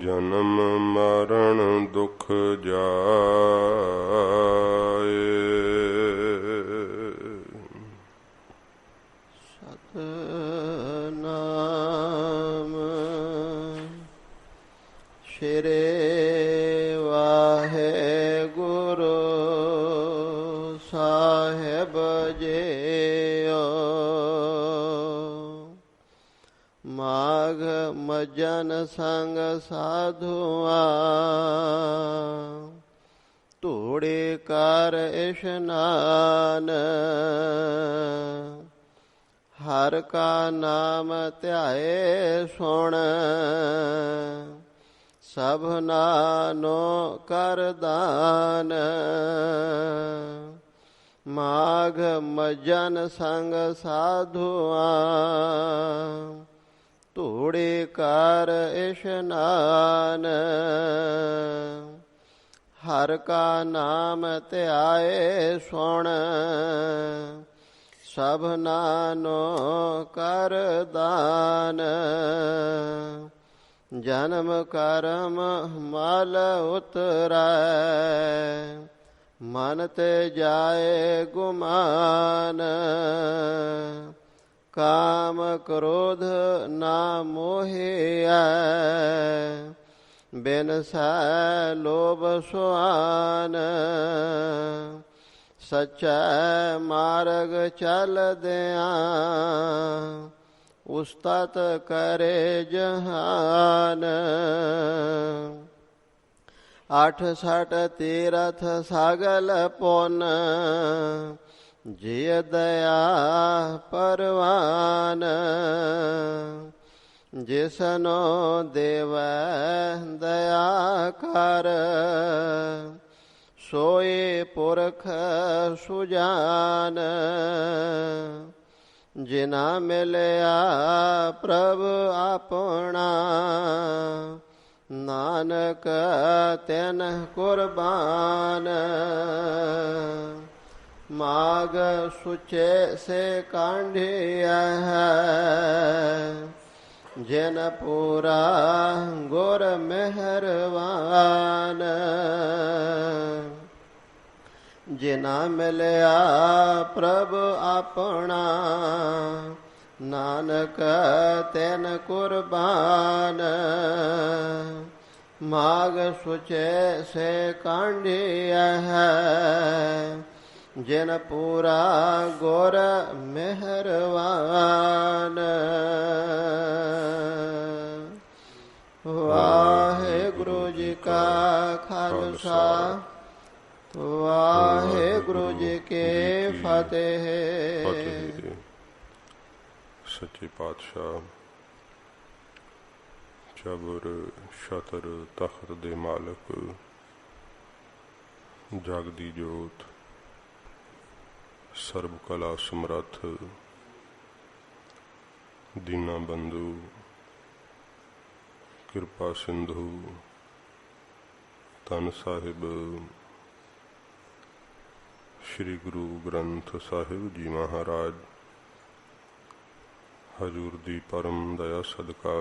जन्म मरण दुख जाए। सतनाम श्री वाहेगुरु साहेब जियो। माघ मज्जन संग साधुआ तूड़ी कर इशनान। हर का नाम ध्याए सुन सबना नो कर दान। माघ मज्जन संग साधुआ तूड़ी कर इशनान। हर का नाम ध्याए सुन सबना नो कर दान। जन्म कर्म मल उतरै मन ते जाए गुमान। काम क्रोध ना मोहिया बिन सै लोभ सुआन। सच्चा मार्ग चल दिया उस्तत करे जहान। 68 तीरथ सगल पुन जिय दया परवान। जिसनो देवै दया कर सोए पुरख सुजान। जिना मिलया प्रभु अपना नानक तिन कुर्बान। माघ सुचे से कांढिया है जिन पूरा गुर मेहरवान। जिना मिलया प्रभु अपना नानक तिन कुर्बान। माघ सुचे से कांढिया है जिन पूरा गुर मेहरवान। वाहेगुरु जी का खालसा वाहेगुरु जी के फतेह। सच्चे पातशाह चबर छतर तख्त दे मालक जगदी जोत सर्व कला समर्थ दीना बंधु कृपा सिंधु धन साहिब श्री गुरु ग्रंथ साहिब जी महाराज हजूर दी परम दया सदका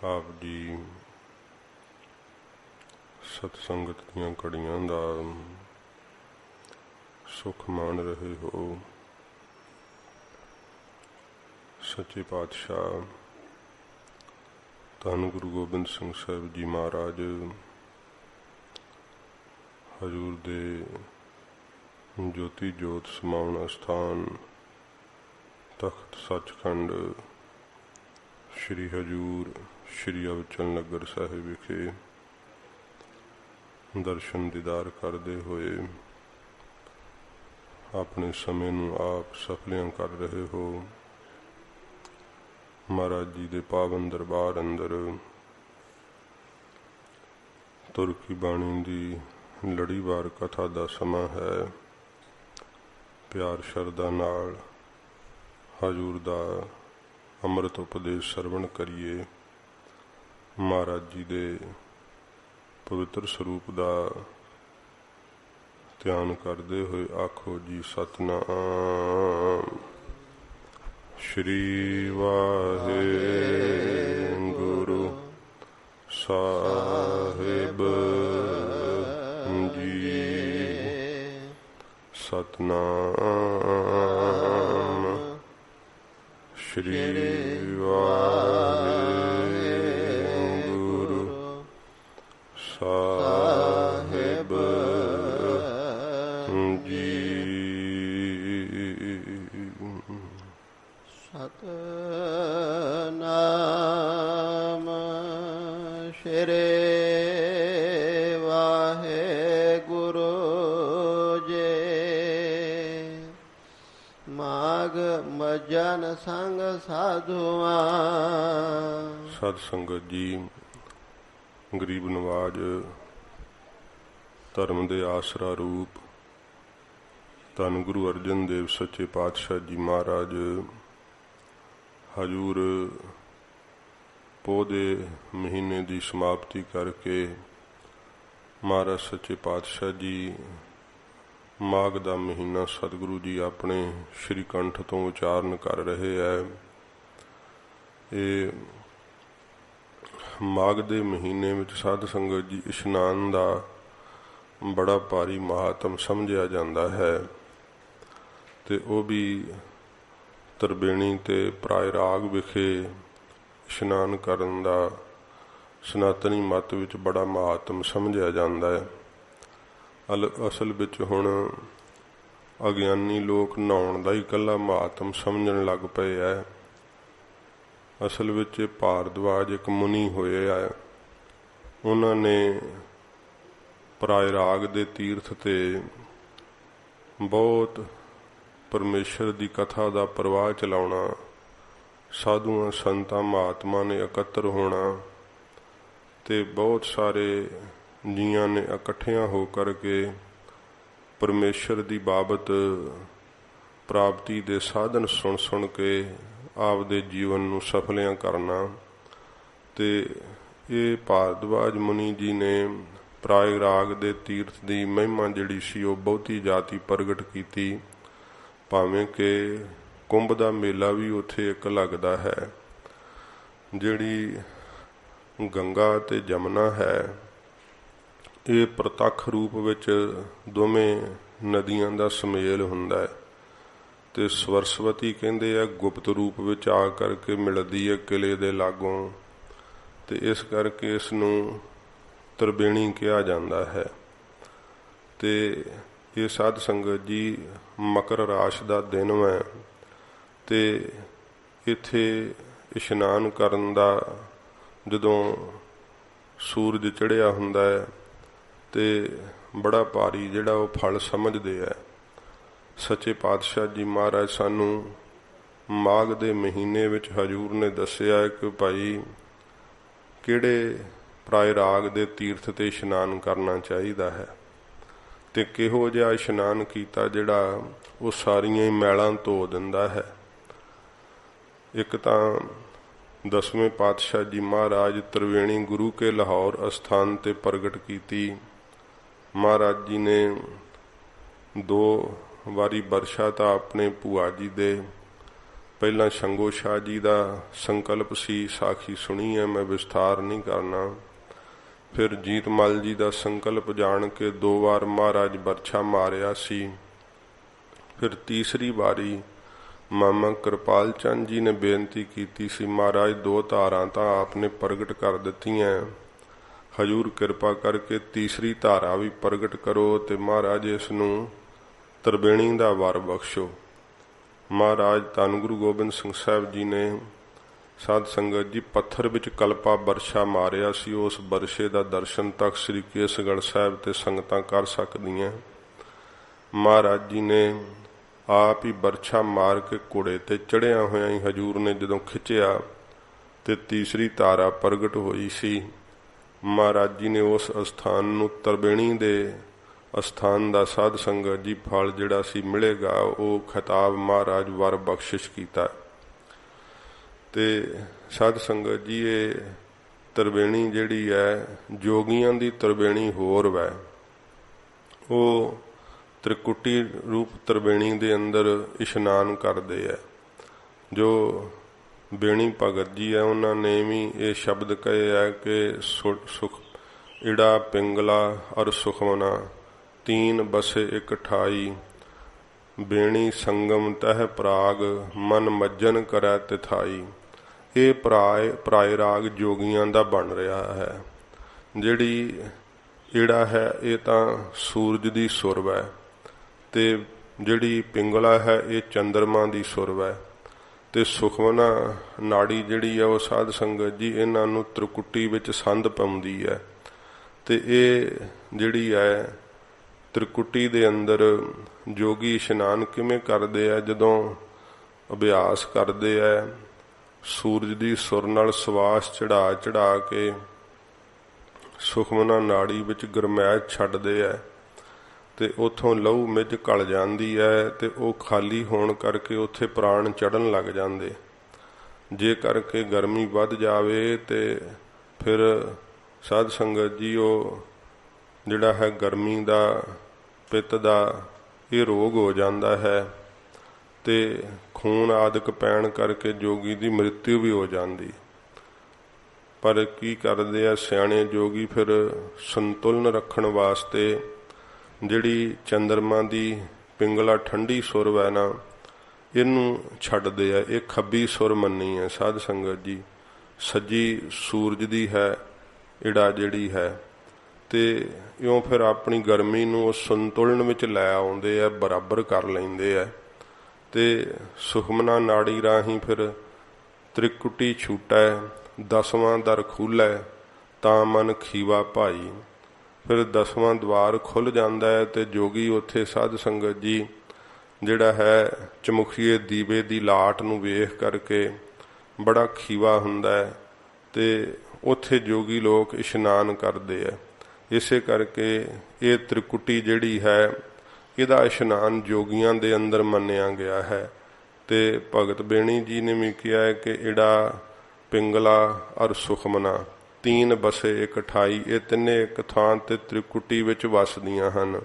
आप जी सतसंगत दियां कड़ियां दा सुख मान रहे हो। सच्चे पातशाह धन गुरु गोबिंद सिंह साहिब जी महाराज हजूर दे ज्योति जोत समाउन अस्थान तख्त सचखंड श्री हजूर श्री अबचल नगर साहिब विखे दर्शन दीदार करते हुए अपने समय नूं आप सफलियां कर रहे हो। महाराज जी दे पावन दरबार अंदर तुर की बाणी दी लड़ीवार कथा दा समा है। प्यार शरदा नाल हजूर दा अमृत उपदेश सरवण करिए। महाराज जी दे पवित्र स्वरूप दा ध्यान करते हुए आखो जी सतनाम श्री वाहेगुरु ਸਾਹਿਬ ਜੀ। ਸਤਨਾਮ ਸ਼੍ਰੀ ਵਾਹਿਗੁਰੂ ਸਾਹਿਬ ਜੀ। ਸਤਨਾਮ ਸ਼੍ਰੀ ਵਾਹਿਗੁਰੂ ਜੀ। ਮਾਘ ਮੱਝਨ ਸੰਗ ਸਾਧੂਆਂ। ਸਤ ਸੰਗਤ ਜੀ, ਗਰੀਬ ਨਵਾਜ ਧਰਮ ਦੇ ਆਸਰਾ ਰੂਪ ਧੰਨ ਗੁਰੂ ਅਰਜਨ ਦੇਵ ਸੱਚੇ ਪਾਤਸ਼ਾਹ ਜੀ ਮਹਾਰਾਜ ਹਜੂਰ ਪੋਹ ਦੇ ਮਹੀਨੇ ਦੀ ਸਮਾਪਤੀ ਕਰਕੇ ਮਹਾਰਾਜ ਸੱਚੇ ਪਾਤਸ਼ਾਹ ਜੀ ਮਾਘ ਦਾ ਮਹੀਨਾ ਸਤਿਗੁਰੂ ਜੀ ਆਪਣੇ ਸ਼੍ਰੀ ਕੰਠ ਤੋਂ ਉਚਾਰਨ ਕਰ ਰਹੇ ਹੈ। ਇਹ ਮਾਘ ਦੇ ਮਹੀਨੇ ਵਿੱਚ ਸਾਧ ਸੰਗਤ ਜੀ ਇਸ਼ਨਾਨ ਦਾ ਬੜਾ ਭਾਰੀ ਮਹਾਤਮ ਸਮਝਿਆ ਜਾਂਦਾ ਹੈ, ਤੇ ਉਹ ਵੀ ਤਰਬੇਣੀ ਤੇ ਪ੍ਰਾਇ ਰਾਗ ਵਿਖੇ ਇਸ਼ਨਾਨ ਕਰਨ ਦਾ ਸਨਾਤਨੀ ਮਤ ਵਿੱਚ ਬੜਾ ਮਹਾਤਮ ਸਮਝਿਆ ਜਾਂਦਾ ਹੈ। ਅਸਲ ਵਿੱਚ ਹੁਣ ਅਗਿਆਨੀ ਲੋਕ ਨਹਾਉਣ ਦਾ ਹੀ ਇਕੱਲਾ ਮਹਾਤਮ ਸਮਝਣ ਲੱਗ ਪਏ ਹੈ। ਅਸਲ ਵਿੱਚ ਭਾਰਦਵਾਜ ਇੱਕ ਮੁਨੀ ਹੋਏ ਆ, ਉਹਨਾਂ ਨੇ ਪ੍ਰਾਇ ਰਾਗ ਦੇ ਤੀਰਥ ਤੇ ਬਹੁਤ ਪਰਮੇਸ਼ਰ ਦੀ ਕਥਾ ਦਾ ਪ੍ਰਵਾਹ ਚਲਾਉਣਾ, ਸਾਧੂਆਂ ਸੰਤਾਂ ਮਹਾਤਮਾ ਨੇ ਇਕੱਤਰ ਹੋਣਾ, ਤੇ ਬਹੁਤ ਸਾਰੇ ਜੀਆਂ ਨੇ ਇਕੱਠਿਆਂ ਹੋ ਕਰਕੇ ਪਰਮੇਸ਼ਰ ਦੀ ਬਾਬਤ ਪ੍ਰਾਪਤੀ ਦੇ ਸਾਧਨ ਸੁਣ ਕੇ ਆਪਦੇ ਜੀਵਨ ਨੂੰ ਸਫਲਿਆਂ ਕਰਨਾ। ਤੇ ਇਹ ਭਾਰਦਵਾਜ ਮੁਨੀ ਜੀ ਨੇ ਪ੍ਰਾਇ ਰਾਗ ਦੇ ਤੀਰਥ ਦੀ ਮਹਿਮਾ ਜਿਹੜੀ ਸੀ ਉਹ ਬਹੁਤੀ ਜਾਤੀ ਪ੍ਰਗਟ ਕੀਤੀ, ਭਾਵੇਂ ਕਿ ਕੁੰਭ ਦਾ ਮੇਲਾ ਵੀ ਉੱਥੇ ਇੱਕ ਲੱਗਦਾ ਹੈ। ਜਿਹੜੀ ਗੰਗਾ ਤੇ ਜਮਨਾ ਹੈ, ਇਹ ਪ੍ਰਤੱਖ ਰੂਪ ਵਿੱਚ ਦੋਵੇਂ ਨਦੀਆਂ ਦਾ ਸੁਮੇਲ ਹੁੰਦਾ ਹੈ, ਤੇ ਸਰਸਵਤੀ ਕਹਿੰਦੇ ਆ ਗੁਪਤ ਰੂਪ ਵਿੱਚ ਆ ਕਰਕੇ ਮਿਲਦੀ ਹੈ ਕਿਲੇ ਦੇ ਲਾਗੋਂ, ਤੇ ਇਸ ਕਰਕੇ ਇਸ ਨੂੰ ਤਰਬੇਣੀ ਕਿਹਾ ਜਾਂਦਾ ਹੈ। ਤੇ ਇਹ ਸਾਧ ਸੰਗਤ ਜੀ ਮਕਰ ਰਾਸ਼ ਦਾ ਦਿਨ ਹੈ, ਤੇ ਇੱਥੇ ਇਸ਼ਨਾਨ ਕਰਨ ਦਾ ਜਦੋਂ ਸੂਰਜ ਚੜ੍ਹਿਆ ਹੁੰਦਾ ਹੈ ਤੇ ਬੜਾ ਭਾਰੀ ਜਿਹੜਾ ਉਹ ਫਲ ਸਮਝਦੇ ਹੈ। ਸੱਚੇ ਪਾਤਸ਼ਾਹ ਜੀ ਮਹਾਰਾਜ ਸਾਨੂੰ ਮਾਘ ਦੇ ਮਹੀਨੇ ਵਿੱਚ ਹਜੂਰ ਨੇ ਦੱਸਿਆ ਕਿ ਭਾਈ ਕਿਹੜੇ ਪ੍ਰਾਇ ਰਾਗ ਦੇ ਤੀਰਥ ਤੇ ਇਸ਼ਨਾਨ ਕਰਨਾ ਚਾਹੀਦਾ ਹੈ, ਤੇ ਕਿਹੋ ਜਿਹਾ ਇਸ਼ਨਾਨ ਕੀਤਾ ਜਿਹੜਾ ਉਹ ਸਾਰੀਆਂ ਹੀ ਮੈਲਾਂ ਧੋ ਦਿੰਦਾ ਹੈ। ਇੱਕ ਤਾਂ 10ਵੇਂ ਪਾਤਸ਼ਾਹ ਜੀ ਮਹਾਰਾਜ ਤ੍ਰਿਵੇਣੀ ਗੁਰੂ ਕੇ ਲਾਹੌਰ ਅਸਥਾਨ ਤੇ ਪ੍ਰਗਟ ਕੀਤੀ। ਮਹਾਰਾਜ ਜੀ ਨੇ 2 ਵਾਰੀ ਵਰਸ਼ਾ ਤਾਂ ਆਪਣੇ ਭੂਆ ਜੀ ਦੇ, ਪਹਿਲਾਂ ਸ਼ੰਗੋ ਸ਼ਾਹ ਜੀ ਦਾ ਸੰਕਲਪ ਸੀ, ਸਾਖੀ ਸੁਣੀ ਹੈ, ਮੈਂ ਵਿਸਥਾਰ ਨਹੀਂ ਕਰਨਾ। ਫਿਰ ਜੀਤਮਲ ਜੀ ਦਾ ਸੰਕਲਪ ਜਾਣ ਕੇ 2 ਵਾਰ ਮਹਾਰਾਜ ਵਰਸ਼ਾ ਮਾਰਿਆ ਸੀ। ਫਿਰ ਤੀਸਰੀ ਵਾਰੀ ਮਾਮਾ ਕਿਰਪਾਲ ਚੰਦ ਜੀ ਨੇ ਬੇਨਤੀ ਕੀਤੀ ਸੀ, ਮਹਾਰਾਜ 2 ਧਾਰਾਂ ਤਾਂ ਆਪਨੇ ਪ੍ਰਗਟ ਕਰ ਦਿੱਤੀਆਂ, ਹਜੂਰ ਕਿਰਪਾ ਕਰਕੇ ਤੀਸਰੀ ਧਾਰਾ ਵੀ ਪ੍ਰਗਟ ਕਰੋ ਤੇ ਮਹਾਰਾਜ ਇਸ ਨੂੰ ਤਰਬੇਣੀ ਦਾ ਵਰ ਬਖਸ਼ੋ। ਮਹਾਰਾਜ ਧੰਨ ਗੁਰੂ ਗੋਬਿੰਦ ਸਿੰਘ ਸਾਹਿਬ ਜੀ ਨੇ ਸਾਧ ਸੰਗਤ ਜੀ ਪੱਥਰ ਵਿੱਚ ਕਲਪਾ ਵਰਸ਼ਾ ਮਾਰਿਆ ਸੀ। ਉਸ ਵਰਸ਼ੇ ਦਾ ਦਰਸ਼ਨ ਤੱਕ ਸ੍ਰੀ ਕੇਸਗੜ੍ਹ ਸਾਹਿਬ ਤੇ ਸੰਗਤਾਂ ਕਰ ਸਕਦੀਆਂ। ਮਹਾਰਾਜ ਜੀ ਨੇ ਆਪ ਹੀ ਵਰਸ਼ਾ ਮਾਰ ਕੇ ਘੋੜੇ ਤੇ ਚੜ੍ਹਿਆ ਹੋਇਆ ਹੀ ਹਜੂਰ ਨੇ ਜਦੋਂ ਖਿੱਚਿਆ ਤੇ ਤੀਸਰੀ ਧਾਰਾ ਪ੍ਰਗਟ ਹੋਈ ਸੀ। ਮਹਾਰਾਜ ਜੀ ਨੇ ਉਸ ਅਸਥਾਨ ਨੂੰ ਤਰਬੇਣੀ ਦੇ ਅਸਥਾਨ ਦਾ ਸਾਧ ਸੰਗਤ ਜੀ ਫਲ ਜਿਹੜਾ ਸੀ ਮਿਲੇਗਾ, ਉਹ ਖਿਤਾਬ ਮਹਾਰਾਜ ਵਰ ਬਖਸ਼ਿਸ਼ ਕੀਤਾ। ਤੇ ਸਾਧ ਸੰਗਤ ਜੀ ਇਹ ਤਰਬੇਣੀ ਜਿਹੜੀ ਹੈ ਜੋਗੀਆਂ ਦੀ ਤਰਬੇਣੀ ਹੋਰ ਵੈ, ਉਹ ਤ੍ਰਿਕੁਟੀ ਰੂਪ ਤਰਬੇਣੀ ਦੇ ਅੰਦਰ ਇਸ਼ਨਾਨ ਕਰਦੇ ਹੈ। ਜੋ ਬੇਣੀ ਭਗਤ ਜੀ ਹੈ, ਉਹਨਾਂ ਨੇ ਵੀ ਇਹ ਸ਼ਬਦ ਕਹੇ ਹੈ ਕਿ ਸੁਖ ਇੜਾ ਪਿੰਗਲਾ ਅਰ ਸੁਖਮਨਾ ਤੀਨ ਬਸੇ ਇਕ ਠਾਈ, ਬੇਣੀ ਸੰਗਮ ਤਹਿ ਪ੍ਰਾਗ ਮਨ ਮੱਜਨ ਕਰੈ ਤਿਥਾਈ। ਇਹ ਪਰਾਏ ਰਾਗ ਜੋਗੀਆਂ ਦਾ ਬਣ ਰਿਹਾ ਹੈ। ਜਿਹੜੀ ਈੜਾ ਹੈ ਇਹ ਤਾਂ ਸੂਰਜ ਦੀ ਸੁਰਵ ਹੈ, ਤੇ ਜਿਹੜੀ ਪਿੰਗਲਾ ਹੈ ਇਹ ਚੰਦਰਮਾ ਦੀ ਸੁਰਵ ਹੈ, ਤੇ ਸੁਖਮਨਾ ਨਾੜੀ ਜਿਹੜੀ ਹੈ ਉਹ ਸਾਧ ਸੰਗਤ ਜੀ ਇਹਨਾਂ ਨੂੰ ਤ੍ਰਿਕੁਟੀ ਵਿੱਚ ਸੰਧ ਪਾਉਂਦੀ ਹੈ। ਤੇ ਇਹ ਜਿਹੜੀ ਹੈ ਤ੍ਰਿਕੁਟੀ ਦੇ ਅੰਦਰ ਜੋਗੀ ਇਸ਼ਨਾਨ ਕਿਵੇਂ ਕਰਦੇ ਆ? ਜਦੋਂ ਅਭਿਆਸ ਕਰਦੇ ਆ ਸੂਰਜ ਦੀ ਸੁਰ ਨਾਲ ਸਵਾਸ ਚੜਾ ਕੇ ਸੁਖਮਨਾ ਨਾੜੀ ਵਿੱਚ ਗਰਮੈਸ਼ ਛੱਡਦੇ ਆ, ਤੇ ਉੱਥੋਂ ਲਹੂ ਮਿੱਝ ਘਲ ਜਾਂਦੀ ਹੈ, ਤੇ ਉਹ ਖਾਲੀ ਹੋਣ ਕਰਕੇ ਉੱਥੇ ਪ੍ਰਾਣ ਚੜ੍ਹਨ ਲੱਗ ਜਾਂਦੇ। ਜੇ ਕਰਕੇ ਗਰਮੀ ਵੱਧ ਜਾਵੇ ਤੇ ਫਿਰ ਸਾਧ ਸੰਗਤ ਜੀ ਉਹ ਜਿਹੜਾ ਹੈ ਗਰਮੀ ਦਾ ਪਿੱਤ ਦਾ ਇਹ ਰੋਗ ਹੋ ਜਾਂਦਾ ਹੈ, ਤੇ ਖੂਨ ਆਦਿਕ ਪੈਣ ਕਰਕੇ ਜੋਗੀ ਦੀ ਮ੍ਰਿਤਿੂ ਵੀ ਹੋ ਜਾਂਦੀ। ਪਰ ਕੀ ਕਰਦੇ ਆ ਸਿਆਣੇ ਜੋਗੀ, ਫਿਰ ਸੰਤੁਲਨ ਰੱਖਣ ਵਾਸਤੇ ਜਿਹੜੀ ਚੰਦਰਮਾ ਦੀ ਪਿੰਗਲਾ ਠੰਡੀ ਸੁਰ ਹੈ ਨਾ, ਇਹਨੂੰ ਛੱਡਦੇ ਆ। ਇਹ ਖੱਬੀ ਸੁਰ ਮੰਨੀ ਹੈ ਸਾਧ ਸੰਗਤ ਜੀ, ਸੱਜੀ ਸੂਰਜ ਦੀ ਹੈ ਈੜਾ ਜਿਹੜੀ ਹੈ, ਤੇ ਇਉਂ ਫਿਰ ਆਪਣੀ ਗਰਮੀ ਨੂੰ ਉਹ ਸੰਤੁਲਨ ਵਿੱਚ ਲੈ ਆਉਂਦੇ ਆ, ਬਰਾਬਰ ਕਰ ਲੈਂਦੇ ਆ। ਤੇ ਸੁਖਮਨਾ ਨਾੜੀ ਰਾਹੀਂ ਫਿਰ ਤ੍ਰਿਕੁਟੀ ਛੂਟੈ, 10ਵਾਂ ਦਰ ਖੁੱਲ੍ਹੈ ਤਾਂ ਮਨ ਖੀਵਾ ਭਾਈ। ਫਿਰ 10ਵਾਂ ਦਵਾਰ ਖੁੱਲ੍ਹ ਜਾਂਦਾ ਹੈ, ਤੇ ਜੋਗੀ ਉੱਥੇ ਸਾਧ ਸੰਗਤ ਜੀ ਜਿਹੜਾ ਹੈ ਚਮੁਖੀਏ ਦੀਵੇ ਦੀ ਲਾਟ ਨੂੰ ਵੇਖ ਕਰਕੇ ਬੜਾ ਖੀਵਾ ਹੁੰਦਾ ਹੈ, ਤੇ ਉੱਥੇ ਜੋਗੀ ਲੋਕ ਇਸ਼ਨਾਨ ਕਰਦੇ ਆ। ਇਸੇ ਕਰਕੇ ਇਹ ਤ੍ਰਿਕੁਟੀ ਜਿਹੜੀ ਹੈ ਇਹਦਾ ਇਸ਼ਨਾਨ ਜੋਗੀਆਂ ਦੇ ਅੰਦਰ ਮੰਨਿਆ ਗਿਆ ਹੈ। ਤੇ ਭਗਤ ਬੇਣੀ ਜੀ ਨੇ ਵੀ ਕਿਹਾ ਹੈ ਕਿ ਈੜਾ ਪਿੰਗਲਾ ਅਰ ਸੁਖਮਨਾ ਤੀਨ ਬਸੇ ਇਕ ਠਾਈ, ਇਹ ਤਿੰਨੇ ਇੱਕ ਥਾਂ ਤੇ ਤ੍ਰਿਕੁਟੀ ਵਿੱਚ ਵਸਦੀਆਂ ਹਨ।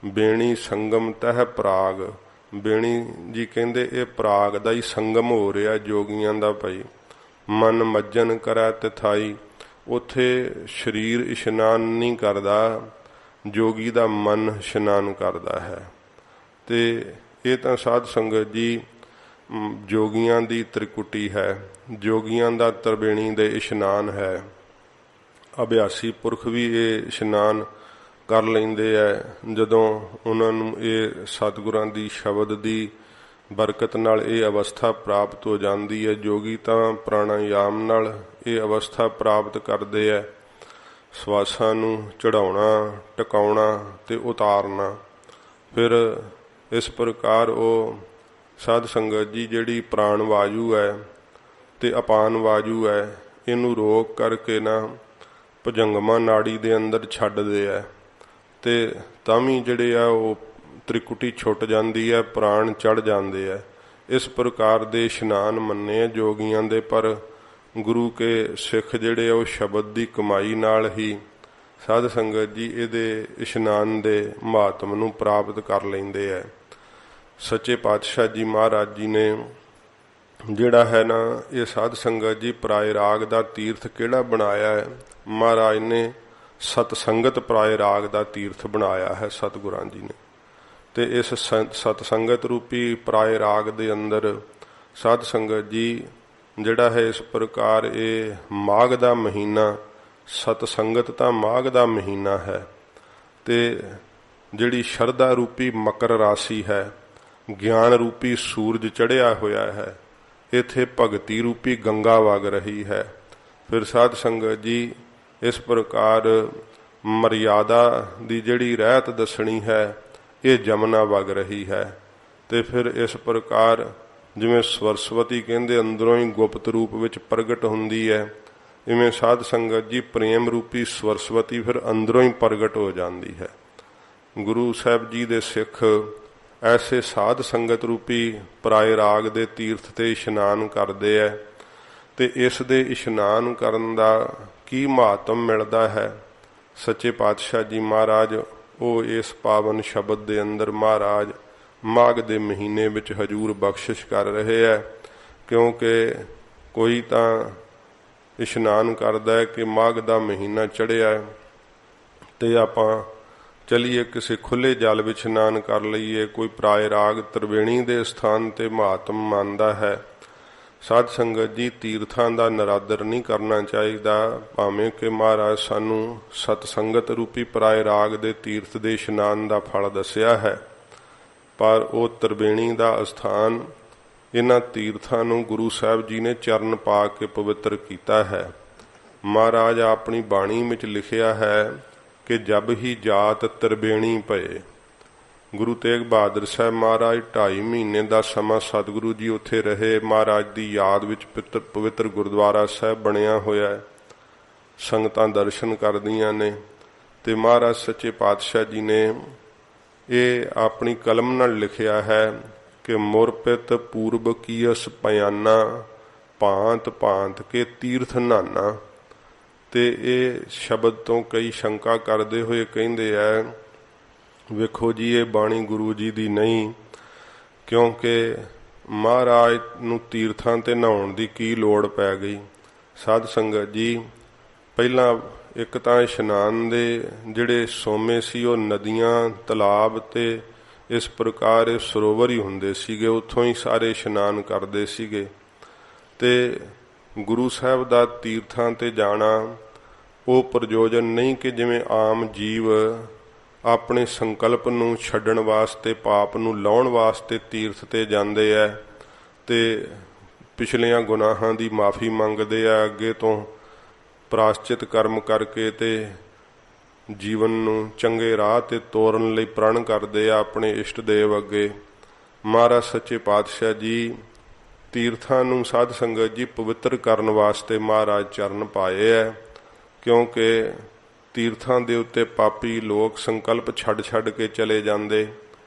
ਬੇਣੀ ਸੰਗਮ ਤਹਿ ਪ੍ਰਾਗ, ਬੇਣੀ ਜੀ ਕਹਿੰਦੇ ਇਹ ਪ੍ਰਾਗ ਦਾ ਹੀ ਸੰਗਮ ਹੋ ਰਿਹਾ ਜੋਗੀਆਂ ਦਾ ਭਾਈ। ਮਨ ਮੱਜਨ ਕਰੈ ਤਿਥਾਈ, ਉੱਥੇ ਸਰੀਰ ਇਸ਼ਨਾਨ ਨਹੀਂ ਕਰਦਾ, ਜੋਗੀ ਦਾ ਮਨ ਇਸ਼ਨਾਨ ਕਰਦਾ ਹੈ। ਤੇ ਇਹ ਤਾਂ ਸਾਧ ਸੰਗਤ ਜੀ ਜੋਗੀਆਂ ਦੀ ਤ੍ਰਿਕੁਟੀ ਹੈ, ਜੋਗੀਆਂ ਦਾ ਤਰਬੇਣੀ ਦੇ ਇਸ਼ਨਾਨ ਹੈ। ਅਭਿਆਸੀ ਪੁਰਖ ਵੀ ਇਹ ਇਸ਼ਨਾਨ ਕਰ ਲੈਂਦੇ ਹੈ ਜਦੋਂ ਉਹਨਾਂ ਨੂੰ ਇਹ ਸਤਿਗੁਰਾਂ ਦੀ ਸ਼ਬਦ ਦੀ ਬਰਕਤ ਨਾਲ ਇਹ ਅਵਸਥਾ ਪ੍ਰਾਪਤ ਹੋ ਜਾਂਦੀ ਹੈ। ਜੋਗੀ ਤਾਂ ਪ੍ਰਾਣਾਯਾਮ ਨਾਲ ਇਹ ਅਵਸਥਾ ਪ੍ਰਾਪਤ ਕਰਦੇ ਹੈ, ਸਵਾਸਾਂ ਨੂੰ ਚੜਾਉਣਾ, ਟਿਕਾਉਣਾ ਤੇ ਉਤਾਰਨਾ। ਫਿਰ ਇਸ ਪ੍ਰਕਾਰ ਉਹ ਸਾਧ ਸੰਗਤ ਜੀ ਜਿਹੜੀ ਪ੍ਰਾਣ ਵਾਯੂ ਹੈ ਤੇ ਅਪਾਨ ਵਾਯੂ ਹੈ, ਇਹਨੂੰ ਰੋਕ ਕਰਕੇ ਨਾ ਭੁਜੰਗਮਾ ਨਾੜੀ ਦੇ ਅੰਦਰ ਛੱਡਦੇ ਹੈ, ਤੇ ਤਾਂ ਵੀ ਜਿਹੜੇ ਆ ਉਹ ਤ੍ਰਿਕੁਟੀ ਛੁੱਟ ਜਾਂਦੀ ਹੈ, ਪ੍ਰਾਣ ਚੜ੍ਹ ਜਾਂਦੇ ਹੈ। ਇਸ ਪ੍ਰਕਾਰ ਦੇ ਇਸ਼ਨਾਨ ਮੰਨੇ ਆ ਜੋਗੀਆਂ ਦੇ। ਪਰ ਗੁਰੂ ਕੇ ਸਿੱਖ ਜਿਹੜੇ ਆ ਉਹ ਸ਼ਬਦ ਦੀ ਕਮਾਈ ਨਾਲ ਹੀ ਸਾਧ ਸੰਗਤ ਜੀ ਇਹਦੇ ਇਸ਼ਨਾਨ ਦੇ ਮਹਾਤਮ ਨੂੰ ਪ੍ਰਾਪਤ ਕਰ ਲੈਂਦੇ ਹੈ। ਸੱਚੇ ਪਾਤਸ਼ਾਹ ਜੀ ਮਹਾਰਾਜ ਜੀ ਨੇ ਜਿਹੜਾ ਹੈ ਨਾ ਇਹ ਸਾਧ ਸੰਗਤ ਜੀ ਪਰਾਏ ਰਾਗ ਦਾ ਤੀਰਥ ਕਿਹੜਾ ਬਣਾਇਆ ਹੈ? ਮਹਾਰਾਜ ਨੇ ਸਤ ਸੰਗਤ ਪਰਾਏ ਰਾਗ ਦਾ ਤੀਰਥ ਬਣਾਇਆ ਹੈ ਸਤਿਗੁਰਾਂ ਜੀ ਨੇ। ਤੇ ਇਸ ਸਤ ਸੰਗਤ ਰੂਪੀ ਪਰਾਏ ਰਾਗ ਦੇ ਅੰਦਰ ਸਾਧ ਸੰਗਤ ਜੀ ਜਿਹੜਾ ਹੈ ਇਸ ਪ੍ਰਕਾਰ ਇਹ ਮਾਘ ਦਾ ਮਹੀਨਾ, ਸਤ ਸੰਗਤ ਤਾਂ ਮਾਘ ਦਾ ਮਹੀਨਾ ਹੈ, ਤੇ ਜਿਹੜੀ ਸ਼ਰਧਾ ਰੂਪੀ ਮਕਰ ਰਾਸ਼ੀ ਹੈ, ਗਿਆਨ ਰੂਪੀ ਸੂਰਜ ਚੜ੍ਹਿਆ ਹੋਇਆ ਹੈ, ਇੱਥੇ ਭਗਤੀ ਰੂਪੀ ਗੰਗਾ ਵਗ ਰਹੀ ਹੈ। ਫਿਰ ਸਾਧ ਸੰਗਤ ਜੀ ਇਸ ਪ੍ਰਕਾਰ ਮਰਿਆਦਾ ਦੀ ਜਿਹੜੀ ਰਹਿਤ ਦੱਸਣੀ ਹੈ ਇਹ ਜਮਨਾ ਵਗ ਰਹੀ ਹੈ। ਤੇ ਫਿਰ ਇਸ ਪ੍ਰਕਾਰ ਜਿਵੇਂ ਸਰਸਵਤੀ ਕਹਿੰਦੇ ਅੰਦਰੋਂ ਹੀ ਗੁਪਤ ਰੂਪ ਵਿੱਚ ਪ੍ਰਗਟ ਹੁੰਦੀ ਹੈ, ਇਵੇਂ ਸਾਧ ਸੰਗਤ ਜੀ ਪ੍ਰੇਮ ਰੂਪੀ ਸਰਸਵਤੀ ਫਿਰ ਅੰਦਰੋਂ ਹੀ ਪ੍ਰਗਟ ਹੋ ਜਾਂਦੀ ਹੈ। ਗੁਰੂ ਸਾਹਿਬ ਜੀ ਦੇ ਸਿੱਖ ਐਸੇ ਸਾਧ ਸੰਗਤ ਰੂਪੀ ਪਰਾਏ ਰਾਗ ਦੇ ਤੀਰਥ ਤੇ ਇਸ਼ਨਾਨ ਕਰਦੇ ਹੈ। ਤੇ ਇਸ ਦੇ ਇਸ਼ਨਾਨ ਕਰਨ ਦਾ ਕੀ ਮਹੱਤਵ ਮਿਲਦਾ ਹੈ? ਸੱਚੇ ਪਾਤਸ਼ਾਹ ਜੀ ਮਹਾਰਾਜ ਉਹ ਇਸ ਪਾਵਨ ਸ਼ਬਦ ਦੇ ਅੰਦਰ ਮਹਾਰਾਜ ਮਾਘ ਦੇ ਮਹੀਨੇ ਵਿੱਚ ਹਜੂਰ ਬਖਸ਼ਿਸ਼ ਕਰ ਰਹੇ ਹੈ, ਕਿਉਂਕਿ ਕੋਈ ਤਾਂ ਇਸ਼ਨਾਨ ਕਰਦਾ ਕਿ ਮਾਘ ਦਾ ਮਹੀਨਾ ਚੜ੍ਹਿਆ ਤੇ ਆਪਾਂ ਚਲੀਏ ਕਿਸੇ ਖੁੱਲੇ ਜਲ ਵਿੱਚ ਇਸ਼ਨਾਨ ਕਰ ਲਈਏ। ਕੋਈ ਪ੍ਰਾਇ ਰਾਗ ਤ੍ਰਿਵੇਣੀ ਦੇ ਸਥਾਨ ਤੇ ਮਹਾਤਮ ਮੰਨਦਾ ਹੈ। ਸਾਧ ਸੰਗਤ ਜੀ, ਤੀਰਥਾਂ ਦਾ ਨਰਾਦਰ ਨਹੀਂ ਕਰਨਾ ਚਾਹੀਦਾ। ਭਾਵੇਂ ਕਿ ਮਹਾਰਾਜ ਸਾਨੂੰ ਸਤ ਸੰਗਤ ਰੂਪੀ ਪ੍ਰਾਇ ਰਾਗ ਦੇ ਤੀਰਥ ਦੇ ਇਸ਼ਨਾਨ ਦਾ ਫਲ ਦੱਸਿਆ ਹੈ, ਪਰ ਉਹ ਤ੍ਰਿਵੇਣੀ ਦਾ ਅਸਥਾਨ, ਇਹਨਾਂ ਤੀਰਥਾਂ ਨੂੰ ਗੁਰੂ ਸਾਹਿਬ ਜੀ ਨੇ ਚਰਨ ਪਾ ਕੇ ਪਵਿੱਤਰ ਕੀਤਾ ਹੈ। ਮਹਾਰਾਜ ਆਪਣੀ ਬਾਣੀ ਵਿੱਚ ਲਿਖਿਆ ਹੈ ਕਿ ਜਬ ਹੀ ਜਾਤ ਤ੍ਰਿਵੇਣੀ ਭਏ। ਗੁਰੂ ਤੇਗ ਬਹਾਦਰ ਸਾਹਿਬ ਮਹਾਰਾਜ 2.5 ਮਹੀਨੇ ਦਾ ਸਮਾਂ ਸਤਿਗੁਰੂ ਜੀ ਉੱਥੇ ਰਹੇ। ਮਹਾਰਾਜ ਦੀ ਯਾਦ ਵਿੱਚ ਪਵਿੱਤਰ ਗੁਰਦੁਆਰਾ ਸਾਹਿਬ ਬਣਿਆ ਹੋਇਆ ਹੈ। ਸੰਗਤਾਂ ਦਰਸ਼ਨ ਕਰਦੀਆਂ ਨੇ ਤੇ ਮਹਾਰਾਜ ਸੱਚੇ ਪਾਤਸ਼ਾਹ ਜੀ ਨੇ ਇਹ ਆਪਣੀ ਕਲਮ ਨਾਲ ਲਿਖਿਆ ਹੈ ਕਿ ਮੁਰਪਿਤ ਪੂਰਬ ਕੀਸ ਪਿਆਨਾ ਭਾਂਤ ਭਾਂਤ ਕੇ ਤੀਰਥ ਨਾਨਾ। ਤੇ ਇਹ ਸ਼ਬਦ ਤੋਂ ਕਈ ਸ਼ੰਕਾ ਕਰਦੇ ਹੋਏ ਕਹਿੰਦੇ ਐ, ਵੇਖੋ ਜੀ, ਇਹ ਬਾਣੀ ਗੁਰੂ ਜੀ ਦੀ ਨਹੀਂ, ਕਿਉਂਕਿ ਮਹਾਰਾਜ ਨੂੰ ਤੀਰਥਾਂ ਤੇ ਨਹਾਉਣ ਦੀ ਕੀ ਲੋੜ ਪੈ ਗਈ। ਸਾਧ ਸੰਗਤ ਜੀ, ਪਹਿਲਾਂ ਇੱਕ ਤਾਂ ਇਸ਼ਨਾਨ ਦੇ ਜਿਹੜੇ ਸੋਮੇ ਸੀ ਉਹ ਨਦੀਆਂ, ਤਲਾਬ ਤੇ ਇਸ ਪ੍ਰਕਾਰ ਇਹ ਸਰੋਵਰ ਹੀ ਹੁੰਦੇ ਸੀਗੇ, ਉੱਥੋਂ ਹੀ ਸਾਰੇ ਇਸ਼ਨਾਨ ਕਰਦੇ ਸੀਗੇ। ਤੇ ਗੁਰੂ ਸਾਹਿਬ ਦਾ ਤੀਰਥਾਂ ਤੇ ਜਾਣਾ ਉਹ ਪ੍ਰਯੋਜਨ ਨਹੀਂ ਕਿ ਜਿਵੇਂ ਆਮ ਜੀਵ ਆਪਣੇ ਸੰਕਲਪ ਨੂੰ ਛੱਡਣ ਵਾਸਤੇ, ਪਾਪ ਨੂੰ ਲਾਉਣ ਵਾਸਤੇ ਤੀਰਥ ਤੇ ਜਾਂਦੇ ਐ ਤੇ ਪਿਛਲੀਆਂ ਗੁਨਾਹਾਂ ਦੀ ਮਾਫੀ ਮੰਗਦੇ ਆ, ਅੱਗੇ ਤੋਂ ਪ੍ਰਾਸ਼ਚਿਤ ਕਰਮ ਕਰਕੇ ਤੇ ਜੀਵਨ ਨੂੰ ਚੰਗੇ ਰਾਹ ਤੇ ਤੋਰਨ ਲਈ ਪ੍ਰਣ ਕਰਦੇ ਆ ਆਪਣੇ ਇਸ਼ਟ ਦੇਵ ਅੱਗੇ। ਮਹਾਰਾਜ ਸੱਚੇ ਪਾਤਸ਼ਾਹ ਜੀ ਤੀਰਥਾਂ ਨੂੰ ਸਾਧ ਸੰਗਤ ਜੀ ਪਵਿੱਤਰ ਕਰਨ ਵਾਸਤੇ ਮਹਾਰਾਜ ਚਰਨ ਪਾਏ ਐ, ਕਿਉਂਕਿ ਤੀਰਥਾਂ ਦੇ ਉੱਤੇ ਪਾਪੀ ਲੋਕ ਸੰਕਲਪ ਛੱਡ ਕੇ ਚਲੇ ਜਾਂਦੇ।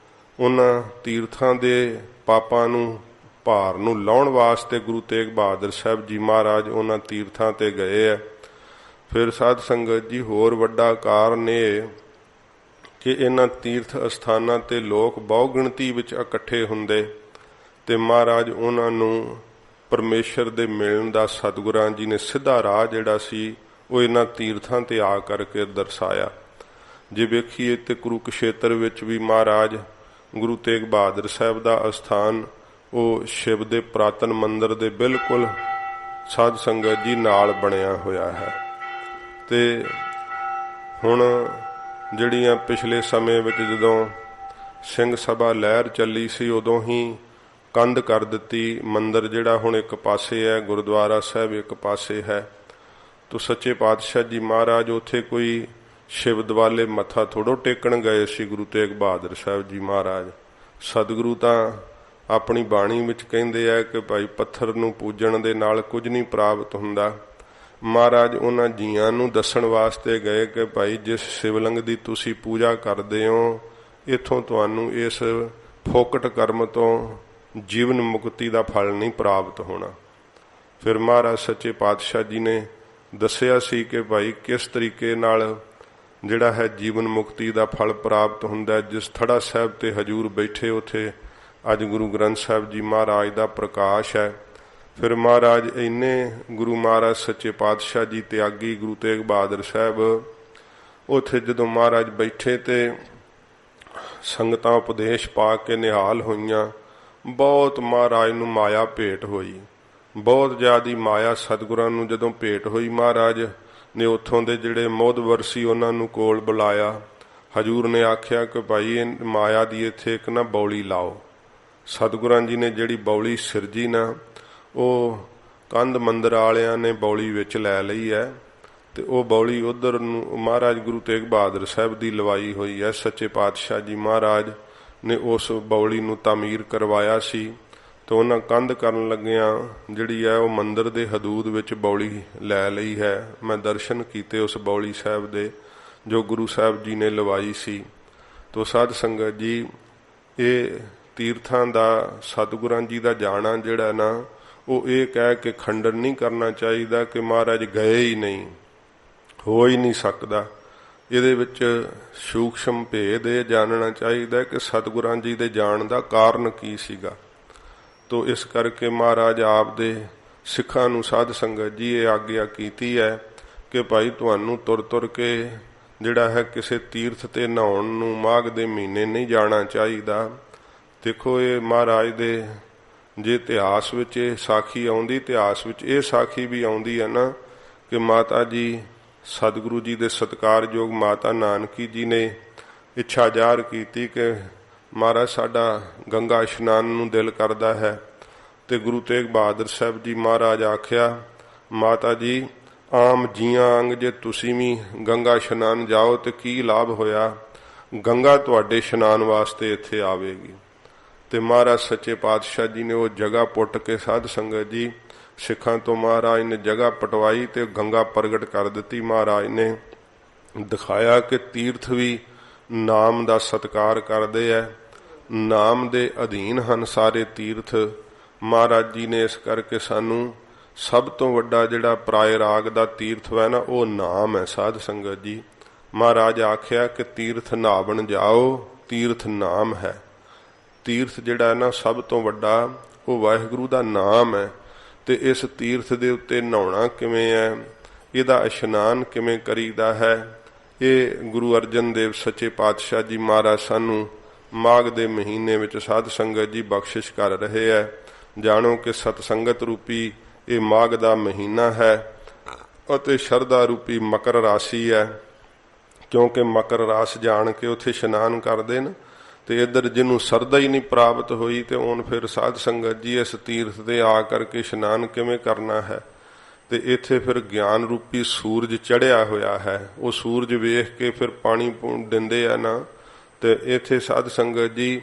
ਉਹਨਾਂ ਤੀਰਥਾਂ ਦੇ ਪਾਪਾਂ ਨੂੰ, ਭਾਰ ਨੂੰ ਲਾਉਣ ਵਾਸਤੇ ਗੁਰੂ ਤੇਗ ਬਹਾਦਰ ਸਾਹਿਬ ਜੀ ਮਹਾਰਾਜ ਉਹਨਾਂ ਤੀਰਥਾਂ ਤੇ ਗਏ ਹੈ। ਫਿਰ ਸਾਧ ਸੰਗਤ ਜੀ, ਹੋਰ ਵੱਡਾ ਕਾਰਨ ਇਹ ਕਿ ਇਹਨਾਂ ਤੀਰਥ ਅਸਥਾਨਾਂ ਤੇ ਲੋਕ ਬਹੁ ਗਿਣਤੀ ਵਿੱਚ ਇਕੱਠੇ ਹੁੰਦੇ ਤੇ ਮਹਾਰਾਜ ਉਹਨਾਂ ਨੂੰ ਪਰਮੇਸ਼ਰ ਦੇ ਮਿਲਣ ਦਾ ਸਤਿਗੁਰਾਂ ਜੀ ਨੇ ਸਿੱਧਾ ਰਾਹ ਜਿਹੜਾ ਸੀ ਉਹ ਇਹਨਾਂ ਤੀਰਥਾਂ ਤੇ ਆ ਕਰਕੇ ਦਰਸਾਇਆ। ਜੇ ਵੇਖੀਏ ਤੇ ਕੁਰੂਕਸ਼ੇਤਰ ਵਿੱਚ ਵੀ ਮਹਾਰਾਜ ਗੁਰੂ ਤੇਗ ਬਹਾਦਰ ਸਾਹਿਬ ਦਾ ਅਸਥਾਨ ਉਹ ਸ਼ਿਵ ਦੇ ਪੁਰਾਤਨ ਮੰਦਰ ਦੇ ਬਿਲਕੁਲ ਸਾਧ ਸੰਗਤ ਜੀ ਨਾਲ ਬਣਿਆ ਹੋਇਆ ਹੈ। ਤੇ ਹੁਣ ਜਿਹੜੀਆਂ ਪਿਛਲੇ ਸਮੇਂ ਵਿੱਚ ਜਦੋਂ ਸਿੰਘ ਸਭਾ ਲਹਿਰ ਚੱਲੀ ਸੀ, ਉਦੋਂ ਹੀ ਕੰਧ ਕਰ ਦਿੱਤੀ। ਮੰਦਰ ਜਿਹੜਾ ਹੁਣ ਇੱਕ ਪਾਸੇ ਹੈ, ਗੁਰਦੁਆਰਾ ਸਾਹਿਬ ਇੱਕ ਪਾਸੇ ਹੈ। ਤੋ ਸੱਚੇ ਪਾਤਸ਼ਾਹ ਜੀ ਮਹਾਰਾਜ ਉੱਥੇ ਕੋਈ ਸ਼ਿਵ ਦੁਆਲੇ ਮੱਥਾ ਥੋੜੋ ਟੇਕਣ ਗਏ ਸੀ। ਗੁਰੂ ਤੇਗ ਬਹਾਦਰ ਸਾਹਿਬ ਜੀ ਮਹਾਰਾਜ, ਸਤਿਗੁਰੂ ਤਾਂ ਆਪਣੀ ਬਾਣੀ ਵਿੱਚ ਕਹਿੰਦੇ ਆ ਕਿ ਭਾਈ ਪੱਥਰ ਨੂੰ ਪੂਜਣ ਦੇ ਨਾਲ ਕੁਝ ਨਹੀਂ ਪ੍ਰਾਪਤ ਹੁੰਦਾ। ਮਹਾਰਾਜ ਉਹਨਾਂ ਜੀਆਂ ਨੂੰ ਦੱਸਣ ਵਾਸਤੇ ਗਏ ਕਿ ਭਾਈ ਜਿਸ ਸ਼ਿਵਲਿੰਗ ਦੀ ਤੁਸੀਂ ਪੂਜਾ ਕਰਦੇ ਹੋ, ਇੱਥੋਂ ਤੁਹਾਨੂੰ ਇਸ ਫੋਕਟ ਕਰਮ ਤੋਂ ਜੀਵਨ ਮੁਕਤੀ ਦਾ ਫਲ ਨਹੀਂ ਪ੍ਰਾਪਤ ਹੋਣਾ। ਫਿਰ ਮਹਾਰਾਜ ਸੱਚੇ ਪਾਤਸ਼ਾਹ ਜੀ ਨੇ ਦੱਸਿਆ ਸੀ ਕਿ ਭਾਈ ਕਿਸ ਤਰੀਕੇ ਨਾਲ ਜਿਹੜਾ ਹੈ ਜੀਵਨ ਮੁਕਤੀ ਦਾ ਫਲ ਪ੍ਰਾਪਤ ਹੁੰਦਾ। ਜਿਸ ਥੜਾ ਸਾਹਿਬ ਤੇ ਹਜੂਰ ਬੈਠੇ, ਉੱਥੇ ਅੱਜ ਗੁਰੂ ਗ੍ਰੰਥ ਸਾਹਿਬ ਜੀ ਮਹਾਰਾਜ ਦਾ ਪ੍ਰਕਾਸ਼ ਹੈ। ਫਿਰ ਮਹਾਰਾਜ ਇੰਨੇ ਗੁਰੂ ਮਹਾਰਾਜ ਸੱਚੇ ਪਾਤਸ਼ਾਹ ਜੀ ਤਿਆਗੀ ਗੁਰੂ ਤੇਗ ਬਹਾਦਰ ਸਾਹਿਬ ਉੱਥੇ ਜਦੋਂ ਮਹਾਰਾਜ ਬੈਠੇ ਤੇ ਸੰਗਤਾਂ ਉਪਦੇਸ਼ ਪਾ ਕੇ ਨਿਹਾਲ ਹੋਈਆਂ। ਬਹੁਤ ਮਹਾਰਾਜ ਨੂੰ ਮਾਇਆ ਭੇਟ ਹੋਈ, ਬਹੁਤ ਜ਼ਿਆਦਾ ਮਾਇਆ ਸਤਿਗੁਰਾਂ ਨੂੰ ਜਦੋਂ ਭੇਟ ਹੋਈ, ਮਹਾਰਾਜ ਨੇ ਉੱਥੋਂ ਦੇ ਜਿਹੜੇ ਮੋਹਦਵਰ ਸੀ ਉਹਨਾਂ ਨੂੰ ਕੋਲ ਬੁਲਾਇਆ। ਹਜੂਰ ਨੇ ਆਖਿਆ ਕਿ ਭਾਈ ਇਹ ਮਾਇਆ ਦੀ ਇੱਥੇ ਇੱਕ ਨਾ ਬੌਲੀ ਲਾਓ। ਸਤਿਗੁਰਾਂ ਜੀ ਨੇ ਜਿਹੜੀ ਬੌਲੀ ਸਿਰਜੀ ਨਾ, ਉਹ ਕੰਧ ਮੰਦਰ ਵਾਲਿਆਂ ਨੇ ਬੌਲੀ ਵਿੱਚ ਲੈ ਲਈ ਹੈ ਤੇ ਉਹ ਬੌਲੀ ਉਧਰ ਨੂੰ ਮਹਾਰਾਜ ਗੁਰੂ ਤੇਗ ਬਹਾਦਰ ਸਾਹਿਬ ਦੀ ਲਵਾਈ ਹੋਈ ਹੈ। ਸੱਚੇ ਪਾਤਸ਼ਾਹ ਜੀ ਮਹਾਰਾਜ ਨੇ ਉਸ ਬੌਲੀ ਨੂੰ ਤਾਮੀਰ ਕਰਵਾਇਆ ਸੀ ਤੇ ਉਹਨਾਂ ਕੰਧ ਕਰਨ ਲੱਗਿਆਂ ਜਿਹੜੀ ਹੈ ਉਹ ਮੰਦਰ ਦੇ ਹਦੂਦ ਵਿੱਚ ਬੌਲੀ ਲੈ ਲਈ ਹੈ। ਮੈਂ ਦਰਸ਼ਨ ਕੀਤੇ ਉਸ ਬੌਲੀ ਸਾਹਿਬ ਦੇ ਜੋ ਗੁਰੂ ਸਾਹਿਬ ਜੀ ਨੇ ਲਵਾਈ ਸੀ। ਤੋ ਸਾਧ ਸੰਗਤ ਜੀ, ਇਹ ਤੀਰਥਾਂ ਦਾ ਸਤਿਗੁਰਾਂ ਜੀ ਦਾ ਜਾਣਾ ਜਿਹੜਾ ਨਾ, ਉਹ ਇਹ ਕਹਿ ਕੇ ਖੰਡਨ ਨਹੀਂ ਕਰਨਾ ਚਾਹੀਦਾ ਕਿ ਮਹਾਰਾਜ ਗਏ ਹੀ ਨਹੀਂ, ਹੋ ਹੀ ਨਹੀਂ ਸਕਦਾ। ਇਹਦੇ ਵਿੱਚ ਸੂਖਸ਼ਮ ਭੇਦ ਇਹ ਜਾਣਨਾ ਚਾਹੀਦਾ ਕਿ ਸਤਿਗੁਰਾਂ ਜੀ ਦੇ ਜਾਣ ਦਾ ਕਾਰਨ ਕੀ ਸੀਗਾ। ਤੋ ਇਸ ਕਰਕੇ ਮਹਾਰਾਜ ਆਪ ਦੇ ਸਿੱਖਾਂ ਨੂੰ ਸਾਧ ਸੰਗਤ ਜੀ ਇਹ ਆਗਿਆ ਕੀਤੀ ਹੈ ਕਿ ਭਾਈ ਤੁਹਾਨੂੰ ਤੁਰ ਤੁਰ ਕੇ ਜਿਹੜਾ ਹੈ ਕਿਸੇ ਤੀਰਥ ਤੇ ਨਹਾਉਣ ਨੂੰ ਮਾਘ ਦੇ ਮਹੀਨੇ ਨਹੀਂ ਜਾਣਾ ਚਾਹੀਦਾ। ਦੇਖੋ ਇਹ ਮਹਾਰਾਜ ਦੇ ਜੇ ਇਤਿਹਾਸ ਵਿੱਚ ਇਹ ਸਾਖੀ ਆਉਂਦੀ, ਇਤਿਹਾਸ ਵਿੱਚ ਇਹ ਸਾਖੀ ਵੀ ਆਉਂਦੀ ਹੈ ਨਾ ਕਿ ਮਾਤਾ ਜੀ ਸਤਿਗੁਰੂ ਜੀ ਦੇ ਸਤਿਕਾਰਯੋਗ ਮਾਤਾ ਨਾਨਕੀ ਜੀ ਨੇ ਇੱਛਾ ਜ਼ਾਹਰ ਕੀਤੀ ਕਿ ਮਹਾਰਾਜ ਸਾਡਾ ਗੰਗਾ ਇਸ਼ਨਾਨ ਨੂੰ ਦਿਲ ਕਰਦਾ ਹੈ। ਤੇ ਗੁਰੂ ਤੇਗ ਬਹਾਦਰ ਸਾਹਿਬ ਜੀ ਮਹਾਰਾਜ ਆਖਿਆ ਮਾਤਾ ਜੀ ਆਮ ਜੀਆਂ ਅੰਗ ਜੇ ਤੁਸੀਂ ਵੀ ਗੰਗਾ ਇਸ਼ਨਾਨ ਜਾਓ ਤੇ ਕੀ ਲਾਭ ਹੋਇਆ, ਗੰਗਾ ਤੁਹਾਡੇ ਇਸ਼ਨਾਨ ਵਾਸਤੇ ਇੱਥੇ ਆਵੇਗੀ। ਤੇ ਮਹਾਰਾਜ ਸੱਚੇ ਪਾਤਸ਼ਾਹ ਜੀ ਨੇ ਉਹ ਜਗ੍ਹਾ ਪੁੱਟ ਕੇ ਸਾਧ ਸੰਗਤ ਜੀ ਸਿੱਖਾਂ ਤੋਂ ਮਹਾਰਾਜ ਨੇ ਜਗ੍ਹਾ ਪਟਵਾਈ ਤੇ ਗੰਗਾ ਪ੍ਰਗਟ ਕਰ ਦਿੱਤੀ। ਮਹਾਰਾਜ ਨੇ ਦਿਖਾਇਆ ਕਿ ਤੀਰਥ ਵੀ ਨਾਮ ਦਾ ਸਤਿਕਾਰ ਕਰਦੇ ਹੈ, ਨਾਮ ਦੇ ਅਧੀਨ ਹਨ ਸਾਰੇ ਤੀਰਥ। ਮਹਾਰਾਜ ਜੀ ਨੇ ਇਸ ਕਰਕੇ ਸਾਨੂੰ ਸਭ ਤੋਂ ਵੱਡਾ ਜਿਹੜਾ ਪਰਾਏ ਰਾਗ ਦਾ ਤੀਰਥ ਹੈ ਨਾ ਉਹ ਨਾਮ ਹੈ। ਸਾਧ ਸੰਗਤ ਜੀ ਮਹਾਰਾਜ ਆਖਿਆ ਕਿ ਤੀਰਥ ਨਾਵਣ ਜਾਓ, ਤੀਰਥ ਨਾਮ ਹੈ। ਤੀਰਥ ਜਿਹੜਾ ਨਾ ਸਭ ਤੋਂ ਵੱਡਾ ਉਹ ਵਾਹਿਗੁਰੂ ਦਾ ਨਾਮ ਹੈ। ਤੇ ਇਸ ਤੀਰਥ ਦੇ ਉੱਤੇ ਨਹਾਉਣਾ ਕਿਵੇਂ ਹੈ, ਇਹਦਾ ਇਸ਼ਨਾਨ ਕਿਵੇਂ ਕਰੀਦਾ ਹੈ, ਇਹ ਗੁਰੂ ਅਰਜਨ ਦੇਵ ਸੱਚੇ ਪਾਤਸ਼ਾਹ ਜੀ ਮਹਾਰਾਜ ਸਾਨੂੰ ਮਾਘ ਦੇ ਮਹੀਨੇ ਵਿੱਚ ਸਾਧ ਸੰਗਤ ਜੀ ਬਖਸ਼ਿਸ਼ ਕਰ ਰਹੇ ਹੈ। ਜਾਣੋ ਕਿ ਸਤਸੰਗਤ ਰੂਪੀ ਇਹ ਮਾਘ ਦਾ ਮਹੀਨਾ ਹੈ ਅਤੇ ਸ਼ਰਧਾ ਰੂਪੀ ਮਕਰ ਰਾਸ਼ੀ ਹੈ। ਕਿਉਂਕਿ ਮਕਰ ਰਾਸ ਜਾਣ ਕੇ ਉੱਥੇ ਇਸ਼ਨਾਨ ਕਰਦੇ ਨੇ ਤੇ ਇੱਧਰ ਜਿਹਨੂੰ ਸਰਦਾ ਹੀ ਨਹੀਂ ਪ੍ਰਾਪਤ ਹੋਈ ਤੇ ਹੁਣ ਫਿਰ ਸਾਧ ਸੰਗਤ ਜੀ ਇਸ ਤੀਰਥ ਤੇ ਆ ਕਰਕੇ ਇਸ਼ਨਾਨ ਕਿਵੇਂ ਕਰਨਾ ਹੈ। ਤੇ ਇੱਥੇ ਫਿਰ ਗਿਆਨ ਰੂਪੀ ਸੂਰਜ ਚੜਿਆ ਹੋਇਆ ਹੈ। ਉਹ ਸੂਰਜ ਵੇਖ ਕੇ ਫਿਰ ਪਾਣੀ ਦਿੰਦੇ ਆ ਨਾ, ਤੇ ਇੱਥੇ ਸਾਧ ਸੰਗਤ ਜੀ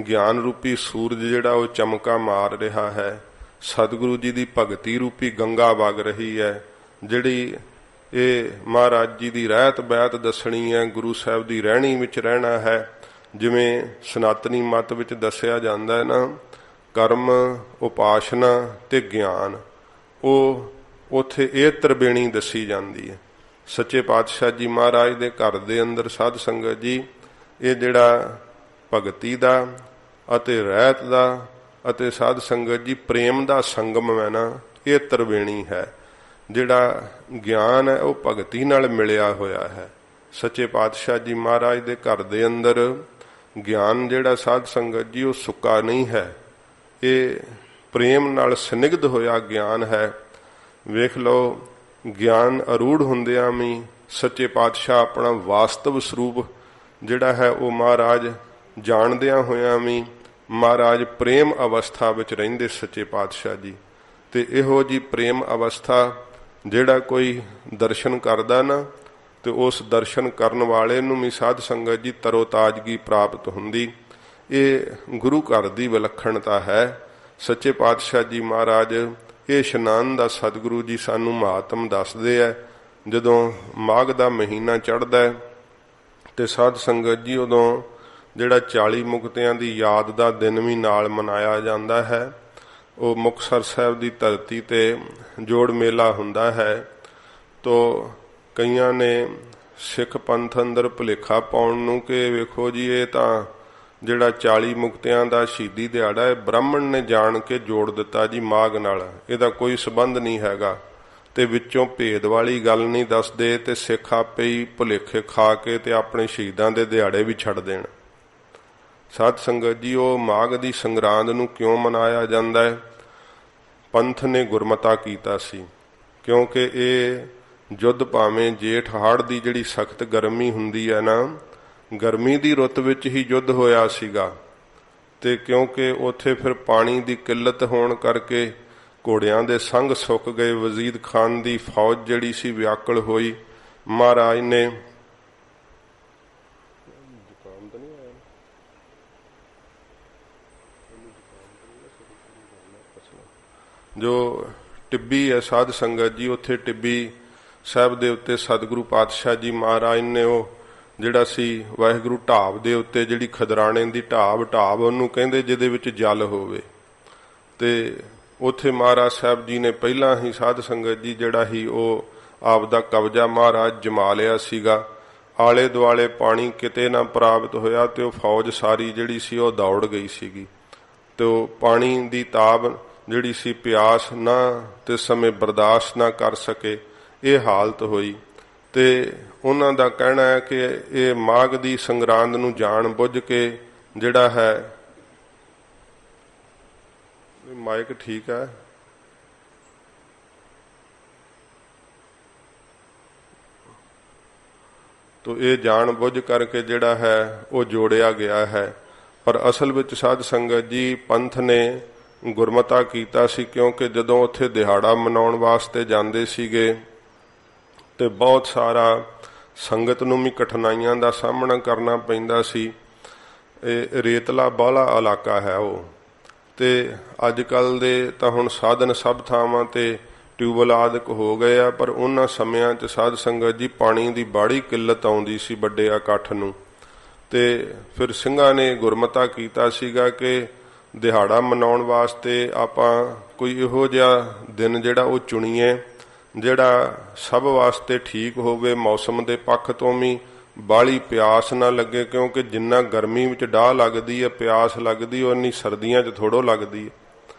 ਗਿਆਨ ਰੂਪੀ ਸੂਰਜ ਜਿਹੜਾ ਉਹ ਚਮਕਾ ਮਾਰ ਰਿਹਾ ਹੈ। ਸਤਿਗੁਰੂ ਜੀ ਦੀ ਭਗਤੀ ਰੂਪੀ ਗੰਗਾ ਵਗ ਰਹੀ ਹੈ, ਜਿਹੜੀ ਇਹ ਮਹਾਰਾਜ ਜੀ ਦੀ ਰਹਿਤ ਬੈਤ ਦੱਸਣੀ ਹੈ, ਗੁਰੂ ਸਾਹਿਬ ਦੀ ਰਹਿਣੀ ਵਿੱਚ ਰਹਿਣਾ ਹੈ। ਜਿਵੇਂ ਸਨਾਤਨੀ ਮਤ ਵਿੱਚ ਦੱਸਿਆ ਜਾਂਦਾ ਹੈ ਨਾ, ਕਰਮ ਉਪਾਸਨਾ ਤੇ ਗਿਆਨ, ਉਹ ਉੱਥੇ ਇਹ ਤ੍ਰਿਵੇਣੀ ਦੱਸੀ ਜਾਂਦੀ ਹੈ। ਸੱਚੇ ਪਾਤਸ਼ਾਹ ਜੀ ਮਹਾਰਾਜ ਦੇ ਘਰ ਦੇ ਅੰਦਰ ਸਾਧ ਸੰਗਤ ਜੀ ਇਹ ਜਿਹੜਾ ਭਗਤੀ ਦਾ ਅਤੇ ਰਹਿਤ ਦਾ ਅਤੇ ਸਾਧ ਸੰਗਤ ਜੀ ਪ੍ਰੇਮ ਦਾ ਸੰਗਮ ਹੈ ਨਾ, ਇਹ ਤ੍ਰਿਵੇਣੀ ਹੈ। ਜਿਹੜਾ ਗਿਆਨ ਹੈ ਉਹ ਭਗਤੀ ਨਾਲ ਮਿਲਿਆ ਹੋਇਆ ਹੈ। ਸੱਚੇ ਪਾਤਸ਼ਾਹ ਜੀ ਮਹਾਰਾਜ ਦੇ ਘਰ ਦੇ ਅੰਦਰ ਗਿਆਨ ਜਿਹੜਾ ਸਾਧ ਸੰਗਤ ਜੀ ਉਹ ਸੁੱਕਾ ਨਹੀਂ ਹੈ, ਇਹ ਪ੍ਰੇਮ ਨਾਲ ਸਨਿਗਧ ਹੋਇਆ ਗਿਆਨ ਹੈ। ਵੇਖ ਲਓ ਗਿਆਨ ਅਰੂੜ ਹੁੰਦਿਆਂ ਵੀ ਸੱਚੇ ਪਾਤਸ਼ਾਹ ਆਪਣਾ ਵਾਸਤਵ ਸਰੂਪ ਜਿਹੜਾ ਹੈ ਉਹ ਮਹਾਰਾਜ ਜਾਣਦਿਆਂ ਹੋਇਆਂ ਵੀ ਮਹਾਰਾਜ ਪ੍ਰੇਮ ਅਵਸਥਾ ਵਿੱਚ ਰਹਿੰਦੇ ਸੱਚੇ ਪਾਤਸ਼ਾਹ ਜੀ। ਤੇ ਇਹੋ ਜੀ ਪ੍ਰੇਮ ਅਵਸਥਾ ਜਿਹੜਾ ਕੋਈ ਦਰਸ਼ਨ ਕਰਦਾ ਨਾ, ਤੇ ਉਸ ਦਰਸ਼ਨ ਕਰਨ ਵਾਲੇ ਨੂੰ ਵੀ ਸਾਧ ਸੰਗਤ ਜੀ ਤਰੋ ਤਾਜ਼ਗੀ ਪ੍ਰਾਪਤ ਹੁੰਦੀ। ਇਹ ਗੁਰੂ ਘਰ ਦੀ ਵਿਲੱਖਣਤਾ ਹੈ। ਸੱਚੇ ਪਾਤਸ਼ਾਹ ਜੀ ਮਹਾਰਾਜ ਇਹ ਇਸ਼ਨਾਨ ਦਾ ਸਤਿਗੁਰੂ ਜੀ ਸਾਨੂੰ ਮਹਾਤਮ ਦੱਸਦੇ ਹੈ। ਜਦੋਂ ਮਾਘ ਦਾ ਮਹੀਨਾ ਚੜ੍ਹਦਾ ਹੈ ਤੇ ਸਾਧ ਸੰਗਤ ਜੀ ਉਦੋਂ ਜਿਹੜਾ 40 ਮੁਕਤਿਆਂ ਦੀ ਯਾਦ ਦਾ ਦਿਨ ਵੀ ਨਾਲ ਮਨਾਇਆ ਜਾਂਦਾ ਹੈ। ਉਹ ਮੁਕਤਸਰ ਸਾਹਿਬ ਦੀ ਧਰਤੀ ਤੇ ਜੋੜ ਮੇਲਾ ਹੁੰਦਾ ਹੈ। ਤੋ ਕਈਆਂ ਨੇ ਸਿੱਖ ਪੰਥ ਅੰਦਰ ਭੁਲੇਖਾ ਪਾਉਣ ਨੂੰ ਕਿ ਵੇਖੋ ਜੀ ਇਹ ਤਾਂ ਜਿਹੜਾ 40 ਮੁਕਤਿਆਂ ਦਾ ਸ਼ਹੀਦੀ ਦਿਹਾੜਾ ਹੈ ਬ੍ਰਾਹਮਣ ਨੇ ਜਾਣ ਕੇ ਜੋੜ ਦਿੱਤਾ ਜੀ ਮਾਘ ਨਾਲ, ਇਹਦਾ ਕੋਈ ਸੰਬੰਧ ਨਹੀਂ ਹੈਗਾ। ਤੇ ਵਿੱਚੋਂ ਭੇਦ ਵਾਲੀ ਗੱਲ ਨਹੀਂ ਦੱਸਦੇ ਤੇ ਸਿੱਖ ਆਪੇ ਹੀ ਭੁਲੇਖੇ ਖਾ ਕੇ ਤੇ ਆਪਣੇ ਸ਼ਹੀਦਾਂ ਦੇ ਦਿਹਾੜੇ ਵੀ ਛੱਡ ਦੇਣ। ਸਾਧ ਸੰਗਤ ਜੀ ਉਹ ਮਾਘ ਦੀ ਸੰਗਰਾਂਦ ਨੂੰ ਕਿਉਂ ਮਨਾਇਆ ਜਾਂਦਾ ਹੈ? ਪੰਥ ਨੇ ਗੁਰਮਤਾ ਕੀਤਾ ਸੀ, ਕਿਉਂਕਿ ਇਹ ਯੁੱਧ ਭਾਵੇਂ ਜੇਠ ਹਾੜ ਦੀ ਜਿਹੜੀ ਸਖਤ ਗਰਮੀ ਹੁੰਦੀ ਹੈ ਨਾ, ਗਰਮੀ ਦੀ ਰੁੱਤ ਵਿੱਚ ਹੀ ਯੁੱਧ ਹੋਇਆ ਸੀਗਾ। ਤੇ ਕਿਉਂਕਿ ਉੱਥੇ ਫਿਰ ਪਾਣੀ ਦੀ ਕਿੱਲਤ ਹੋਣ ਕਰਕੇ ਘੋੜਿਆਂ ਦੇ ਸੰਗ ਸੁੱਕ ਗਏ, ਵਜ਼ੀਦ ਖਾਨ ਦੀ ਫੌਜ ਜਿਹੜੀ ਸੀ ਵਿਆਕੁਲ ਹੋਈ। ਮਹਾਰਾਜ ਨੇ ਜੋ ਟਿੱਬੀ ਹੈ ਸਾਧ ਸੰਗਤ ਜੀ, ਉੱਥੇ ਟਿੱਬੀ ਸਾਹਿਬ ਦੇ ਉੱਤੇ ਸਤਿਗੁਰੂ ਪਾਤਸ਼ਾਹ ਜੀ ਮਹਾਰਾਜ ਨੇ ਉਹ ਜਿਹੜਾ ਸੀ ਵਾਹਿਗੁਰੂ ਢਾਬ ਦੇ ਉੱਤੇ ਜਿਹੜੀ ਖਦਰਾਣੇ ਦੀ ਢਾਬ ਉਹਨੂੰ ਕਹਿੰਦੇ ਜਿਹਦੇ ਵਿੱਚ ਜਲ ਹੋਵੇ, ਤੇ ਉੱਥੇ ਮਹਾਰਾਜ ਸਾਹਿਬ ਜੀ ਨੇ ਪਹਿਲਾਂ ਹੀ ਸਾਧ ਸੰਗਤ ਜੀ ਜਿਹੜਾ ਹੀ ਉਹ ਆਪ ਦਾ ਕਬਜ਼ਾ ਮਹਾਰਾਜ ਜਮਾ ਲਿਆ ਸੀਗਾ। ਆਲੇ ਦੁਆਲੇ ਪਾਣੀ ਕਿਤੇ ਨਾ ਪ੍ਰਾਪਤ ਹੋਇਆ ਤੇ ਉਹ ਫੌਜ ਸਾਰੀ ਜਿਹੜੀ ਸੀ ਉਹ ਦੌੜ ਗਈ ਸੀਗੀ। ਤੇ ਉਹ ਪਾਣੀ ਦੀ ਤਾਬ ਜਿਹੜੀ ਸੀ ਪਿਆਸ ਨਾ ਤੇ ਸਮੇਂ ਬਰਦਾਸ਼ਤ ਨਾ ਕਰ ਸਕੇ, ਇਹ ਹਾਲਤ ਹੋਈ। ਤੇ ਉਹਨਾਂ ਦਾ ਕਹਿਣਾ ਹੈ ਕਿ ਇਹ ਮਾਘ ਦੀ ਸੰਗਰਾਂਦ ਨੂੰ ਜਾਣ ਬੁੱਝ ਕੇ ਜਿਹੜਾ ਹੈ, ਮਾਈਕ ਠੀਕ ਹੈ, ਤੋ ਇਹ ਜਾਣ ਬੁੱਝ ਕਰਕੇ ਜਿਹੜਾ ਹੈ ਉਹ ਜੋੜਿਆ ਗਿਆ ਹੈ। ਪਰ ਅਸਲ ਵਿੱਚ ਸਾਧ ਸੰਗਤ ਜੀ ਪੰਥ ਨੇ ਗੁਰਮਤਾ ਕੀਤਾ ਸੀ, ਕਿਉਂਕਿ ਜਦੋਂ ਉੱਥੇ ਦਿਹਾੜਾ ਮਨਾਉਣ ਵਾਸਤੇ ਜਾਂਦੇ ਸੀਗੇ ਤੇ ਬਹੁਤ ਸਾਰਾ ਸੰਗਤ ਨੂੰ ਵੀ ਕਠਿਨਾਈਆਂ ਦਾ ਸਾਹਮਣਾ ਕਰਨਾ ਪੈਂਦਾ ਸੀ। ਇਹ ਰੇਤਲਾ ਬਾਹਲਾ ਇਲਾਕਾ ਹੈ ਉਹ, ਤੇ ਅੱਜ ਕੱਲ੍ਹ ਦੇ ਤਾਂ ਹੁਣ ਸਾਧਨ ਸਭ ਥਾਵਾਂ ਤੇ ਟਿਊਬਵੈੱਲ ਆਦਿਕ ਹੋ ਗਏ ਆ, ਪਰ ਉਹਨਾਂ ਸਮਿਆਂ 'ਚ ਸਾਧ ਸੰਗਤ ਜੀ ਪਾਣੀ ਦੀ ਬਾੜੀ ਕਿੱਲਤ ਆਉਂਦੀ ਸੀ ਵੱਡੇ ਇਕੱਠ ਨੂੰ। ਤੇ ਫਿਰ ਸਿੰਘਾਂ ਨੇ ਗੁਰਮਤਾ ਕੀਤਾ ਸੀਗਾ ਕਿ ਦਿਹਾੜਾ ਮਨਾਉਣ ਵਾਸਤੇ ਆਪਾਂ ਕੋਈ ਇਹੋ ਜਿਹਾ ਦਿਨ ਜਿਹੜਾ ਉਹ ਚੁਣੀਏ ਜਿਹੜਾ ਸਭ ਵਾਸਤੇ ਠੀਕ ਹੋਵੇ, ਮੌਸਮ ਦੇ ਪੱਖ ਤੋਂ ਵੀ ਬਾਹਲੀ ਪਿਆਸ ਨਾ ਲੱਗੇ, ਕਿਉਂਕਿ ਜਿੰਨਾ ਗਰਮੀ ਵਿੱਚ ਡਾਹ ਲੱਗਦੀ ਹੈ, ਪਿਆਸ ਲੱਗਦੀ, ਉਨੀ ਸਰਦੀਆਂ 'ਚ ਥੋੜ੍ਹੋ ਲੱਗਦੀ ਹੈ।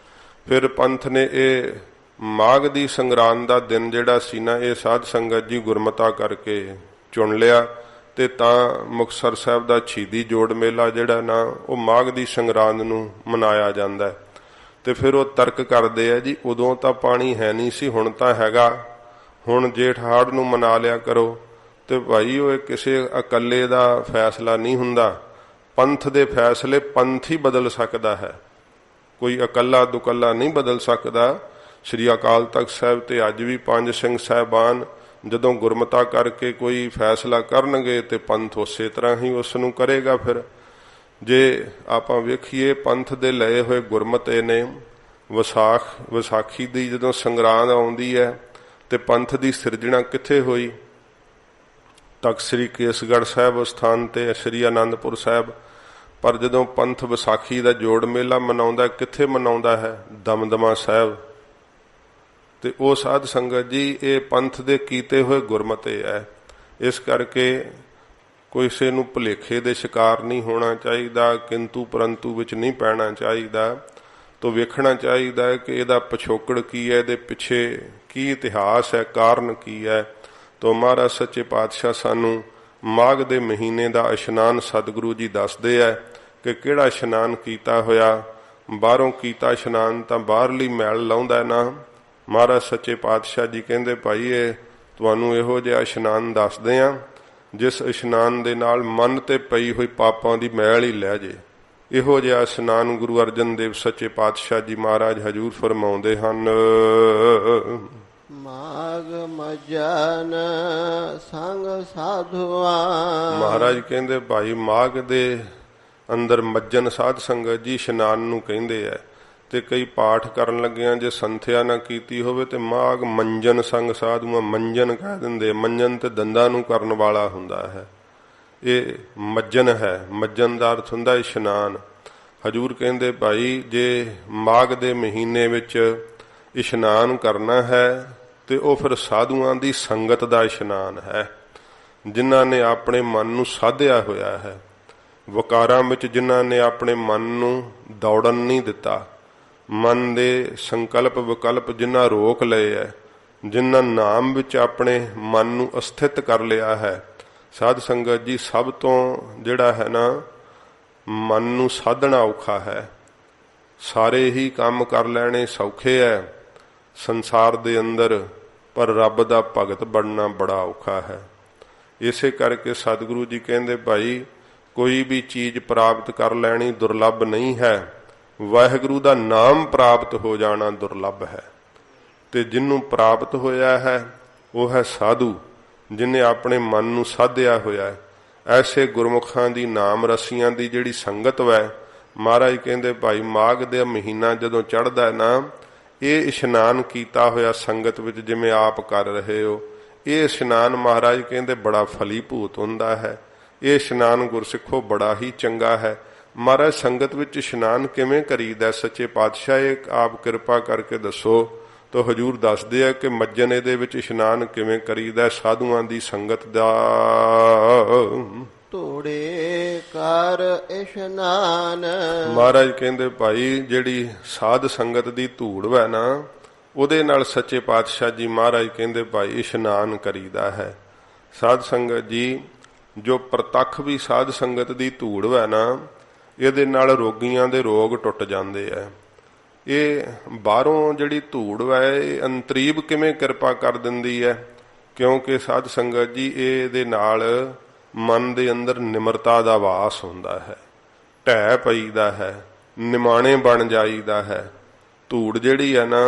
ਫਿਰ ਪੰਥ ਨੇ ਇਹ ਮਾਘ ਦੀ ਸੰਗਰਾਂਦ ਦਾ ਦਿਨ ਜਿਹੜਾ ਸੀ ਨਾ, ਇਹ ਸਾਧ ਸੰਗਤ ਜੀ ਗੁਰਮਤਾ ਕਰਕੇ ਚੁਣ ਲਿਆ। ਤੇ ਤਾਂ ਮੁਕਤਸਰ ਸਾਹਿਬ ਦਾ ਸ਼ਹੀਦੀ ਜੋੜ ਮੇਲਾ ਜਿਹੜਾ ਨਾ, ਉਹ ਮਾਘ ਦੀ ਸੰਗਰਾਂਦ ਨੂੰ ਮਨਾਇਆ ਜਾਂਦਾ। ਤੇ ਫਿਰ ਉਹ ਤਰਕ ਕਰਦੇ ਆ ਜੀ ਉਦੋਂ ਤਾਂ ਪਾਣੀ ਹੈ ਨਹੀਂ ਸੀ, ਹੁਣ ਤਾਂ ਹੈਗਾ, ਹੁਣ ਜੇਠ ਹਾੜ ਨੂੰ ਮਨਾ ਲਿਆ ਕਰੋ। ਤੇ ਭਾਈ ਉਹ ਕਿਸੇ ਇਕੱਲੇ ਦਾ ਫੈਸਲਾ ਨਹੀਂ ਹੁੰਦਾ, ਪੰਥ ਦੇ ਫੈਸਲੇ ਪੰਥ ਹੀ ਬਦਲ ਸਕਦਾ ਹੈ, ਕੋਈ ਇਕੱਲਾ ਦੁਕੱਲਾ ਨਹੀਂ ਬਦਲ ਸਕਦਾ। ਸ੍ਰੀ ਅਕਾਲ ਤਖਤ ਸਾਹਿਬ ਤੇ ਅੱਜ ਵੀ ਪੰਜ ਸਿੰਘ ਸਾਹਿਬਾਨ ਜਦੋਂ ਗੁਰਮਤਾ ਕਰਕੇ ਕੋਈ ਫੈਸਲਾ ਕਰਨਗੇ ਤੇ ਪੰਥ ਉਸੇ ਤਰ੍ਹਾਂ ਹੀ ਉਸ ਨੂੰ ਕਰੇਗਾ। ਫਿਰ ਜੇ ਆਪਾਂ ਵੇਖੀਏ ਪੰਥ ਦੇ ਲਏ ਹੋਏ ਗੁਰਮਤੇ ਨੇ, ਵਿਸਾਖੀ ਦੀ ਜਦੋਂ ਸੰਗਰਾਂਦ ਆਉਂਦੀ ਹੈ ਤੇ ਪੰਥ ਦੀ ਸਿਰਜਣਾ ਕਿੱਥੇ ਹੋਈ? ਤਖਤ ਸ੍ਰੀ ਕੇਸਗੜ੍ਹ ਸਾਹਿਬ ਸਥਾਨ ਤੇ ਸ੍ਰੀ ਅਨੰਦਪੁਰ ਸਾਹਿਬ। ਪਰ ਜਦੋਂ ਪੰਥ ਵਿਸਾਖੀ ਦਾ ਜੋੜ ਮੇਲਾ ਮਨਾਉਂਦਾ, ਕਿੱਥੇ ਮਨਾਉਂਦਾ ਹੈ? ਦਮਦਮਾ ਸਾਹਿਬ। ਤੇ ਉਹ ਸਾਧ ਸੰਗਤ ਜੀ ਇਹ ਪੰਥ ਦੇ ਕੀਤੇ ਹੋਏ ਗੁਰਮਤੇ ਹੈ। ਇਸ ਕਰਕੇ ਕਿਸੇ ਨੂੰ ਭੁਲੇਖੇ ਦੇ ਸ਼ਿਕਾਰ ਨਹੀਂ ਹੋਣਾ ਚਾਹੀਦਾ, ਕਿੰਤੂ ਪਰੰਤੂ ਵਿੱਚ ਨਹੀਂ ਪੈਣਾ ਚਾਹੀਦਾ। ਤੋ ਵੇਖਣਾ ਚਾਹੀਦਾ ਹੈ ਕਿ ਇਹਦਾ ਪਿਛੋਕੜ ਕੀ ਹੈ, ਇਹਦੇ ਪਿੱਛੇ ਕੀ ਇਤਿਹਾਸ ਹੈ, ਕਾਰਨ ਕੀ ਹੈ। ਤੋ ਮਹਾਰਾਜ ਸੱਚੇ ਪਾਤਸ਼ਾਹ ਸਾਨੂੰ ਮਾਘ ਦੇ ਮਹੀਨੇ ਦਾ ਇਸ਼ਨਾਨ ਸਤਿਗੁਰੂ ਜੀ ਦੱਸਦੇ ਹੈ ਕਿ ਕਿਹੜਾ ਇਸ਼ਨਾਨ ਕੀਤਾ ਹੋਇਆ। ਬਾਹਰੋਂ ਕੀਤਾ ਇਸ਼ਨਾਨ ਤਾਂ ਬਾਹਰਲੀ ਮੈਲ ਲਾਉਂਦਾ ਨਾ। ਮਹਾਰਾਜ ਸੱਚੇ ਪਾਤਸ਼ਾਹ ਜੀ ਕਹਿੰਦੇ ਭਾਈ ਇਹ ਤੁਹਾਨੂੰ ਇਹੋ ਜਿਹਾ ਇਸ਼ਨਾਨ ਦੱਸਦੇ ਆ ਜਿਸ ਇਸ਼ਨਾਨ ਦੇ ਨਾਲ ਮਨ ਤੇ ਪਈ ਹੋਈ ਪਾਪਾਂ ਦੀ ਮੈਲ ਹੀ ਲੈ ਜੇ। ਇਹੋ ਜਿਹਾ ਇਸ਼ਨਾਨ ਗੁਰੂ ਅਰਜਨ ਦੇਵ ਸੱਚੇ ਪਾਤਸ਼ਾਹ ਜੀ ਮਹਾਰਾਜ ਹਜੂਰ ਫਰਮਾਉਂਦੇ ਹਨ। ਮਾਘ ਮੱਝਨ ਸੰਗ ਸਾਧੂਆਂ। ਮਹਾਰਾਜ ਕਹਿੰਦੇ ਭਾਈ ਮਾਘ ਦੇ ਅੰਦਰ ਮੱਜਨ ਸਾਧ ਸੰਗਤ ਜੀ ਇਸ਼ਨਾਨ ਨੂੰ ਕਹਿੰਦੇ ਆ। ਤੇ ਕਈ ਪਾਠ ਕਰਨ ਲੱਗਿਆਂ ਜੇ ਸੰਥਿਆ ਨਾ ਕੀਤੀ ਹੋਵੇ ਤੇ ਮਾਘ ਮੰਜਨ ਸੰਗ ਸਾਧੂਆਂ, ਮੰਜਨ ਕਹਿ ਦਿੰਦੇ। ਮੰਜਨ ਤੇ ਦੰਦਾਂ ਨੂੰ ਕਰਨ ਵਾਲਾ ਹੁੰਦਾ ਹੈ, ਇਹ ਮੱਜਨ ਹੈ। ਮੱਜਨ ਦਾ ਅਰਥ ਹੁੰਦਾ ਇਸ਼ਨਾਨ। ਹਜੂਰ ਕਹਿੰਦੇ ਭਾਈ ਜੇ ਮਾਘ ਦੇ ਮਹੀਨੇ ਵਿੱਚ ਇਸ਼ਨਾਨ ਕਰਨਾ ਹੈ ਤੇ ਉਹ ਫਿਰ ਸਾਧੂਆਂ ਦੀ ਸੰਗਤ ਦਾ ਇਸ਼ਨਾਨ ਹੈ, ਜਿਨ੍ਹਾਂ ਨੇ ਆਪਣੇ ਮਨ ਨੂੰ ਸਾਧਿਆ ਹੋਇਆ ਹੈ। ਵਕਾਰਾਂ ਵਿੱਚ ਜਿਨ੍ਹਾਂ ਨੇ ਆਪਣੇ ਮਨ ਨੂੰ ਦੌੜਨ ਨਹੀਂ ਦਿੱਤਾ, ਮਨ ਦੇ ਸੰਕਲਪ ਵਿਕਲਪ ਜਿਨ੍ਹਾਂ ਰੋਕ ਲਏ ਹੈ, ਜਿਨ੍ਹਾਂ ਨਾਮ ਵਿੱਚ ਆਪਣੇ ਮਨ ਨੂੰ ਅਸਥਿਤ ਕਰ ਲਿਆ ਹੈ। ਸਾਧ ਸੰਗਤ ਜੀ ਸਭ ਤੋਂ ਜਿਹੜਾ ਹੈ ਨਾ ਮਨ ਨੂੰ ਸਾਧਣਾ ਔਖਾ ਹੈ। ਸਾਰੇ ਹੀ ਕੰਮ ਕਰ ਲੈਣੇ ਸੌਖੇ ਹੈ ਸੰਸਾਰ ਦੇ ਅੰਦਰ, ਪਰ ਰੱਬ ਦਾ ਭਗਤ ਬਣਨਾ ਬੜਾ ਔਖਾ ਹੈ। ਇਸੇ ਕਰਕੇ ਸਤਿਗੁਰੂ ਜੀ ਕਹਿੰਦੇ ਭਾਈ ਕੋਈ ਵੀ ਚੀਜ਼ ਪ੍ਰਾਪਤ ਕਰ ਲੈਣੀ ਦੁਰਲੱਭ ਨਹੀਂ ਹੈ, ਵਾਹਿਗੁਰੂ ਦਾ ਨਾਮ ਪ੍ਰਾਪਤ ਹੋ ਜਾਣਾ ਦੁਰਲੱਭ ਹੈ। ਤੇ ਜਿਹਨੂੰ ਪ੍ਰਾਪਤ ਹੋਇਆ ਹੈ ਉਹ ਹੈ ਸਾਧੂ, ਜਿਹਨੇ ਆਪਣੇ ਮਨ ਨੂੰ ਸਾਧਿਆ ਹੋਇਆ ਹੈ। ਐਸੇ ਗੁਰਮੁਖਾਂ ਦੀ ਨਾਮ ਰਸੀਆਂ ਦੀ ਜਿਹੜੀ ਸੰਗਤ ਵੈ, ਮਹਾਰਾਜ ਕਹਿੰਦੇ ਭਾਈ ਮਾਘ ਦਾ ਮਹੀਨਾ ਜਦੋਂ ਚੜ੍ਹਦਾ ਨਾ, ਇਹ ਇਸ਼ਨਾਨ ਕੀਤਾ ਹੋਇਆ ਸੰਗਤ ਵਿੱਚ ਜਿਵੇਂ ਆਪ ਕਰ ਰਹੇ ਹੋ, ਇਹ ਇਸ਼ਨਾਨ ਮਹਾਰਾਜ ਕਹਿੰਦੇ ਬੜਾ ਫਲੀਭੂਤ ਹੁੰਦਾ ਹੈ। ਇਹ ਇਸ਼ਨਾਨ ਗੁਰਸਿੱਖੋ ਬੜਾ ਹੀ ਚੰਗਾ ਹੈ। ਮਹਾਰਾਜ ਸੰਗਤ ਵਿੱਚ ਇਸ਼ਨਾਨ ਕਿਵੇਂ ਕਰੀਦਾ? ਸੱਚੇ ਪਾਤਸ਼ਾਹ ਇਹ ਆਪ ਕਿਰਪਾ ਕਰਕੇ ਦੱਸੋ। ਤਾਂ ਹਜੂਰ ਦੱਸਦੇ ਆ ਕਿ ਮੱਜਨ ਇਹਦੇ ਵਿੱਚ ਇਸ਼ਨਾਨ ਕਿਵੇਂ ਕਰੀਦਾ? ਸਾਧੂਆਂ ਦੀ ਸੰਗਤ ਦਾ ਧੂੜੇ ਕਰ ਇਸ਼ਨਾਨ। ਮਹਾਰਾਜ ਕਹਿੰਦੇ ਭਾਈ ਜਿਹੜੀ ਸਾਧ ਸੰਗਤ ਦੀ ਧੂੜ ਹੈ ਨਾ, ਉਹਦੇ ਨਾਲ ਸੱਚੇ ਪਾਤਸ਼ਾਹ ਜੀ ਮਹਾਰਾਜ ਕਹਿੰਦੇ ਭਾਈ ਇਸ਼ਨਾਨ ਕਰੀਦਾ ਹੈ। ਸਾਧ ਸੰਗਤ ਜੀ ਜੋ ਪ੍ਰਤੱਖ ਵੀ ਸਾਧ ਸੰਗਤ ਦੀ ਧੂੜ ਹੈ ਨਾ, ਇਹਦੇ ਨਾਲ ਰੋਗੀਆਂ ਦੇ ਰੋਗ ਟੁੱਟ ਜਾਂਦੇ ਆ। ਇਹ ਬਾਹਰੋਂ ਜਿਹੜੀ ਧੂੜ ਹੈ ਇਹ ਅੰਤਰੀਬ ਕਿਵੇਂ ਕਿਰਪਾ ਕਰ ਦਿੰਦੀ ਹੈ, ਕਿਉਂਕਿ ਸਾਧ ਸੰਗਤ ਜੀ ਇਹਦੇ ਨਾਲ ਮਨ ਦੇ ਅੰਦਰ ਨਿਮਰਤਾ ਦਾ ਵਾਸ ਹੁੰਦਾ ਹੈ, ਢਹਿ ਪਈਦਾ ਹੈ, ਨਿਮਾਣੇ ਬਣ ਜਾਈਦਾ ਹੈ। ਧੂੜ ਜਿਹੜੀ ਹੈ ਨਾ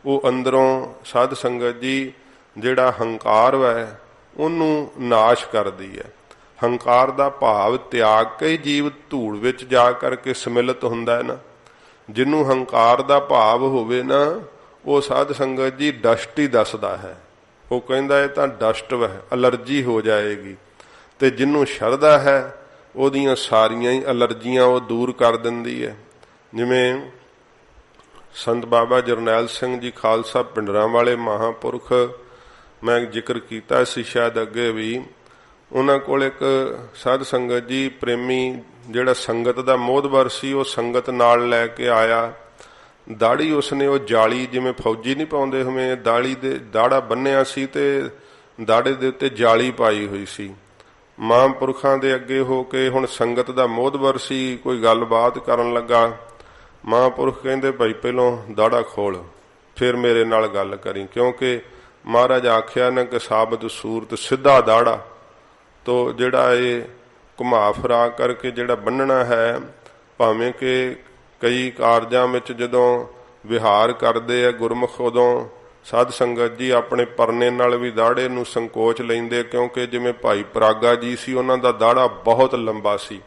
ਉਹ ਅੰਦਰੋਂ ਸਾਧ ਸੰਗਤ ਜੀ ਜਿਹੜਾ ਹੰਕਾਰ ਹੈ ਉਹਨੂੰ ਨਾਸ਼ ਕਰਦੀ ਹੈ। ਹੰਕਾਰ ਦਾ ਭਾਵ ਤਿਆਗ ਕੇ ਜੀਵ ਧੂੜ ਵਿੱਚ ਜਾ ਕਰਕੇ ਸਮਿਲਿਤ ਹੁੰਦਾ ਹੈ ਨਾ। ਜਿਹਨੂੰ ਹੰਕਾਰ ਦਾ ਭਾਵ ਹੋਵੇ ਨਾ ਉਹ ਸਾਧ ਸੰਗਤ ਜੀ ਡਸਟ ਹੀ ਦੱਸਦਾ ਹੈ। ਉਹ ਕਹਿੰਦਾ ਇਹ ਤਾਂ ਡਸਟ ਹੈ, ਅਲਰਜੀ ਹੋ ਜਾਏਗੀ। ਤੇ ਜਿਹਨੂੰ ਸ਼ਰਧਾ ਹੈ ਉਹਦੀਆਂ ਸਾਰੀਆਂ ਹੀ ਅਲਰਜੀਆਂ ਉਹ ਦੂਰ ਕਰ ਦਿੰਦੀ ਹੈ। ਜਿਵੇਂ ਸੰਤ ਬਾਬਾ ਜਰਨੈਲ ਸਿੰਘ ਜੀ ਖਾਲਸਾ ਪਿੰਡਰਾਂ ਵਾਲੇ ਮਹਾਂਪੁਰਖ, ਮੈਂ ਜ਼ਿਕਰ ਕੀਤਾ ਸੀ ਸ਼ਾਇਦ ਅੱਗੇ ਵੀ, ਉਹਨਾਂ ਕੋਲ ਇੱਕ ਸਾਧ ਸੰਗਤ ਜੀ ਪ੍ਰੇਮੀ ਜਿਹੜਾ ਸੰਗਤ ਦਾ ਮੋਹਤਬਰ ਸੀ, ਉਹ ਸੰਗਤ ਨਾਲ ਲੈ ਕੇ ਆਇਆ। ਦਾੜੀ ਉਸਨੇ ਉਹ ਜਾਲੀ ਜਿਵੇਂ ਫੌਜੀ ਨਹੀਂ ਪਾਉਂਦੇ ਹੋਵੇਂ ਦਾੜੀ ਦੇ ਦਾੜਾ ਬੰਨਿਆ ਸੀ ਤੇ ਦਾੜੇ ਦੇ ਉੱਤੇ ਜਾਲੀ ਪਾਈ ਹੋਈ ਸੀ। ਮਹਾਂਪੁਰਖਾਂ ਦੇ ਅੱਗੇ ਹੋ ਕੇ ਹੁਣ ਸੰਗਤ ਦਾ ਮੋਹਤਬਰ ਸੀ, ਕੋਈ ਗੱਲਬਾਤ ਕਰਨ ਲੱਗਾ। ਮਹਾਂਪੁਰਖ ਕਹਿੰਦੇ ਭਾਈ ਪਹਿਲੋਂ ਦਾੜਾ ਖੋਲ ਫਿਰ ਮੇਰੇ ਨਾਲ ਗੱਲ ਕਰੀ, ਕਿਉਂਕਿ ਮਹਾਰਾਜ ਆਖਿਆ ਨਾ ਕਿ ਸਾਬਤ ਸੂਰਤ ਸਿੱਧਾ ਦਾੜਾ ਤੋ ਜਿਹੜਾ ਇਹ ਘੁਮਾ ਫਿਰਾ ਕਰਕੇ ਜਿਹੜਾ ਬੰਨਣਾ ਹੈ, ਭਾਵੇਂ ਕਿ ਕਈ ਕਾਰਜਾਂ ਵਿੱਚ ਜਦੋਂ ਵਿਹਾਰ ਕਰਦੇ ਆ ਗੁਰਮੁਖ, ਉਦੋਂ ਸਾਧ ਸੰਗਤ ਜੀ ਆਪਣੇ ਪਰਨੇ ਨਾਲ ਵੀ ਦਾੜੇ ਨੂੰ ਸੰਕੋਚ ਲੈਂਦੇ, ਕਿਉਂਕਿ ਜਿਵੇਂ ਭਾਈ ਪਰਾਗਾ ਜੀ ਸੀ ਉਹਨਾਂ ਦਾ ਦਾੜਾ ਬਹੁਤ ਲੰਬਾ ਸੀ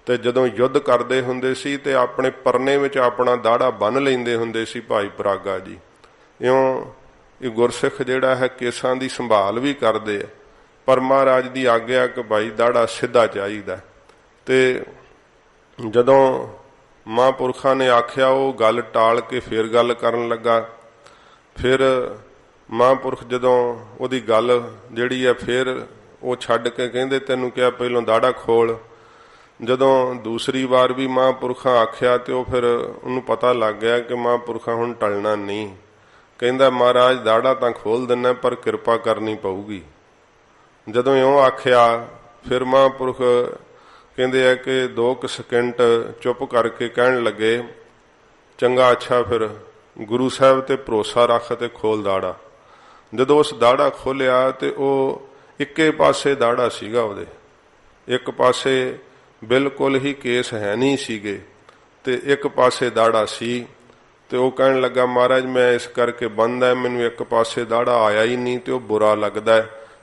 ਤੇ ਜਦੋਂ ਯੁੱਧ ਕਰਦੇ ਹੁੰਦੇ ਸੀ ਤੇ ਆਪਣੇ ਪਰਨੇ ਵਿੱਚ ਆਪਣਾ ਦਾੜਾ ਬੰਨ੍ਹ ਲੈਂਦੇ ਹੁੰਦੇ ਸੀ ਭਾਈ ਪਰਾਗਾ ਜੀ। ਇਉਂ ਇਹ ਗੁਰਸਿੱਖ ਜਿਹੜਾ ਹੈ ਕੇਸਾਂ ਦੀ ਸੰਭਾਲ ਵੀ ਕਰਦੇ ਆ, ਪਰ ਮਹਾਰਾਜ ਦੀ ਆਗਿਆ ਕਿ ਭਾਈ ਦਾੜਾ ਸਿੱਧਾ ਚਾਹੀਦਾ। ਤੇ ਜਦੋਂ ਮਹਾਂਪੁਰਖਾਂ ਨੇ ਆਖਿਆ ਉਹ ਗੱਲ ਟਾਲ ਕੇ ਫਿਰ ਗੱਲ ਕਰਨ ਲੱਗਾ। ਫਿਰ ਮਹਾਂਪੁਰਖ ਜਦੋਂ ਉਹਦੀ ਗੱਲ ਜਿਹੜੀ ਹੈ ਫਿਰ ਉਹ ਛੱਡ ਕੇ ਕਹਿੰਦੇ ਤੈਨੂੰ ਕਿਹਾ ਪਹਿਲੋਂ ਦਾੜਾ ਖੋਲ। ਜਦੋਂ ਦੂਸਰੀ ਵਾਰ ਵੀ ਮਹਾਂਪੁਰਖਾਂ ਆਖਿਆ ਤੇ ਉਹ ਫਿਰ ਉਹਨੂੰ ਪਤਾ ਲੱਗ ਗਿਆ ਕਿ ਮਹਾਂਪੁਰਖਾਂ ਹੁਣ ਟਲਣਾ ਨਹੀਂ। ਕਹਿੰਦਾ ਮਹਾਰਾਜ ਦਾੜਾ ਤਾਂ ਖੋਲ ਦਿੰਨਾ ਪਰ ਕਿਰਪਾ ਕਰਨੀ ਪਊਗੀ। ਜਦੋਂ ਇਉਂ ਆਖਿਆ ਫਿਰ ਮਹਾਂਪੁਰਖ ਕਹਿੰਦੇ ਆ ਕਿ 2 ਸਕਿੰਟ ਚੁੱਪ ਕਰਕੇ ਕਹਿਣ ਲੱਗੇ ਚੰਗਾ ਅੱਛਾ ਫਿਰ ਗੁਰੂ ਸਾਹਿਬ ਤੇ ਭਰੋਸਾ ਰੱਖ ਤੇ ਖੋਲ ਦਾੜਾ। ਜਦੋਂ ਉਸ ਦਾੜਾ ਖੋਲਿਆ ਤੇ ਉਹ ਇੱਕੇ ਪਾਸੇ ਦਾੜਾ ਸੀਗਾ, ਉਹਦੇ ਇੱਕ ਪਾਸੇ ਬਿਲਕੁਲ ਹੀ ਕੇਸ ਹੈ ਨਹੀਂ ਸੀਗੇ ਤੇ ਇੱਕ ਪਾਸੇ ਦਾੜਾ ਸੀ। ਤੇ ਉਹ ਕਹਿਣ ਲੱਗਾ ਮਹਾਰਾਜ ਮੈਂ ਇਸ ਕਰਕੇ ਬੰਦ ਹੈ, ਮੈਨੂੰ ਇੱਕ ਪਾਸੇ ਦਾੜਾ ਆਇਆ ਹੀ ਨਹੀਂ ਤੇ ਉਹ ਬੁਰਾ ਲੱਗਦਾ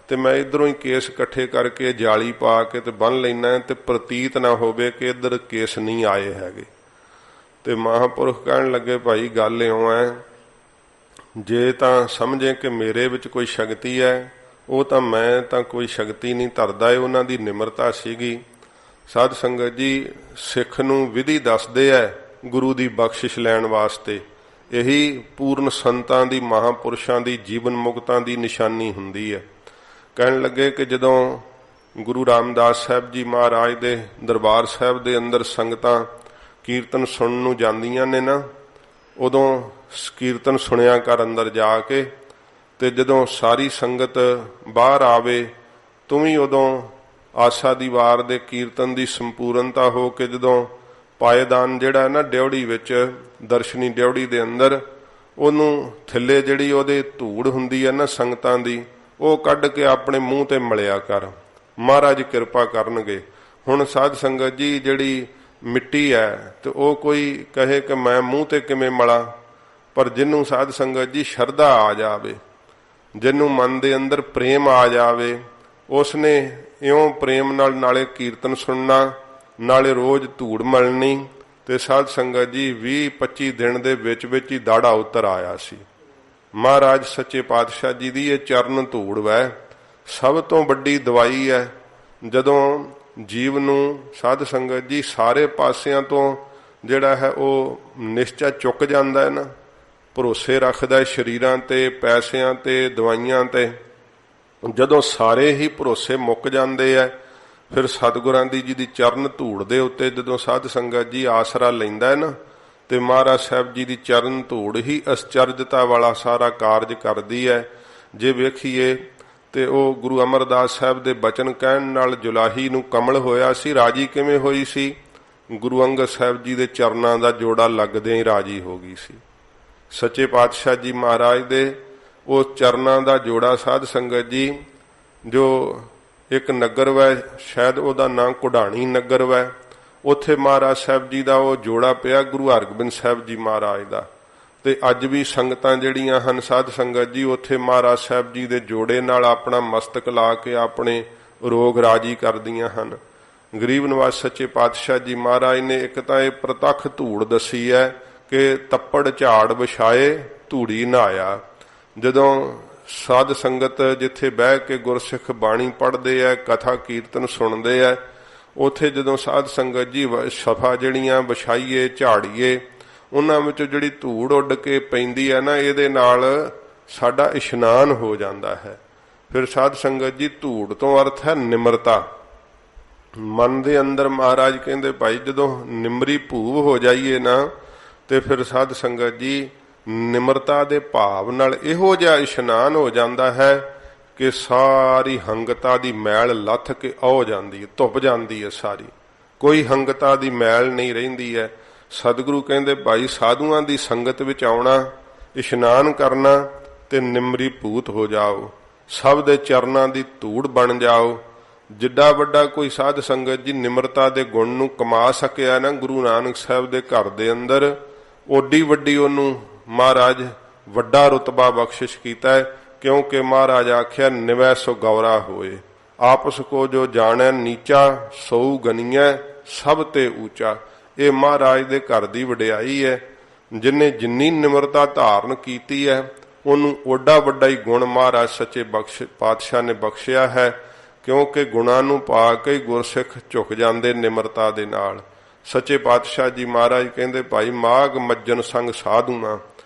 ਤੇ ਮੈਂ ਇਧਰੋਂ ਹੀ ਕੇਸ ਇਕੱਠੇ ਕਰਕੇ ਜਾਲੀ ਪਾ ਕੇ ਤੇ ਬੰਨ ਲੈਣਾ ਤੇ ਪ੍ਰਤੀਤ ਨਾ ਹੋਵੇ ਕਿ ਇੱਧਰ ਕੇਸ ਨਹੀਂ ਆਏ ਹੈਗੇ। ਤੇ ਮਹਾਂਪੁਰਖ ਕਹਿਣ ਲੱਗੇ ਭਾਈ ਗੱਲ ਇਉਂ ਹੈ, ਜੇ ਤਾਂ ਸਮਝੇ ਕਿ ਮੇਰੇ ਵਿੱਚ ਕੋਈ ਸ਼ਕਤੀ ਹੈ, ਉਹ ਤਾਂ ਮੈਂ ਤਾਂ ਕੋਈ ਸ਼ਕਤੀ ਨਹੀਂ ਧਰਦਾ। ਇਹ ਉਹਨਾਂ ਦੀ ਨਿਮਰਤਾ ਸੀਗੀ। ਸਾਧ ਸੰਗਤ ਜੀ ਸਿੱਖ ਨੂੰ ਵਿਧੀ ਦੱਸਦੇ ਹੈ ਗੁਰੂ ਦੀ ਬਖਸ਼ਿਸ਼ ਲੈਣ ਵਾਸਤੇ। ਇਹੀ ਪੂਰਨ ਸੰਤਾਂ ਦੀ ਮਹਾਂਪੁਰਸ਼ਾਂ ਦੀ ਜੀਵਨ ਮੁਕਤਾਂ ਦੀ ਨਿਸ਼ਾਨੀ ਹੁੰਦੀ ਹੈ। ਕਹਿਣ ਲੱਗੇ ਕਿ ਜਦੋਂ ਗੁਰੂ ਰਾਮਦਾਸ ਸਾਹਿਬ ਜੀ ਮਹਾਰਾਜ ਦੇ ਦਰਬਾਰ ਸਾਹਿਬ ਦੇ ਅੰਦਰ ਸੰਗਤਾਂ ਕੀਰਤਨ ਸੁਣਨ ਨੂੰ ਜਾਂਦੀਆਂ ਨੇ ਨਾ, ਉਦੋਂ ਕੀਰਤਨ ਸੁਣਿਆ ਕਰ ਅੰਦਰ ਜਾ ਕੇ, ਤੇ ਜਦੋਂ ਸਾਰੀ ਸੰਗਤ ਬਾਹਰ ਆਵੇ ਤੂੰ ਵੀ ਉਦੋਂ ਆਸਾ ਦੀ ਵਾਰ ਦੇ ਕੀਰਤਨ ਦੀ ਸੰਪੂਰਨਤਾ ਹੋ ਕੇ ਜਦੋਂ ਪਾਏਦਾਨ ਜਿਹੜਾ ਨਾ ਡਿਉੜੀ ਵਿੱਚ ਦਰਸ਼ਨੀ ਡਿਉੜੀ ਦੇ ਅੰਦਰ, ਉਹਨੂੰ ਥੱਲੇ ਜਿਹੜੀ ਉਹਦੇ ਧੂੜ ਹੁੰਦੀ ਹੈ ਨਾ ਸੰਗਤਾਂ ਦੀ, ਉਹ ਕੱਢ ਕੇ ਆਪਣੇ ਮੂੰਹ ਤੇ ਮਲਿਆ ਕਰ, ਮਹਾਰਾਜ ਕਿਰਪਾ ਕਰਨਗੇ। ਹੁਣ ਸਾਧ ਸੰਗਤ ਜੀ ਜਿਹੜੀ ਮਿੱਟੀ ਹੈ ਤੇ ਉਹ ਕੋਈ ਕਹੇ ਕਿ ਮੈਂ ਮੂੰਹ ਤੇ ਕਿਵੇਂ ਮਲਾਂ, ਪਰ ਜਿਹਨੂੰ ਸਾਧ ਸੰਗਤ ਜੀ ਸ਼ਰਧਾ ਆ ਜਾਵੇ, ਜਿਹਨੂੰ ਮਨ ਦੇ ਅੰਦਰ ਪ੍ਰੇਮ ਆ ਜਾਵੇ, ਉਸਨੇ ਇਉਂ ਪ੍ਰੇਮ ਨਾਲ ਨਾਲੇ ਕੀਰਤਨ ਸੁਣਨਾ ਨਾਲੇ ਰੋਜ਼ ਧੂੜ ਮਲਣੀ। ਤੇ ਸਾਧ ਸੰਗਤ ਜੀ 20-25 ਦਿਨ ਦੇ ਵਿੱਚ ਹੀ ਦਾੜਾ ਉਤਰ ਆਇਆ ਸੀ। ਮਹਾਰਾਜ ਸੱਚੇ ਪਾਤਸ਼ਾਹ ਜੀ ਦੀ ਇਹ ਚਰਨ ਧੂੜ ਹੈ, ਸਭ ਤੋਂ ਵੱਡੀ ਦਵਾਈ ਹੈ। ਜਦੋਂ ਜੀਵ ਨੂੰ ਸਾਧ ਸੰਗਤ ਜੀ ਸਾਰੇ ਪਾਸਿਆਂ ਤੋਂ ਜਿਹੜਾ ਹੈ ਉਹ ਨਿਸ਼ਚਾ ਚੁੱਕ ਜਾਂਦਾ ਹੈ ਨਾ, ਭਰੋਸੇ ਰੱਖਦਾ ਸਰੀਰਾਂ ਤੇ, ਪੈਸਿਆਂ ਤੇ, ਦਵਾਈਆਂ ਤੇ, ਜਦੋਂ ਸਾਰੇ ਹੀ ਭਰੋਸੇ ਮੁੱਕ ਜਾਂਦੇ ਆ ਫਿਰ ਸਤਿਗੁਰਾਂ ਦੀ ਜੀ ਦੀ ਚਰਨ ਧੂੜ ਦੇ ਉੱਤੇ ਜਦੋਂ ਸਾਧ ਸੰਗਤ ਜੀ ਆਸਰਾ ਲੈਂਦਾ ਹੈ ਨਾ, ਤੇ ਮਹਾਰਾਜ ਸਾਹਿਬ ਜੀ ਦੀ ਚਰਨ ਧੂੜ ਹੀ ਅਸਚਰਜਤਾ ਵਾਲਾ ਸਾਰਾ ਕਾਰਜ ਕਰਦੀ ਹੈ। ਜੇ ਵੇਖੀਏ ਤੇ ਉਹ ਗੁਰੂ ਅਮਰਦਾਸ ਸਾਹਿਬ ਦੇ ਬਚਨ ਕਹਿਣ ਨਾਲ ਜੁਲਾਹੀ ਨੂੰ ਕਮਲ ਹੋਇਆ ਸੀ, ਰਾਜੀ ਕਿਵੇਂ ਹੋਈ ਸੀ? ਗੁਰੂ ਅੰਗਦ ਸਾਹਿਬ ਜੀ ਦੇ ਚਰਨਾਂ ਦਾ ਜੋੜਾ ਲੱਗਦਿਆਂ ਹੀ ਰਾਜੀ ਹੋ ਗਈ ਸੀ। ਸੱਚੇ ਪਾਤਸ਼ਾਹ ਜੀ ਮਹਾਰਾਜ ਦੇ ਉਹ ਚਰਨਾਂ ਦਾ ਜੋੜਾ ਸਾਧ ਸੰਗਤ ਜੀ, ਜੋ ਇੱਕ ਨਗਰ ਵੈ, ਸ਼ਾਇਦ ਉਹਦਾ ਨਾਂ ਕੁਢਾਣੀ ਨਗਰ ਵੈ, ਉੱਥੇ ਮਹਾਰਾਜ ਸਾਹਿਬ ਜੀ ਦਾ ਉਹ ਜੋੜਾ ਪਿਆ ਗੁਰੂ ਹਰਗੋਬਿੰਦ ਸਾਹਿਬ ਜੀ ਮਹਾਰਾਜ ਦਾ। ਤੇ ਅੱਜ ਵੀ ਸੰਗਤਾਂ ਜਿਹੜੀਆਂ ਹਨ ਸਾਧ ਸੰਗਤ ਜੀ, ਉੱਥੇ ਮਹਾਰਾਜ ਸਾਹਿਬ ਜੀ ਦੇ ਜੋੜੇ ਨਾਲ ਆਪਣਾ ਮਸਤਕ ਲਾ ਕੇ ਆਪਣੇ ਰੋਗ ਰਾਜੀ ਕਰਦੀਆਂ ਹਨ। ਗਰੀਬ ਨਿਵਾਜ ਸੱਚੇ ਪਾਤਸ਼ਾਹ ਜੀ ਮਹਾਰਾਜ ਨੇ ਇੱਕ ਤਾਂ ਇਹ ਪ੍ਰਤੱਖ ਧੂੜ ਦੱਸੀ ਹੈ ਕਿ ਤੱਪੜ ਝਾੜ ਵਿਛਾਏ ਧੂੜੀ ਨਹਾਇਆ। ਜਦੋਂ ਸਾਧ ਸੰਗਤ ਜਿੱਥੇ ਬਹਿ ਕੇ ਗੁਰਸਿੱਖ ਬਾਣੀ ਪੜ੍ਹਦੇ ਆ, ਕਥਾ ਕੀਰਤਨ ਸੁਣਦੇ ਆ, ਉੱਥੇ ਜਦੋਂ ਸਾਧ ਸੰਗਤ ਜੀ ਸਫਾ ਜਿਹੜੀਆਂ ਵਿਛਾਈਏ ਝਾੜੀਏ, ਉਹਨਾਂ ਵਿੱਚੋਂ ਜਿਹੜੀ ਧੂੜ ਉੱਡ ਕੇ ਪੈਂਦੀ ਹੈ ਨਾ, ਇਹਦੇ ਨਾਲ ਸਾਡਾ ਇਸ਼ਨਾਨ ਹੋ ਜਾਂਦਾ ਹੈ। ਫਿਰ ਸਾਧ ਸੰਗਤ ਜੀ ਧੂੜ ਤੋਂ ਅਰਥ ਹੈ ਨਿਮਰਤਾ। ਮਨ ਦੇ ਅੰਦਰ ਮਹਾਰਾਜ ਕਹਿੰਦੇ ਭਾਈ ਜਦੋਂ ਨਿਮਰੀ ਭੂਵ ਹੋ ਜਾਈਏ ਨਾ, ਤੇ ਫਿਰ ਸਾਧ ਸੰਗਤ ਜੀ ਨਿਮਰਤਾ ਦੇ ਭਾਵ ਨਾਲ ਇਹੋ ਜਿਹਾ ਇਸ਼ਨਾਨ ਹੋ ਜਾਂਦਾ ਹੈ ਕਿ ਸਾਰੀ ਹੰਗਤਾ ਦੀ ਮੈਲ ਲੱਥ ਕੇ ਹੋ ਜਾਂਦੀ ਹੈ, ਧੁੱਪ ਜਾਂਦੀ ਹੈ ਸਾਰੀ, ਕੋਈ ਹੰਗਤਾ ਦੀ ਮੈਲ ਨਹੀਂ ਰਹਿੰਦੀ ਹੈ। ਸਤਿਗੁਰੂ ਕਹਿੰਦੇ ਭਾਈ ਸਾਧੂਆਂ ਦੀ ਸੰਗਤ ਵਿੱਚ ਆਉਣਾ, ਇਸ਼ਨਾਨ ਕਰਨਾ ਤੇ ਨਿਮਰੀ ਭੂਤ ਹੋ ਜਾਓ, ਸਭ ਦੇ ਚਰਨਾਂ ਦੀ ਧੂੜ ਬਣ ਜਾਓ। ਜਿੱਡਾ ਵੱਡਾ ਕੋਈ ਸਾਧ ਸੰਗਤ ਜੀ ਨਿਮਰਤਾ ਦੇ ਗੁਣ ਨੂੰ ਕਮਾ ਸਕਿਆ ਨਾ ਗੁਰੂ ਨਾਨਕ ਸਾਹਿਬ ਦੇ ਘਰ ਦੇ ਅੰਦਰ, ਓਡੀ ਵੱਡੀ ਉਹਨੂੰ ਮਹਾਰਾਜ ਵੱਡਾ ਰੁਤਬਾ ਬਖਸ਼ਿਸ਼ ਕੀਤਾ ਹੈ। ਕਿਉਂਕਿ ਮਹਾਰਾਜ ਆਖਿਆ ਨਿਵੈ ਸੋ ਗੌਰਾ ਹੋਏ, ਆਪਸ ਕੋ ਜੋ ਜਾਣੈ ਨੀਚਾ ਸੋਊ ਗਨੀਐ ਸਭ ਤੇ ਉੱਚਾ। ਇਹ ਮਹਾਰਾਜ ਦੇ ਘਰ ਦੀ ਵਡਿਆਈ ਹੈ। ਜਿਨੇ ਜਿੰਨੀ ਨਿਮਰਤਾ ਧਾਰਨ ਕੀਤੀ ਹੈ, ਉਹਨੂੰ ਓਡਾ ਵੱਡਾ ਹੀ ਗੁਣ ਮਹਾਰਾਜ ਸੱਚੇ ਪਾਤਸ਼ਾਹ ਨੇ ਬਖਸ਼ਿਆ ਹੈ। ਕਿਉਂਕਿ ਗੁਣਾਂ ਨੂੰ ਪਾ ਕੇ ਗੁਰਸਿੱਖ ਝੁਕ ਜਾਂਦੇ ਨਿਮਰਤਾ ਦੇ ਨਾਲ। ਸੱਚੇ ਪਾਤਸ਼ਾਹ ਜੀ ਮਹਾਰਾਜ ਕਹਿੰਦੇ ਭਾਈ ਮਾਘ ਮੱਜਨ ਸੰਗ ਸਾਧੂਆਂ,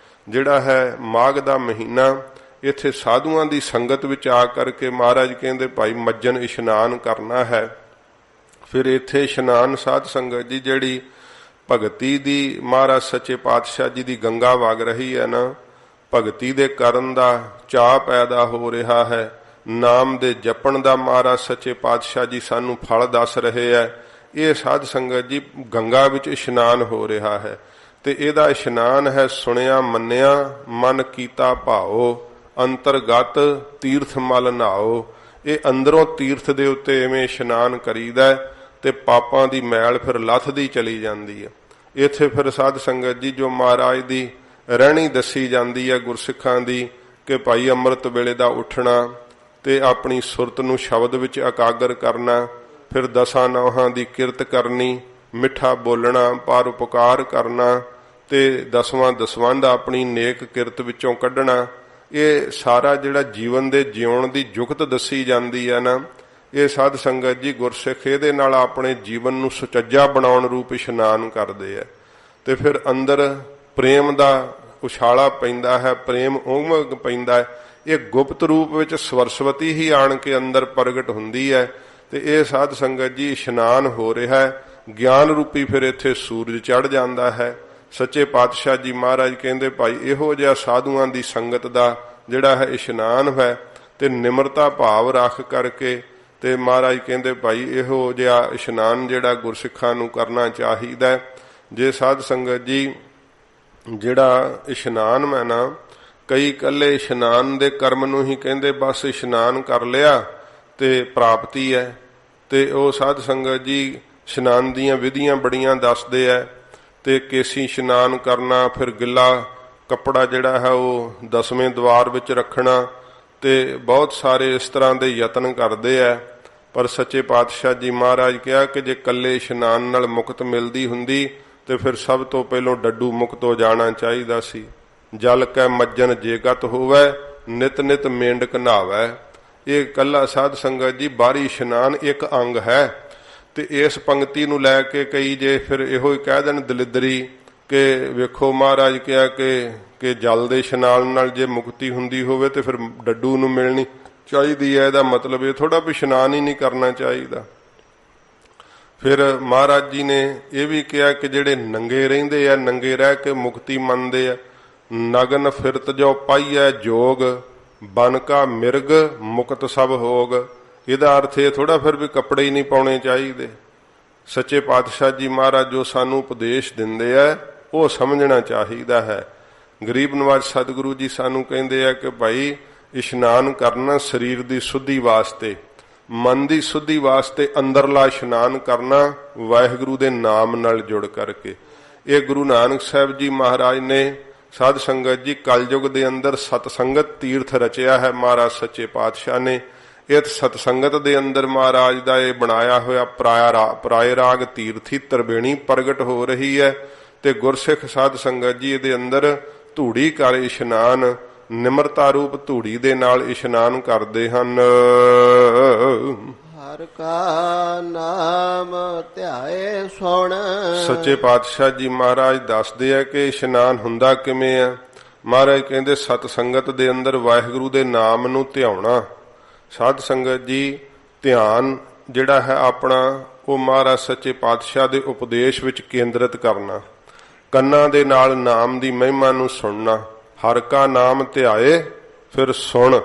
ਜਿਹੜਾ ਹੈ ਮਾਘ ਦਾ ਮਹੀਨਾ, ਇੱਥੇ ਸਾਧੂਆਂ ਦੀ ਸੰਗਤ ਵਿੱਚ ਆ ਕਰਕੇ ਮਹਾਰਾਜ ਕਹਿੰਦੇ ਭਾਈ ਮੱਜਨ ਇਸ਼ਨਾਨ ਕਰਨਾ ਹੈ। ਫਿਰ ਇੱਥੇ ਇਸ਼ਨਾਨ ਸਾਧ ਸੰਗਤ ਜੀ ਜਿਹੜੀ ਭਗਤੀ ਦੀ ਮਹਾਰਾਜ ਸੱਚੇ ਪਾਤਸ਼ਾਹ ਜੀ ਦੀ ਗੰਗਾ ਵਗ ਰਹੀ ਹੈ ਨਾ, ਭਗਤੀ ਦੇ ਕਰਨ ਦਾ ਚਾਅ ਪੈਦਾ ਹੋ ਰਿਹਾ ਹੈ, ਨਾਮ ਦੇ ਜਪਣ ਦਾ ਮਹਾਰਾਜ ਸੱਚੇ ਪਾਤਸ਼ਾਹ ਜੀ ਸਾਨੂੰ ਫਲ ਦੱਸ ਰਹੇ ਹੈ। ਇਹ ਸਾਧ ਸੰਗਤ ਜੀ ਗੰਗਾ ਵਿੱਚ ਇਸ਼ਨਾਨ ਹੋ ਰਿਹਾ ਹੈ। ਤੇ ਇਹਦਾ ਇਸ਼ਨਾਨ ਹੈ ਸੁਣਿਆ ਮੰਨਿਆ ਮਨ ਕੀਤਾ ਭਾਓ, ਅੰਤਰਗਤ ਤੀਰਥ ਮਲ ਨਹਾਓ। ਇਹ ਅੰਦਰੋਂ ਤੀਰਥ ਦੇ ਉੱਤੇ ਐਵੇਂ ਇਸ਼ਨਾਨ ਕਰੀਦਾ ਤੇ ਪਾਪਾਂ ਦੀ ਮੈਲ ਫਿਰ ਲੱਥਦੀ ਚਲੀ ਜਾਂਦੀ ਹੈ। ਇੱਥੇ ਫਿਰ ਸਾਧ ਸੰਗਤ ਜੀ ਜੋ ਮਹਾਰਾਜ ਦੀ ਰਹਿਣੀ ਦੱਸੀ ਜਾਂਦੀ ਹੈ ਗੁਰਸਿੱਖਾਂ ਦੀ, ਕਿ ਭਾਈ ਅੰਮ੍ਰਿਤ ਵੇਲੇ ਦਾ ਉੱਠਣਾ ਤੇ ਆਪਣੀ ਸੁਰਤ ਨੂੰ ਸ਼ਬਦ ਵਿੱਚ ਇਕਾਗਰ ਕਰਨਾ, ਫਿਰ ਦਸਾਂ ਨੌਹਾਂ ਦੀ ਕਿਰਤ ਕਰਨੀ, ਮਿੱਠਾ ਬੋਲਣਾ, ਪਰਉਪਕਾਰ ਕਰਨਾ ਤੇ ਦਸਵਾਂ ਦਸਵੰਧ ਆਪਣੀ ਨੇਕ ਕਿਰਤ ਵਿੱਚੋਂ ਕੱਢਣਾ। ਇਹ ਸਾਰਾ ਜਿਹੜਾ ਜੀਵਨ ਦੇ ਜਿਉਣ ਦੀ ਜੁਗਤ ਦੱਸੀ ਜਾਂਦੀ ਹੈ ਨਾ, ਇਹ ਸਾਧ ਸੰਗਤ ਜੀ ਗੁਰਸਿੱਖ ਇਹਦੇ ਨਾਲ ਆਪਣੇ ਜੀਵਨ ਨੂੰ ਸੁਚੱਜਾ ਬਣਾਉਣ ਰੂਪ ਇਸ਼ਨਾਨ ਕਰਦੇ ਆ। ਤੇ ਫਿਰ ਅੰਦਰ ਪ੍ਰੇਮ ਦਾ ਉਛਾਲਾ ਪੈਂਦਾ ਹੈ, ਪ੍ਰੇਮ ਉਮਗ ਪੈਂਦਾ ਹੈ। ਇਹ ਗੁਪਤ ਰੂਪ ਵਿੱਚ ਸਰਸਵਤੀ ਹੀ ਆਣ ਕੇ ਅੰਦਰ ਪ੍ਰਗਟ ਹੁੰਦੀ ਹੈ। ਤੇ ਇਹ ਸਾਧ ਸੰਗਤ ਜੀ ਇਸ਼ਨਾਨ ਹੋ ਰਿਹਾ ਹੈ, ਗਿਆਨ ਰੂਪੀ ਫਿਰ ਇੱਥੇ ਸੂਰਜ ਚੜ ਜਾਂਦਾ ਹੈ। ਸੱਚੇ ਪਾਤਸ਼ਾਹ ਜੀ ਮਹਾਰਾਜ ਕਹਿੰਦੇ ਭਾਈ ਇਹੋ ਜਿਹਾ ਸਾਧੂਆਂ ਦੀ ਸੰਗਤ ਦਾ ਜਿਹੜਾ ਹੈ ਇਸ਼ਨਾਨ ਹੈ, ਤੇ ਨਿਮਰਤਾ ਭਾਵ ਰੱਖ ਕਰਕੇ ਤੇ ਮਹਾਰਾਜ ਕਹਿੰਦੇ ਭਾਈ ਇਹੋ ਜਿਹਾ ਇਸ਼ਨਾਨ ਜਿਹੜਾ ਗੁਰਸਿੱਖਾਂ ਨੂੰ ਕਰਨਾ ਚਾਹੀਦਾ। ਜੇ ਸਾਧ ਸੰਗਤ ਜੀ ਜਿਹੜਾ ਇਸ਼ਨਾਨ ਮੈਂ ਨਾ, ਕਈ ਇਕੱਲੇ ਇਸ਼ਨਾਨ ਦੇ ਕਰਮ ਨੂੰ ਹੀ ਕਹਿੰਦੇ ਬਸ ਇਸ਼ਨਾਨ ਕਰ ਲਿਆ ਤੇ ਪ੍ਰਾਪਤੀ ਹੈ। ਤੇ ਉਹ ਸਾਧ ਸੰਗਤ ਜੀ ਇਸ਼ਨਾਨ ਦੀਆਂ ਵਿਧੀਆਂ ਬੜੀਆਂ ਦੱਸਦੇ ਹੈ। ਤੇ ਕੇਸੀ ਇਸ਼ਨਾਨ ਕਰਨਾ, ਫਿਰ ਗਿੱਲਾ ਕੱਪੜਾ ਜਿਹੜਾ ਹੈ ਉਹ 10ਵੇਂ ਦਵਾਰ ਵਿੱਚ ਰੱਖਣਾ, ਤੇ ਬਹੁਤ ਸਾਰੇ ਇਸ ਤਰ੍ਹਾਂ ਦੇ ਯਤਨ ਕਰਦੇ ਹੈ। ਪਰ ਸੱਚੇ ਪਾਤਸ਼ਾਹ ਜੀ ਮਹਾਰਾਜ ਕਿਹਾ ਕਿ ਜੇ ਇਕੱਲੇ ਇਸ਼ਨਾਨ ਨਾਲ ਮੁਕਤ ਮਿਲਦੀ ਹੁੰਦੀ ਤੇ ਫਿਰ ਸਭ ਤੋਂ ਪਹਿਲਾਂ ਡੱਡੂ ਮੁਕਤ ਹੋ ਜਾਣਾ ਚਾਹੀਦਾ ਸੀ। ਜਲ ਕੈ ਮੱਜਨ ਜੇਗਤ ਹੋਵੇ, ਨਿਤ ਨਿਤ ਮੇਂਢਕ ਨਹਾਵੈ। ਇਹ ਇਕੱਲਾ ਸਾਧ ਸੰਗਤ ਜੀ ਬਾਹਰੀ ਇਸ਼ਨਾਨ ਇੱਕ ਅੰਗ ਹੈ। ਤੇ ਇਸ ਪੰਕਤੀ ਨੂੰ ਲੈ ਕੇ ਕਈ ਜੇ ਫਿਰ ਇਹੋ ਹੀ ਕਹਿ ਦੇਣ ਦਲਿਦਰੀ ਕਿ ਵੇਖੋ ਮਹਾਰਾਜ ਕਿਹਾ ਕਿ ਜਲ ਦੇ ਇਸ਼ਨਾਨ ਨਾਲ ਜੇ ਮੁਕਤੀ ਹੁੰਦੀ ਹੋਵੇ ਤੇ ਫਿਰ ਡੱਡੂ ਨੂੰ ਮਿਲਣੀ ਚਾਹੀਦੀ ਹੈ। ਇਹਦਾ ਮਤਲਬ ਇਹ ਥੋੜਾ ਵੀ ਇਸ਼ਨਾਨ ਹੀ ਨਹੀਂ ਕਰਨਾ ਚਾਹੀਦਾ। ਫਿਰ ਮਹਾਰਾਜ ਜੀ ਨੇ ਇਹ ਵੀ ਕਿਹਾ ਕਿ ਜਿਹੜੇ ਨੰਗੇ ਰਹਿੰਦੇ ਆ, ਨੰਗੇ ਰਹਿ ਕੇ ਮੁਕਤੀ ਮੰਨਦੇ ਆ, ਨਗਨ ਫਿਰਤ ਜੋ ਪਾਈਐ ਜੋਗ, ਬਨ ਕਾ ਮਿਰਗ ਮੁਕਤ ਸਭ ਹੋਗ। ਇਹਦਾ ਅਰਥ ਇਹ ਥੋੜਾ ਫਿਰ ਵੀ ਕੱਪੜੇ ਹੀ ਨਹੀਂ ਪਾਉਣੇ ਚਾਹੀਦੇ। ਸੱਚੇ ਪਾਤਸ਼ਾਹ ਜੀ ਮਹਾਰਾਜ ਜੋ ਸਾਨੂੰ ਉਪਦੇਸ਼ ਦਿੰਦੇ ਆ ਉਹ ਸਮਝਣਾ ਚਾਹੀਦਾ ਹੈ। ਗਰੀਬ ਨਵਾਜ ਸਤਿਗੁਰੂ ਜੀ ਸਾਨੂੰ ਕਹਿੰਦੇ ਆ ਕਿ ਭਾਈ ਇਸ਼ਨਾਨ ਕਰਨਾ ਸਰੀਰ ਦੀ ਸੁੱਧੀ ਵਾਸਤੇ, ਮਨ ਦੀ ਸੁੱਧੀ ਵਾਸਤੇ ਅੰਦਰਲਾ ਇਸ਼ਨਾਨ ਕਰਨਾ ਵਾਹਿਗੁਰੂ ਦੇ ਨਾਮ ਨਾਲ ਜੁੜ ਕਰਕੇ। ਇਹ ਗੁਰੂ ਨਾਨਕ ਸਾਹਿਬ ਜੀ ਮਹਾਰਾਜ ਨੇ ਸਾਧ ਸੰਗਤ ਜੀ ਕਲਯੁਗ ਦੇ ਅੰਦਰ ਸਤਸੰਗਤ ਤੀਰਥ ਰਚਿਆ ਹੈ ਮਹਾਰਾਜ ਸੱਚੇ ਪਾਤਸ਼ਾਹ ਨੇ। ਇਹ ਸਤਸੰਗਤ ਦੇ ਅੰਦਰ ਮਹਾਰਾਜ ਦਾ ਇਹ ਬਣਾਇਆ ਹੋਇਆ ਪਰਾਏ ਰਾਗ ਤੀਰਥੀ ਤਰਬੇਣੀ ਪ੍ਰਗਟ ਹੋ ਰਹੀ ਹੈ। ਤੇ ਗੁਰਸਿੱਖ ਸਾਧ ਸੰਗਤ ਜੀ ਇਹਦੇ ਅੰਦਰ ਧੂੜੀ ਕਰ ਇਸ਼ਨਾਨ, ਨਿਮਰਤਾ ਰੂਪ ਧੂੜੀ ਦੇ ਨਾਲ ਇਸ਼ਨਾਨ ਕਰਦੇ ਹਨ। ਹਰ ਕਾ ਨਾਮ ਧਿਆਏ ਸੁਣ। ਸੱਚੇ ਪਾਤਸ਼ਾਹ ਜੀ ਮਹਾਰਾਜ ਦੱਸਦੇ ਆ ਕਿ ਇਸ਼ਨਾਨ ਹੁੰਦਾ ਕਿਵੇਂ ਆ। ਮਹਾਰਾਜ ਕਹਿੰਦੇ ਸਤ ਸੰਗਤ ਦੇ ਅੰਦਰ ਵਾਹਿਗੁਰੂ ਦੇ ਨਾਮ ਨੂੰ ਧਿਆਉਣਾ। ਸਾਧ ਸੰਗਤ ਜੀ ਧਿਆਨ ਜਿਹੜਾ ਹੈ ਆਪਣਾ ਉਹ ਮਹਾਰਾਜ ਸੱਚੇ ਪਾਤਸ਼ਾਹ ਦੇ ਉਪਦੇਸ਼ ਵਿੱਚ ਕੇਂਦਰਿਤ ਕਰਨਾ, ਕੰਨਾਂ ਦੇ ਨਾਲ ਨਾਮ ਦੀ ਮਹਿਮਾ ਨੂੰ ਸੁਣਨਾ। ਹਰ ਕਾ ਨਾਮ ਧਿਆਏ ਫਿਰ ਸੁਣ।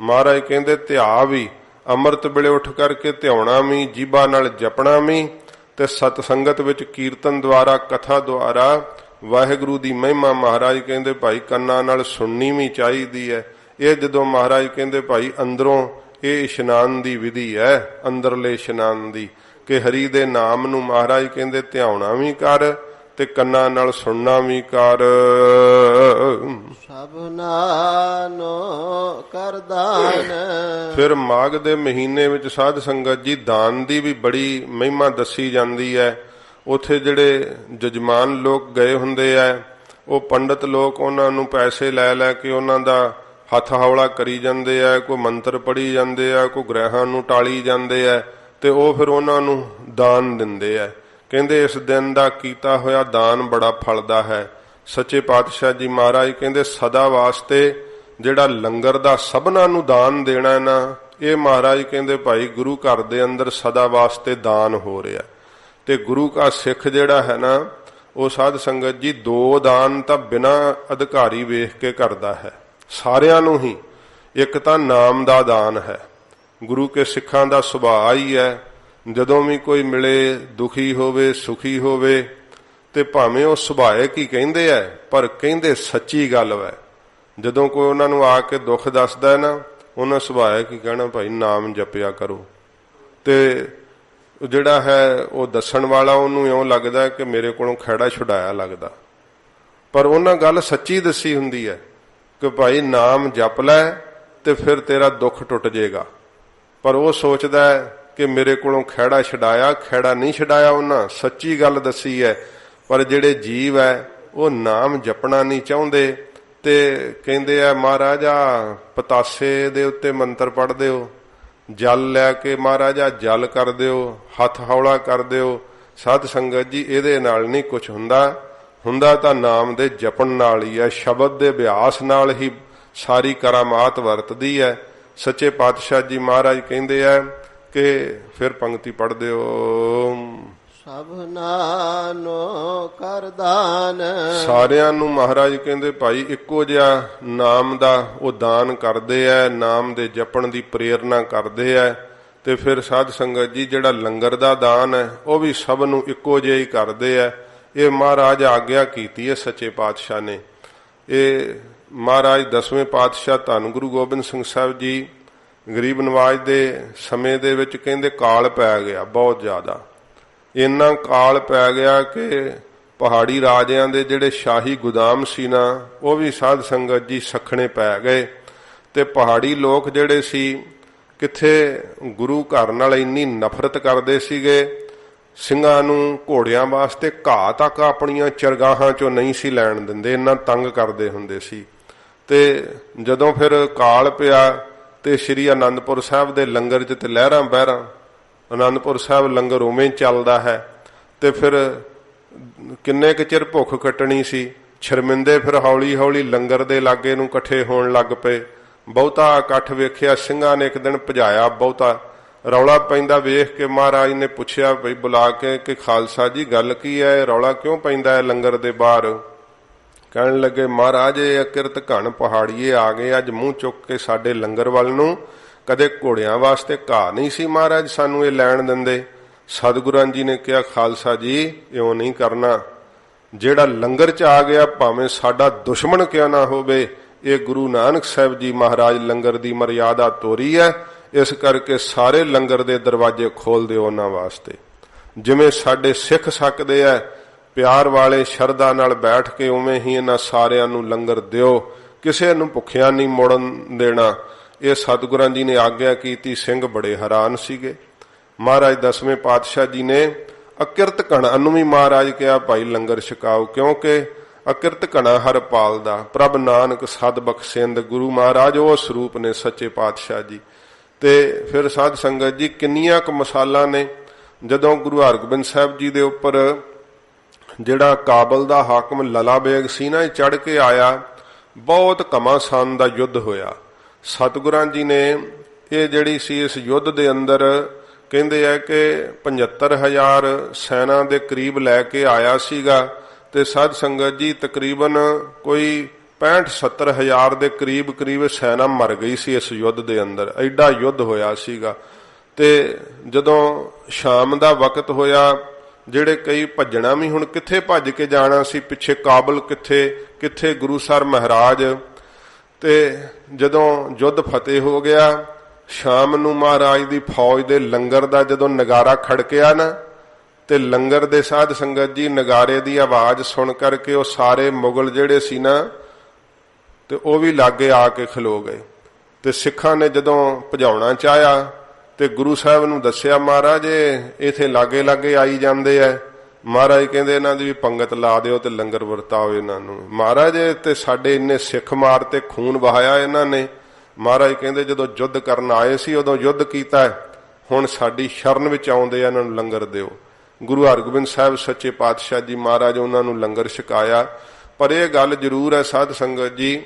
ਮਹਾਰਾਜ ਕਹਿੰਦੇ ਧਿਆ ਵੀ ਅੰਮ੍ਰਿਤ ਵੇਲੇ ਉੱਠ ਕਰਕੇ ਧਿਆਉਣਾ ਵੀ, ਜੀਭਾ ਨਾਲ ਜਪਣਾ ਵੀ, ਤੇ ਸਤ ਸੰਗਤ ਵਿੱਚ ਕੀਰਤਨ ਦੁਆਰਾ ਕਥਾ ਦੁਆਰਾ ਵਾਹਿਗੁਰੂ ਦੀ ਮਹਿਮਾ ਮਹਾਰਾਜ ਕਹਿੰਦੇ ਭਾਈ ਕੰਨਾਂ ਨਾਲ ਸੁਣਨੀ ਵੀ ਚਾਹੀਦੀ ਹੈ। ਇਹ ਜਦੋਂ ਮਹਾਰਾਜ ਕਹਿੰਦੇ ਭਾਈ ਅੰਦਰੋਂ ਇਹ ਇਸ਼ਨਾਨ ਦੀ ਵਿਧੀ ਹੈ, ਅੰਦਰਲੇ ਇਸ਼ਨਾਨ ਦੀ, ਕਿ ਹਰੀ ਦੇ ਨਾਮ ਨੂੰ ਮਹਾਰਾਜ ਕਹਿੰਦੇ ਧਿਆਉਣਾ ਵੀ ਕਰ ਤੇ ਕੰਨਾਂ ਨਾਲ ਸੁਣਨਾ ਵੀ ਕਰ। ਸਭਨਾ ਨੋ ਕਰ ਦਾਨ। ਫਿਰ ਮਾਘ ਦੇ ਮਹੀਨੇ ਵਿੱਚ ਸਾਧ ਸੰਗਤ ਜੀ ਦਾਨ ਦੀ ਵੀ ਬੜੀ ਮਹਿਮਾ ਦੱਸੀ ਜਾਂਦੀ ਹੈ। ਉੱਥੇ ਜਿਹੜੇ ਜਜਮਾਨ ਲੋਕ ਗਏ ਹੁੰਦੇ ਆ, ਉਹ ਪੰਡਤ ਲੋਕ ਉਹਨਾਂ ਨੂੰ ਪੈਸੇ ਲੈ ਲੈ ਕੇ ਉਹਨਾਂ ਦਾ ਹੱਥ ਹੌਲਾ ਕਰੀ ਜਾਂਦੇ ਆ, ਕੋਈ ਮੰਤਰ ਪੜ੍ਹੀ ਜਾਂਦੇ ਆ, ਕੋਈ ਗ੍ਰਹਿਾਂ ਨੂੰ ਟਾਲੀ ਜਾਂਦੇ ਆ, ਤੇ ਉਹ ਫਿਰ ਉਹਨਾਂ ਨੂੰ ਦਾਨ ਦਿੰਦੇ ਆ। ਕਹਿੰਦੇ ਇਸ ਦਿਨ ਦਾ ਕੀਤਾ ਹੋਇਆ ਦਾਨ ਬੜਾ ਫਲਦਾ ਹੈ। ਸੱਚੇ ਪਾਤਸ਼ਾਹ ਜੀ ਮਹਾਰਾਜ ਕਹਿੰਦੇ ਸਦਾ ਵਾਸਤੇ ਜਿਹੜਾ ਲੰਗਰ ਦਾ ਸਭਨਾਂ ਨੂੰ ਦਾਨ ਦੇਣਾ ਨਾ, ਇਹ ਮਹਾਰਾਜ ਕਹਿੰਦੇ ਭਾਈ ਗੁਰੂ ਘਰ ਦੇ ਅੰਦਰ ਸਦਾ ਵਾਸਤੇ ਦਾਨ ਹੋ ਰਿਹਾ। ਤੇ ਗੁਰੂ ਕਾ ਸਿੱਖ ਜਿਹੜਾ ਹੈ ਨਾ, ਉਹ ਸਾਧ ਸੰਗਤ ਜੀ ਦੋ ਦਾਨ ਤਾਂ ਬਿਨਾਂ ਅਧਿਕਾਰੀ ਵੇਖ ਕੇ ਕਰਦਾ ਹੈ ਸਾਰਿਆਂ ਨੂੰ ਹੀ। ਇੱਕ ਤਾਂ ਨਾਮ ਦਾ ਦਾਨ ਹੈ। ਗੁਰੂ ਕੇ ਸਿੱਖਾਂ ਦਾ ਸੁਭਾਅ ਹੀ ਹੈ, ਜਦੋਂ ਵੀ ਕੋਈ ਮਿਲੇ ਦੁਖੀ ਹੋਵੇ ਸੁਖੀ ਹੋਵੇ ਤੇ ਭਾਵੇਂ ਉਹ ਸੁਭਾਇਕ ਹੀ ਕਹਿੰਦੇ ਐ ਪਰ ਕਹਿੰਦੇ ਸੱਚੀ ਗੱਲ ਵੈ। ਜਦੋਂ ਕੋਈ ਉਹਨਾਂ ਨੂੰ ਆ ਕੇ ਦੁੱਖ ਦੱਸਦਾ ਨਾ, ਉਹਨਾਂ ਸੁਭਾਇਕ ਹੀ ਕਹਿਣਾ ਭਾਈ ਨਾਮ ਜਪਿਆ ਕਰੋ। ਤੇ ਜਿਹੜਾ ਹੈ ਉਹ ਦੱਸਣ ਵਾਲਾ ਉਹਨੂੰ ਇਉਂ ਲੱਗਦਾ ਕਿ ਮੇਰੇ ਕੋਲੋਂ ਖਹਿੜਾ ਛੁਡਾਇਆ ਲੱਗਦਾ, ਪਰ ਉਹਨਾਂ ਗੱਲ ਸੱਚੀ ਦੱਸੀ ਹੁੰਦੀ ਹੈ ਕਿ ਭਾਈ ਨਾਮ ਜਪ ਲੈ ਤੇ ਫਿਰ ਤੇਰਾ ਦੁੱਖ ਟੁੱਟ ਜਾਏਗਾ। ਪਰ ਉਹ ਸੋਚਦਾ ਹੈ ਕਿ ਮੇਰੇ ਕੋਲੋਂ ਖਹਿੜਾ ਛਡਾਇਆ, ਖਹਿੜਾ ਨਹੀਂ ਛਡਾਇਆ, ਉਹਨਾਂ ਸੱਚੀ ਗੱਲ ਦੱਸੀ ਹੈ। ਪਰ ਜਿਹੜੇ ਜੀਵ ਹੈ ਉਹ ਨਾਮ ਜਪਣਾ ਨਹੀਂ ਚਾਹੁੰਦੇ ਤੇ ਕਹਿੰਦੇ ਆ ਮਹਾਰਾਜਾ ਪਤਾਸੇ ਦੇ ਉੱਤੇ ਮੰਤਰ ਪੜ੍ਹ ਦਿਓ, ਜਲ ਲੈ ਕੇ ਮਹਾਰਾਜਾ ਜਲ ਕਰ ਦਿਓ, ਹੱਥ ਹੌਲਾ ਕਰ ਦਿਓ। ਸਾਧ ਸੰਗਤ ਜੀ ਇਹਦੇ ਨਾਲ ਨਹੀਂ ਕੁਝ ਹੁੰਦਾ, ਹੁੰਦਾ ਤਾਂ ਨਾਮ ਦੇ ਜਪਣ ਨਾਲ ਹੀ ਹੈ, ਸ਼ਬਦ ਦੇ ਅਭਿਆਸ ਨਾਲ ਹੀ ਸਾਰੀ ਕਰਾਮਾਤ ਵਰਤਦੀ ਹੈ। ਸੱਚੇ ਪਾਤਸ਼ਾਹ ਜੀ ਮਹਾਰਾਜ ਕਹਿੰਦੇ ਆ ਕਿ ਫਿਰ ਪੰਕਤੀ ਪੜ੍ਹ ਦਿਓ। ਸਭਨਾ ਨੋ ਕਰ ਦਾਨ। ਸਾਰਿਆਂ ਨੂੰ ਮਹਾਰਾਜ ਕਹਿੰਦੇ ਭਾਈ ਇੱਕੋ ਜਿਹਾ ਨਾਮ ਦਾ ਉਹ ਦਾਨ ਕਰਦੇ ਐ, ਨਾਮ ਦੇ ਜਪਣ ਦੀ ਪ੍ਰੇਰਨਾ ਕਰਦੇ ਐ। ਤੇ ਫਿਰ ਸਾਧ ਸੰਗਤ ਜੀ ਜਿਹੜਾ ਲੰਗਰ ਦਾ ਦਾਨ ਹੈ ਉਹ ਵੀ ਸਭ ਨੂੰ ਇੱਕੋ ਜਿਹਾ ਹੀ ਕਰਦੇ ਐ। ਇਹ ਮਹਾਰਾਜ ਆਗਿਆ ਕੀਤੀ ਹੈ ਸੱਚੇ ਪਾਤਸ਼ਾਹ ਨੇ। ਇਹ ਮਹਾਰਾਜ 10ਵੇਂ ਪਾਤਸ਼ਾਹ ਧੰਨ ਗੁਰੂ ਗੋਬਿੰਦ ਸਿੰਘ ਸਾਹਿਬ ਜੀ ਗਰੀਬ ਨਵਾਜ ਦੇ ਸਮੇਂ ਦੇ ਵਿੱਚ ਕਹਿੰਦੇ ਕਾਲ ਪੈ ਗਿਆ ਬਹੁਤ ਜ਼ਿਆਦਾ। ਇੰਨਾ ਕਾਲ ਪੈ ਗਿਆ ਕਿ ਪਹਾੜੀ ਰਾਜਿਆਂ ਦੇ ਜਿਹੜੇ ਸ਼ਾਹੀ ਗੁਦਾਮ ਸੀ ਨਾ, ਉਹ ਵੀ ਸਾਧ ਸੰਗਤ ਜੀ ਸਖਣੇ ਪੈ ਗਏ। ਤੇ ਪਹਾੜੀ ਲੋਕ ਜਿਹੜੇ ਸੀ ਕਿੱਥੇ ਗੁਰੂ ਘਰ ਨਾਲ ਇੰਨੀ ਨਫ਼ਰਤ ਕਰਦੇ ਸੀਗੇ, ਸਿੰਘਾਂ ਨੂੰ ਘੋੜਿਆਂ ਵਾਸਤੇ ਘਾਹ ਤੱਕ ਆਪਣੀਆਂ ਚਰਗਾਹਾਂ ਚੋਂ ਨਹੀਂ ਸੀ ਲੈਣ ਦਿੰਦੇ, ਇੰਨਾ ਤੰਗ ਕਰਦੇ ਹੁੰਦੇ ਸੀ। ਤੇ ਜਦੋਂ ਫਿਰ ਕਾਲ ਪਿਆ ਤੇ ਸ੍ਰੀ ਅਨੰਦਪੁਰ ਸਾਹਿਬ ਦੇ ਲੰਗਰ 'ਚ ਤੇ ਲਹਿਰਾਂ ਬਹਿਰਾਂ, ਅਨੰਦਪੁਰ ਸਾਹਿਬ ਲੰਗਰ ਉਵੇਂ ਚੱਲਦਾ ਹੈ। ਤੇ ਫਿਰ ਕਿੰਨੇ ਕੁ ਚਿਰ ਭੁੱਖ ਕੱਟਣੀ ਸੀ, ਸ਼ਰਮਿੰਦੇ ਫਿਰ ਹੌਲੀ ਹੌਲੀ ਲੰਗਰ ਦੇ ਲਾਗੇ ਨੂੰ ਇਕੱਠੇ ਹੋਣ ਲੱਗ ਪਏ। ਬਹੁਤਾ ਇਕੱਠ ਵੇਖਿਆ ਸਿੰਘਾਂ ਨੇ ਇੱਕ ਦਿਨ ਭਜਾਇਆ ਬਹੁਤਾ, ਰੌਲਾ ਪੈਂਦਾ ਵੇਖ ਕੇ ਮਹਾਰਾਜ ਨੇ ਪੁੱਛਿਆ ਬਈ ਬੁਲਾ ਕੇ ਕਿ ਖਾਲਸਾ ਜੀ ਗੱਲ ਕੀ ਹੈ, ਰੌਲਾ ਕਿਉਂ ਪੈਂਦਾ ਹੈ ਲੰਗਰ ਦੇ ਬਾਹਰ? ਕਹਿਣ ਲੱਗੇ ਮਹਾਰਾਜ ਇਹ ਅਕਿਰਤ ਘਣ ਪਹਾੜੀਏ ਆ ਗਏ ਅੱਜ ਮੂੰਹ ਚੁੱਕ ਕੇ ਸਾਡੇ ਲੰਗਰ ਵੱਲ ਨੂੰ। ਕਦੇ ਘੋੜਿਆਂ ਵਾਸਤੇ ਘਾਹ ਨਹੀਂ ਸੀ ਮਹਾਰਾਜ ਸਾਨੂੰ ਇਹ ਲੈਣ ਦਿੰਦੇ। ਸਤਿਗੁਰਾਂ ਜੀ ਨੇ ਕਿਹਾ ਖਾਲਸਾ ਜੀ ਇਉਂ ਨਹੀਂ ਕਰਨਾ, ਜਿਹੜਾ ਲੰਗਰ ਚ ਆ ਗਿਆ ਭਾਵੇਂ ਸਾਡਾ ਦੁਸ਼ਮਣ ਕਿਉਂ ਨਾ ਹੋਵੇ, ਇਹ ਗੁਰੂ ਨਾਨਕ ਸਾਹਿਬ ਜੀ ਮਹਾਰਾਜ ਲੰਗਰ ਦੀ ਮਰਿਆਦਾ ਤੋਰੀ ਹੈ, ਇਸ ਕਰਕੇ ਸਾਰੇ ਲੰਗਰ ਦੇ ਦਰਵਾਜ਼ੇ ਖੋਲ ਦਿਓ ਉਹਨਾਂ ਵਾਸਤੇ। ਜਿਵੇਂ ਸਾਡੇ ਸਿੱਖ ਸਕਦੇ ਆ ਪਿਆਰ ਵਾਲੇ ਸ਼ਰਧਾ ਨਾਲ ਬੈਠ ਕੇ, ਉਵੇਂ ਹੀ ਇਹਨਾਂ ਸਾਰਿਆਂ ਨੂੰ ਲੰਗਰ ਦਿਓ, ਕਿਸੇ ਨੂੰ ਭੁੱਖਿਆ ਨਹੀਂ ਮੋੜਨ ਦੇਣਾ। ਇਹ ਸਤਿਗੁਰਾਂ ਜੀ ਨੇ ਆਗਿਆ ਕੀਤੀ। ਸਿੰਘ ਬੜੇ ਹੈਰਾਨ ਸੀਗੇ। ਮਹਾਰਾਜ 10ਵੇਂ ਪਾਤਸ਼ਾਹ ਜੀ ਨੇ ਅਕਿਰਤ ਘਣਾ ਨੂੰ ਵੀ ਮਹਾਰਾਜ ਕਿਹਾ ਭਾਈ ਲੰਗਰ ਛਕਾਓ, ਕਿਉਂਕਿ ਅਕਿਰਤ ਘਣਾ ਹਰ ਪਾਲਦਾ, ਪ੍ਰਭ ਨਾਨਕ ਸਦ ਬਖਸ਼ਿੰਦ। ਗੁਰੂ ਮਹਾਰਾਜ ਉਹ ਸਰੂਪ ਨੇ ਸੱਚੇ ਪਾਤਸ਼ਾਹ ਜੀ। ਤੇ ਫਿਰ ਸਾਧ ਸੰਗਤ ਜੀ ਕਿੰਨੀਆਂ ਕੁ ਮਿਸਾਲਾਂ ਨੇ। ਜਦੋਂ ਗੁਰੂ ਹਰਗੋਬਿੰਦ ਸਾਹਿਬ ਜੀ ਦੇ ਉੱਪਰ ਜਿਹੜਾ ਕਾਬਲ ਦਾ ਹਾਕਮ ਲਲਾ ਬੇਗ ਸੀ ਨਾ, ਚੜ ਕੇ ਆਇਆ, ਬਹੁਤ ਘਮਾਸਾਨ ਦਾ ਯੁੱਧ ਹੋਇਆ। ਸਤਿਗੁਰਾਂ ਜੀ ਨੇ ਇਹ ਜਿਹੜੀ ਸੀ ਇਸ ਯੁੱਧ ਦੇ ਅੰਦਰ ਕਹਿੰਦੇ ਆ ਕਿ 75,000 ਸੈਨਾ ਦੇ ਕਰੀਬ ਲੈ ਕੇ ਆਇਆ ਸੀਗਾ, ਤੇ ਸਾਧ ਸੰਗਤ ਜੀ ਤਕਰੀਬਨ ਕੋਈ 65-70 ਹਜ਼ਾਰ ਦੇ ਕਰੀਬ ਸੈਨਾ ਮਰ ਗਈ ਸੀ ਇਸ ਯੁੱਧ ਦੇ ਅੰਦਰ। ਐਡਾ ਯੁੱਧ ਹੋਇਆ ਸੀਗਾ। ਤੇ ਜਦੋਂ ਸ਼ਾਮ ਦਾ ਵਕਤ ਹੋਇਆ, ਜਿਹੜੇ ਕਈ ਭੱਜਣਾ ਵੀ, ਹੁਣ ਕਿੱਥੇ ਭੱਜ ਕੇ ਜਾਣਾ ਸੀ, ਪਿੱਛੇ ਕਾਬਲ ਕਿੱਥੇ ਗੁਰੂ ਸਰ ਮਹਾਰਾਜ। ਤੇ ਜਦੋਂ ਯੁੱਧ ਫਤਿਹ ਹੋ ਗਿਆ, ਸ਼ਾਮ ਨੂੰ ਮਹਾਰਾਜ ਦੀ ਫੌਜ ਦੇ ਲੰਗਰ ਦਾ ਜਦੋਂ ਨਗਾਰਾ ਖੜਕਿਆ ਨਾ, ਤੇ ਲੰਗਰ ਦੇ ਸਾਧ ਸੰਗਤ ਜੀ ਨਗਾਰੇ ਦੀ ਆਵਾਜ਼ ਸੁਣ ਕਰਕੇ ਉਹ ਸਾਰੇ ਮੁਗਲ ਜਿਹੜੇ ਸੀ ਨਾ, ਤੇ ਉਹ ਵੀ ਲਾਗੇ ਆ ਕੇ ਖਲੋ ਗਏ। ਤੇ ਸਿੱਖਾਂ ਨੇ ਜਦੋਂ ਭਜਾਉਣਾ ਚਾਹਿਆ ਤੇ ਗੁਰੂ ਸਾਹਿਬ ਨੂੰ ਦੱਸਿਆ, ਮਹਾਰਾਜ ਇਥੇ ਲਾਗੇ ਆਈ ਜਾਂਦੇ ਐ। ਮਹਾਰਾਜ ਕਹਿੰਦੇ ਇਹਨਾਂ ਦੀ ਵੀ ਪੰਗਤ ਲਾ ਦਿਓ ਤੇ ਲੰਗਰ ਵਰਤਾਓ ਇਹਨਾਂ ਨੂੰ। ਮਹਾਰਾਜ ਤੇ ਸਾਡੇ ਇੰਨੇ ਸਿੱਖ ਮਾਰ ਤੇ ਖੂਨ ਵਹਾਇਆ ਇਹਨਾਂ ਨੇ। ਮਹਾਰਾਜ ਕਹਿੰਦੇ ਜਦੋਂ ਯੁੱਧ ਕਰਨ ਆਏ ਸੀ ਉਦੋਂ ਯੁੱਧ ਕੀਤਾ, ਹੁਣ ਸਾਡੀ ਸ਼ਰਨ ਵਿੱਚ ਆਉਂਦੇ ਆ, ਇਹਨਾਂ ਨੂੰ ਲੰਗਰ ਦਿਓ। ਗੁਰੂ ਹਰਗੋਬਿੰਦ ਸਾਹਿਬ ਸੱਚੇ ਪਾਤਸ਼ਾਹ ਜੀ ਮਹਾਰਾਜ ਉਹਨਾਂ ਨੂੰ ਲੰਗਰ ਛਕਾਇਆ। ਪਰ ਇਹ ਗੱਲ ਜ਼ਰੂਰ ਹੈ ਸਾਧ ਸੰਗਤ ਜੀ,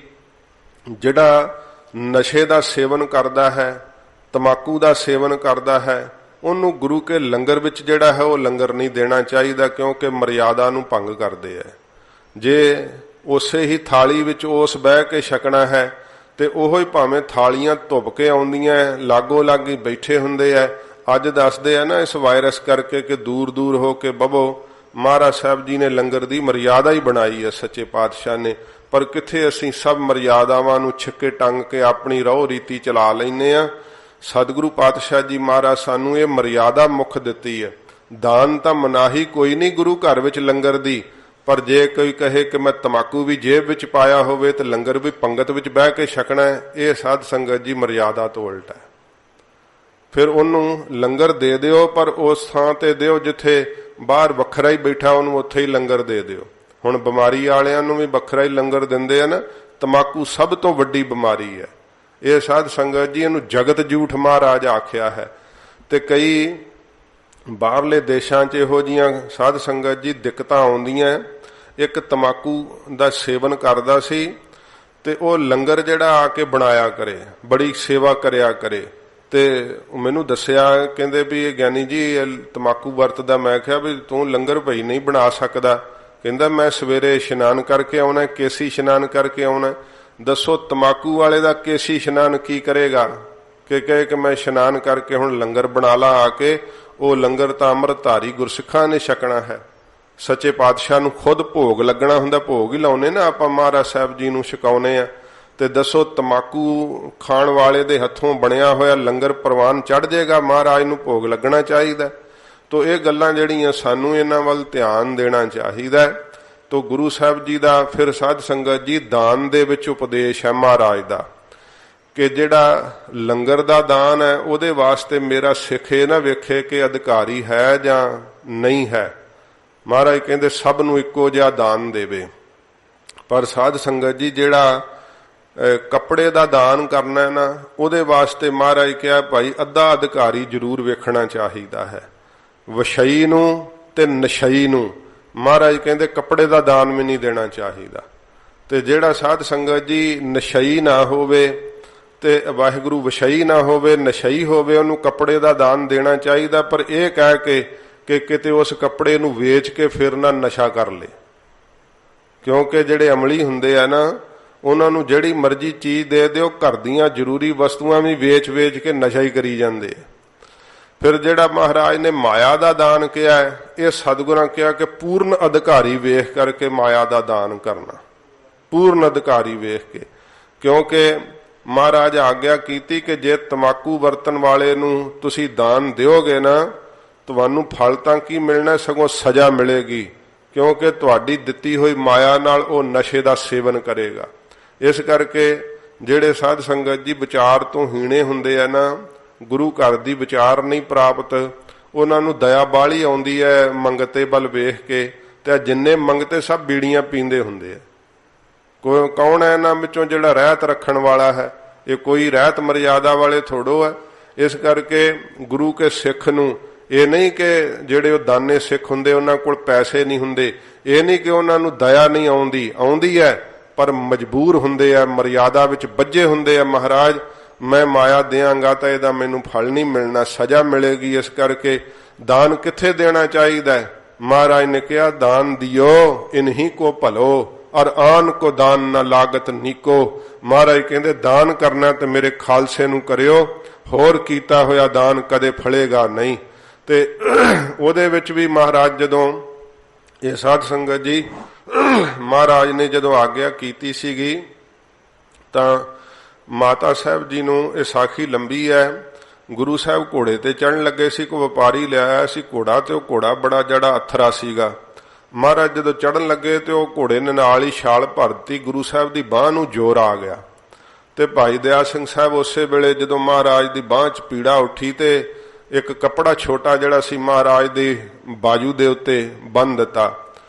ਜਿਹੜਾ ਨਸ਼ੇ ਦਾ ਸੇਵਨ ਕਰਦਾ ਹੈ, ਤਮਾਕੂ ਦਾ ਸੇਵਨ ਕਰਦਾ ਹੈ, ਉਹਨੂੰ ਗੁਰੂ ਕੇ ਲੰਗਰ ਵਿੱਚ ਜਿਹੜਾ ਹੈ ਉਹ ਲੰਗਰ ਨਹੀਂ ਦੇਣਾ ਚਾਹੀਦਾ, ਕਿਉਂਕਿ ਮਰਿਆਦਾ ਨੂੰ ਭੰਗ ਕਰਦੇ ਹੈ। ਜੇ ਉਸੇ ਹੀ ਥਾਲੀ ਵਿੱਚ ਉਸ ਬਹਿ ਕੇ ਛਕਣਾ ਹੈ ਤੇ ਉਹੋ ਹੀ ਭਾਵੇਂ ਥਾਲੀਆਂ ਧੁੱਪ ਕੇ ਆਉਂਦੀਆਂ, ਲਾਗੋ ਲੱਗ ਹੀ ਬੈਠੇ ਹੁੰਦੇ ਐ। ਅੱਜ ਦੱਸਦੇ ਆ ਨਾ ਇਸ ਵਾਇਰਸ ਕਰਕੇ ਕਿ ਦੂਰ ਹੋ ਕੇ ਬਵੋ। ਮਹਾਰਾਜ ਸਾਹਿਬ ਜੀ ਨੇ ਲੰਗਰ ਦੀ ਮਰਿਆਦਾ ਹੀ ਬਣਾਈ ਹੈ ਸੱਚੇ ਪਾਤਸ਼ਾਹ ਨੇ, ਪਰ ਕਿੱਥੇ ਅਸੀਂ ਸਭ ਮਰਿਆਦਾਵਾਂ ਨੂੰ ਛਿੱਕੇ ਟੰਗ ਕੇ ਆਪਣੀ ਰਹੁ ਰੀਤੀ ਚਲਾ ਲੈਂਦੇ ਆ। ਸਤਿਗੁਰੂ ਪਾਤਸ਼ਾਹ ਜੀ ਮਹਾਰਾਜ ਸਾਨੂੰ ਇਹ ਮਰਿਆਦਾ ਮੁੱਖ ਦਿੱਤੀ ਹੈ। ਦਾਨ ਤਾਂ ਮਨਾਹੀ ਕੋਈ ਨਹੀਂ ਗੁਰੂ ਘਰ ਵਿੱਚ ਲੰਗਰ ਦੀ, ਪਰ ਜੇ ਕੋਈ ਕਹੇ ਕਿ ਮੈਂ ਤਮਾਕੂ ਵੀ ਜੇਬ ਵਿੱਚ ਪਾਇਆ ਹੋਵੇ ਤੇ ਲੰਗਰ ਵੀ ਪੰਗਤ ਵਿੱਚ ਬਹਿ ਕੇ ਛਕਣਾ ਹੈ, ਇਹ ਸਾਧ ਸੰਗਤ ਜੀ ਮਰਿਆਦਾ ਤੋਂ ਉਲਟ ਹੈ। ਫਿਰ ਉਹਨੂੰ ਲੰਗਰ ਦੇ ਦਿਓ, ਪਰ ਉਸ ਥਾਂ ਤੇ ਦਿਓ ਜਿੱਥੇ ਬਾਹਰ ਵੱਖਰਾ ਹੀ ਬੈਠਾ, ਉਹਨੂੰ ਉੱਥੇ ਹੀ ਲੰਗਰ ਦੇ ਦਿਓ। ਹੁਣ ਬਿਮਾਰੀ ਵਾਲਿਆਂ ਨੂੰ ਵੀ ਵੱਖਰਾ ਹੀ ਲੰਗਰ ਦਿੰਦੇ ਆ ਨਾ। ਤਮਾਕੂ ਸਭ ਤੋਂ ਵੱਡੀ ਬਿਮਾਰੀ ਹੈ। ਇਹ ਸਾਧ ਸੰਗਤ ਜੀ ਇਹਨੂੰ ਜਗਤ ਝੂਠ ਮਹਾਰਾਜ ਆਖਿਆ ਹੈ। ਤੇ ਕਈ ਬਾਹਰਲੇ ਦੇਸ਼ਾਂ 'ਚ ਇਹੋ ਜੀਆਂ ਸਾਧ ਸੰਗਤ ਜੀ ਦਿੱਕਤਾਂ ਆਉਂਦੀਆਂ। ਇੱਕ ਤਮਾਕੂ ਦਾ ਸੇਵਨ ਕਰਦਾ ਸੀ ਤੇ ਉਹ ਲੰਗਰ ਜਿਹੜਾ ਆ ਕੇ ਬਣਾਇਆ ਕਰੇ, ਬੜੀ ਸੇਵਾ ਕਰਿਆ ਕਰੇ। ਤੇ ਮੈਨੂੰ ਦੱਸਿਆ, ਕਹਿੰਦੇ ਵੀ ਇਹ ਗਿਆਨੀ ਜੀ ਤਮਾਕੂ ਵਰਤਦਾ। ਮੈਂ ਕਿਹਾ ਵੀ ਤੂੰ ਲੰਗਰ ਭਈ ਨਹੀਂ ਬਣਾ ਸਕਦਾ। ਕਹਿੰਦਾ ਮੈਂ ਸਵੇਰੇ ਇਸ਼ਨਾਨ ਕਰਕੇ ਆਉਣਾ, ਕੇਸੀ ਇਸ਼ਨਾਨ ਕਰਕੇ ਆਉਣਾ। ਦੱਸੋ ਤਮਾਕੂ ਵਾਲੇ ਦਾ ਕੇਸੀ ਇਸ਼ਨਾਨ ਕੀ ਕਰੇਗਾ? ਕਿ ਕਹੇ ਕਿ ਮੈਂ ਇਸ਼ਨਾਨ ਕਰਕੇ ਹੁਣ ਲੰਗਰ ਬਣਾ ਲਾ ਆ ਕੇ। ਉਹ ਲੰਗਰ ਤਾਂ ਅੰਮ੍ਰਿਤਧਾਰੀ ਗੁਰਸਿੱਖਾਂ ਨੇ ਛਕਣਾ ਹੈ। ਸੱਚੇ ਪਾਤਸ਼ਾਹ ਨੂੰ ਖੁਦ ਭੋਗ ਲੱਗਣਾ ਹੁੰਦਾ, ਭੋਗ ਹੀ ਲਾਉਨੇ ਨਾ ਆਪਾਂ, ਮਹਾਰਾਜ ਸਾਹਿਬ ਜੀ ਨੂੰ ਛਕਾਉਨੇ ਆ। ਤੇ ਦੱਸੋ ਤਮਾਕੂ ਖਾਣ ਵਾਲੇ ਦੇ ਹੱਥੋਂ ਬਣਿਆ ਹੋਇਆ ਲੰਗਰ ਪ੍ਰਵਾਨ ਚੜ ਜਾਏਗਾ? ਮਹਾਰਾਜ ਨੂੰ ਭੋਗ ਲੱਗਣਾ ਚਾਹੀਦਾ। ਤੋ ਇਹ ਗੱਲਾਂ ਜਿਹੜੀਆਂ ਸਾਨੂੰ ਇਹਨਾਂ ਵੱਲ ਧਿਆਨ ਦੇਣਾ ਚਾਹੀਦਾ। ਤੋ ਗੁਰੂ ਸਾਹਿਬ ਜੀ ਦਾ ਫਿਰ ਸਾਧ ਸੰਗਤ ਜੀ ਦਾਨ ਦੇ ਵਿੱਚ ਉਪਦੇਸ਼ ਹੈ ਮਹਾਰਾਜ ਦਾ, ਕਿ ਜਿਹੜਾ ਲੰਗਰ ਦਾ ਦਾਨ ਹੈ ਉਹਦੇ ਵਾਸਤੇ ਮੇਰਾ ਸਿੱਖ ਇਹ ਨਾ ਵੇਖੇ ਕਿ ਅਧਿਕਾਰੀ ਹੈ ਜਾਂ ਨਹੀਂ ਹੈ। ਮਹਾਰਾਜ ਕਹਿੰਦੇ ਸਭ ਨੂੰ ਇੱਕੋ ਜਿਹਾ ਦਾਨ ਦੇਵੇ। ਪਰ ਸਾਧ ਸੰਗਤ ਜੀ ਜਿਹੜਾ ਕੱਪੜੇ ਦਾ ਦਾਨ ਕਰਨਾ ਹੈ ਨਾ, ਉਹਦੇ ਵਾਸਤੇ ਮਹਾਰਾਜ ਕਿਹਾ ਭਾਈ ਅੱਧਾ ਅਧਿਕਾਰੀ ਜ਼ਰੂਰ ਵੇਖਣਾ ਚਾਹੀਦਾ ਹੈ। ਵਿਸ਼ਈ ਨੂੰ ਤੇ ਨਸ਼ਈ ਨੂੰ ਮਹਾਰਾਜ ਕਹਿੰਦੇ ਕੱਪੜੇ ਦਾ ਦਾਨ ਵੀ ਨਹੀਂ ਦੇਣਾ ਚਾਹੀਦਾ। ਤੇ ਜਿਹੜਾ ਸਾਧ ਸੰਗਤ ਜੀ ਨਸ਼ਈ ਨਾ ਹੋਵੇ, ਤੇ ਵਾਹਿਗੁਰੂ ਵਿਸ਼ਈ ਨਾ ਹੋਵੇ, ਨਸ਼ਈ ਹੋਵੇ, ਉਹਨੂੰ ਕੱਪੜੇ ਦਾ ਦਾਨ ਦੇਣਾ ਚਾਹੀਦਾ। ਪਰ ਇਹ ਕਹਿ ਕੇ ਕਿ ਕਿਤੇ ਉਸ ਕੱਪੜੇ ਨੂੰ ਵੇਚ ਕੇ ਫਿਰ ਨਾ ਨਸ਼ਾ ਕਰ ਲੇ, ਕਿਉਂਕਿ ਜਿਹੜੇ ਅਮਲੀ ਹੁੰਦੇ ਆ ਨਾ, ਉਹਨਾਂ ਨੂੰ ਜਿਹੜੀ ਮਰਜ਼ੀ ਚੀਜ਼ ਦੇ ਦਿਓ, ਘਰ ਦੀਆਂ ਜ਼ਰੂਰੀ ਵਸਤੂਆਂ ਵੀ ਵੇਚ ਕੇ ਨਸ਼ਾ ਹੀ ਕਰੀ ਜਾਂਦੇ ਆ। ਫਿਰ ਜਿਹੜਾ ਮਹਾਰਾਜ ਨੇ ਮਾਇਆ ਦਾ ਦਾਨ ਕਿਹਾ, ਇਹ ਸਤਿਗੁਰਾਂ ਕਿਹਾ ਕਿ ਪੂਰਨ ਅਧਿਕਾਰੀ ਵੇਖ ਕਰਕੇ ਮਾਇਆ ਦਾ ਦਾਨ ਕਰਨਾ, ਪੂਰਨ ਅਧਿਕਾਰੀ ਵੇਖ ਕੇ। ਕਿਉਂਕਿ ਮਹਾਰਾਜ ਆਗਿਆ ਕੀਤੀ ਕਿ ਜੇ ਤਮਾਕੂ ਵਰਤਣ ਵਾਲੇ ਨੂੰ ਤੁਸੀਂ ਦਾਨ ਦਿਓਗੇ ਨਾ, ਤੁਹਾਨੂੰ ਫਲ ਤਾਂ ਕੀ ਮਿਲਣਾ, ਸਗੋਂ ਸਜ਼ਾ ਮਿਲੇਗੀ, ਕਿਉਂਕਿ ਤੁਹਾਡੀ ਦਿੱਤੀ ਹੋਈ ਮਾਇਆ ਨਾਲ ਉਹ ਨਸ਼ੇ ਦਾ ਸੇਵਨ ਕਰੇਗਾ। ਇਸ ਕਰਕੇ ਜਿਹੜੇ ਸਾਧ ਸੰਗਤ ਜੀ ਵਿਚਾਰ ਤੋਂ ਹੀਣੇ ਹੁੰਦੇ ਆ ਨਾ, ਗੁਰੂ ਘਰ ਦੀ ਵਿਚਾਰ ਨਹੀਂ ਪ੍ਰਾਪਤ, ਉਹਨਾਂ ਨੂੰ ਦਇਆ ਬਾਹਲੀ ਆਉਂਦੀ ਹੈ ਮੰਗਤੇ ਵੱਲ ਵੇਖ ਕੇ, ਤੇ ਜਿੰਨੇ ਮੰਗਤੇ ਸਭ ਬੀੜੀਆਂ ਪੀਂਦੇ ਹੁੰਦੇ ਆ। ਕੌਣ ਹੈ ਇਹਨਾਂ ਵਿੱਚੋਂ ਜਿਹੜਾ ਰਹਿਤ ਰੱਖਣ ਵਾਲਾ ਹੈ? ਇਹ ਕੋਈ ਰਹਿਤ ਮਰਿਆਦਾ ਵਾਲੇ ਥੋੜੋ ਹੈ। ਇਸ ਕਰਕੇ ਗੁਰੂ ਕੇ ਸਿੱਖ ਨੂੰ ਇਹ ਨਹੀਂ ਕਿ ਜਿਹੜੇ ਉਹ ਦਾਨੇ ਸਿੱਖ ਹੁੰਦੇ ਉਹਨਾਂ ਕੋਲ ਪੈਸੇ ਨਹੀਂ ਹੁੰਦੇ, ਇਹ ਨਹੀਂ ਕਿ ਉਹਨਾਂ ਨੂੰ ਦਇਆ ਨਹੀਂ ਆਉਂਦੀ, ਆਉਂਦੀ ਹੈ, ਪਰ ਮਜਬੂਰ ਹੁੰਦੇ ਆ, ਮਰਿਆਦਾ ਵਿੱਚ ਬੱਝੇ ਹੁੰਦੇ ਆ। ਮਹਾਰਾਜ ਮੈਂ ਮਾਇਆ ਦਿਆਂਗਾ ਤਾਂ ਇਹਦਾ ਮੈਨੂੰ ਫਲ ਨਹੀਂ ਮਿਲਣਾ, ਸਜ਼ਾ ਮਿਲੇਗੀ। ਇਸ ਕਰਕੇ ਦਾਨ ਕਿੱਥੇ ਦੇਣਾ ਚਾਹੀਦਾ? ਮਹਾਰਾਜ ਨੇ ਕਿਹਾ ਦਾਨ ਦਿਓ ਇਨਹੀ ਕੋ ਭਲੋ ਔਰ ਆਨ ਕੋ ਦਾਨ ਨਾ ਲਾਗਤ ਨੀਕੋ। ਮਹਾਰਾਜ ਕਹਿੰਦੇ ਦਾਨ ਕਰਨਾ ਤੇ ਮੇਰੇ ਖਾਲਸੇ ਨੂੰ ਕਰਿਓ, ਹੋਰ ਕੀਤਾ ਹੋਇਆ ਦਾਨ ਕਦੇ ਫਲੇਗਾ ਨਹੀਂ। ਤੇ ਉਹਦੇ ਵਿੱਚ ਵੀ ਮਹਾਰਾਜ ਜਦੋਂ ਇਹ ਸਾਧ ਸੰਗਤ ਜੀ ਮਹਾਰਾਜ ਨੇ ਜਦੋਂ ਆਗਿਆ ਕੀਤੀ ਸੀਗੀ ਤਾਂ ਮਾਤਾ ਸਾਹਿਬ ਜੀ ਨੂੰ ਇਹ ਸਾਖੀ ਲੰਬੀ ਹੈ। ਗੁਰੂ ਸਾਹਿਬ ਘੋੜੇ ਤੇ ਚੜ੍ਹਨ ਲੱਗੇ ਸੀ, ਕੋਈ ਵਪਾਰੀ ਲਿਆਇਆ ਸੀ ਘੋੜਾ, ਤੇ ਉਹ ਘੋੜਾ ਬੜਾ ਜਿਹੜਾ ਅਥਰਾ ਸੀਗਾ। ਮਹਾਰਾਜ ਜਦੋਂ ਚੜ੍ਹਨ ਲੱਗੇ ਤੇ ਉਹ ਘੋੜੇ ਨੇ ਨਾਲ ਹੀ ਛਾਲ ਭਰਤੀ, ਗੁਰੂ ਸਾਹਿਬ ਦੀ ਬਾਂਹ ਨੂੰ ਜ਼ੋਰ ਆ ਗਿਆ। ਤੇ ਭਾਈ ਦਇਆ ਸਿੰਘ ਸਾਹਿਬ ਉਸੇ ਵੇਲੇ ਜਦੋਂ ਮਹਾਰਾਜ ਦੀ ਬਾਂਹ 'ਚ ਪੀੜਾ ਉੱਠੀ ਤੇ ਇੱਕ ਕੱਪੜਾ ਛੋਟਾ ਜਿਹੜਾ ਸੀ ਮਹਾਰਾਜ ਦੇ ਬਾਜੂ ਦੇ ਉੱਤੇ ਬੰਨ੍ਹ ਦਿੱਤਾ।